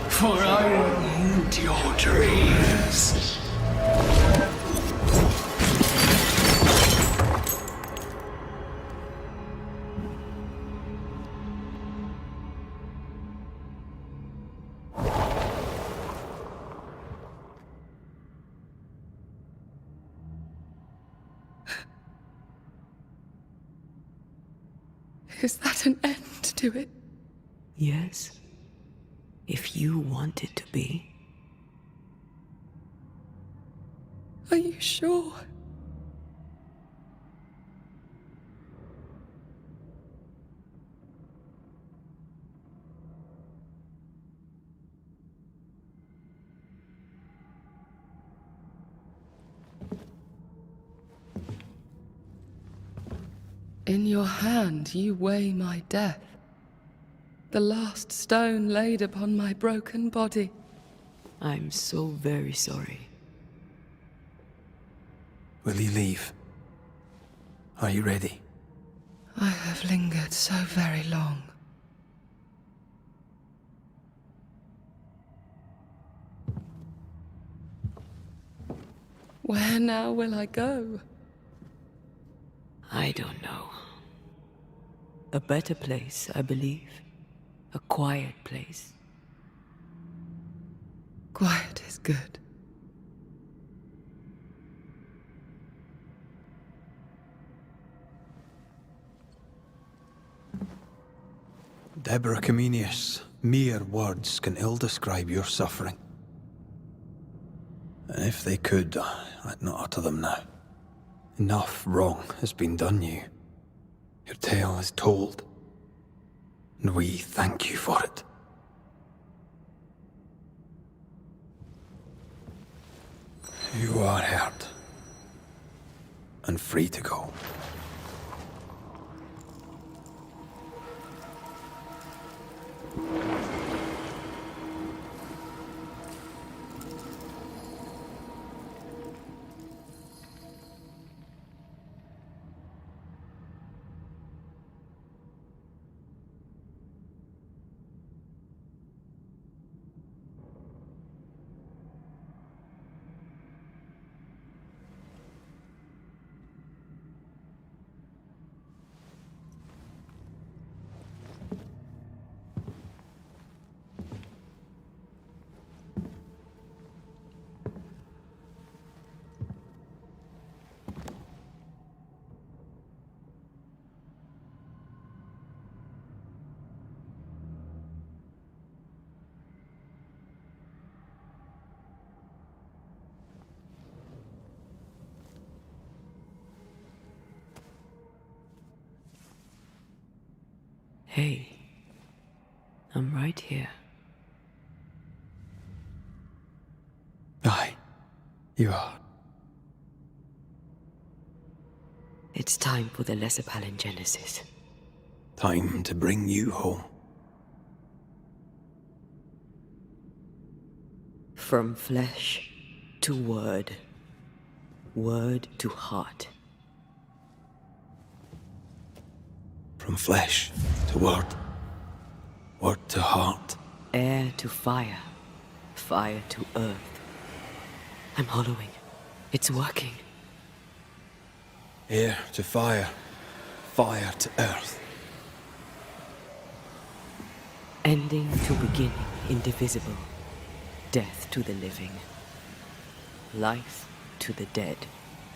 [SPEAKER 14] For I will end your dreams. Is that an end to it?
[SPEAKER 3] Yes. If you want it to be.
[SPEAKER 14] Are you sure? In your hand you weigh my death. The last stone laid upon my broken body.
[SPEAKER 3] I'm so very sorry.
[SPEAKER 2] Will you leave? Are you ready?
[SPEAKER 14] I have lingered so very long. Where now will I go?
[SPEAKER 3] I don't know. A better place, I believe. A quiet place.
[SPEAKER 14] Quiet is good.
[SPEAKER 2] Deborah Comenius, mere words can ill describe your suffering. And if they could, I'd not utter them now. Enough wrong has been done you. Your tale is told, and we thank you for it. You are hurt, and free to go.
[SPEAKER 3] Hey, I'm right here.
[SPEAKER 2] Aye, you are.
[SPEAKER 3] It's time for the lesser palingenesis.
[SPEAKER 2] Time to bring you home.
[SPEAKER 3] From flesh to word. Word to heart.
[SPEAKER 2] From flesh to word. Word to heart.
[SPEAKER 3] Air to fire. Fire to earth. I'm hollowing. It's working.
[SPEAKER 2] Air to fire. Fire to earth.
[SPEAKER 3] Ending to beginning, indivisible. Death to the living. Life to the dead.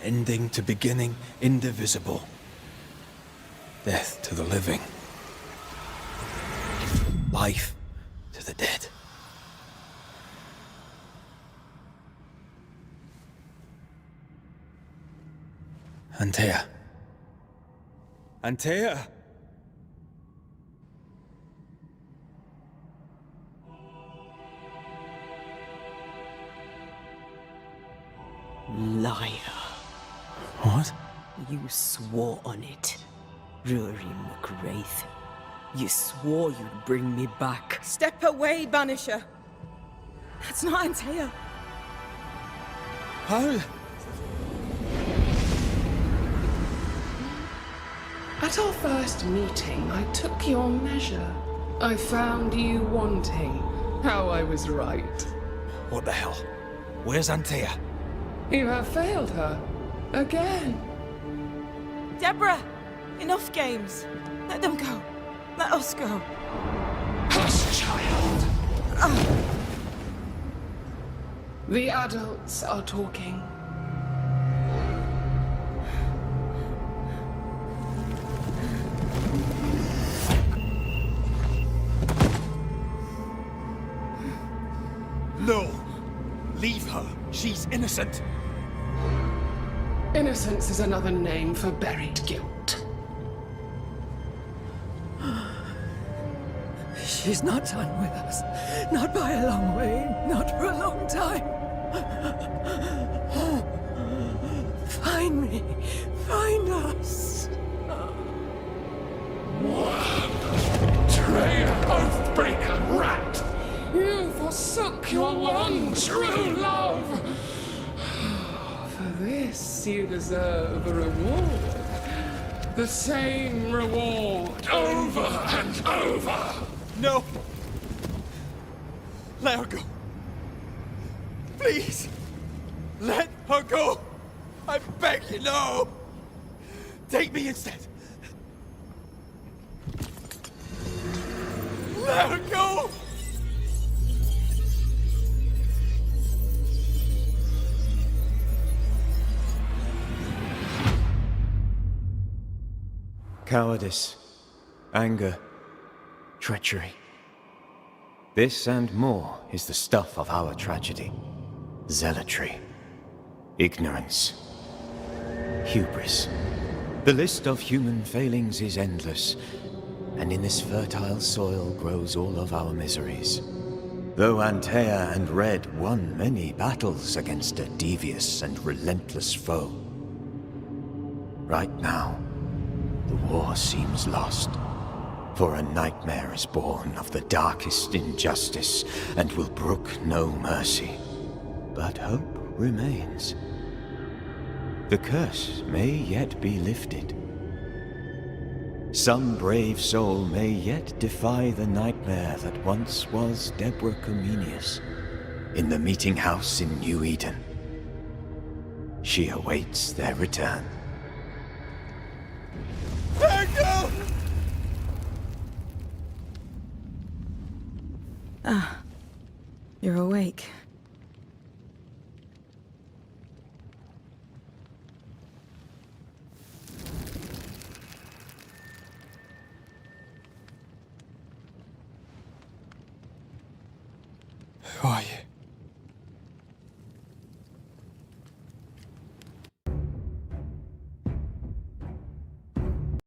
[SPEAKER 2] Ending to beginning, indivisible. Death to the living. Life to the dead. Antea. Antea!
[SPEAKER 3] Liar.
[SPEAKER 2] What?
[SPEAKER 3] You swore on it. Rory McWraith. You swore you'd bring me back.
[SPEAKER 15] Step away, Banisher. That's not Antea.
[SPEAKER 2] How?
[SPEAKER 14] At our first meeting, I took your measure. I found you wanting. How I was right.
[SPEAKER 2] What the hell? Where's Antea?
[SPEAKER 14] You have failed her. Again.
[SPEAKER 15] Deborah! Enough games. Let them go. Let us go.
[SPEAKER 12] Hush, child!
[SPEAKER 14] The adults are talking.
[SPEAKER 12] No! Leave her. She's innocent.
[SPEAKER 14] Innocence is another name for buried guilt.
[SPEAKER 15] She's not done with us. Not by a long way. Not for a long time. Find me. Find us.
[SPEAKER 12] Traitor, oathbreaker, rat!
[SPEAKER 14] You forsook your one true love. For this, you deserve a reward. The same reward over and over.
[SPEAKER 12] No! Let her go. Please! Let her go! I beg you, no! Take me instead! Let her go!
[SPEAKER 4] Cowardice, anger, treachery. This and more is the stuff of our tragedy. Zealotry, ignorance, hubris. The list of human failings is endless, and in this fertile soil grows all of our miseries. Though Antea and Red won many battles against a devious and relentless foe, right now, the war seems lost. For a nightmare is born of the darkest injustice and will brook no mercy. But hope remains. The curse may yet be lifted. Some brave soul may yet defy the nightmare that once was Deborah Comenius in the meeting house in New Eden. She awaits their return.
[SPEAKER 12] Let her go!
[SPEAKER 15] Ah, you're awake.
[SPEAKER 2] Who are you?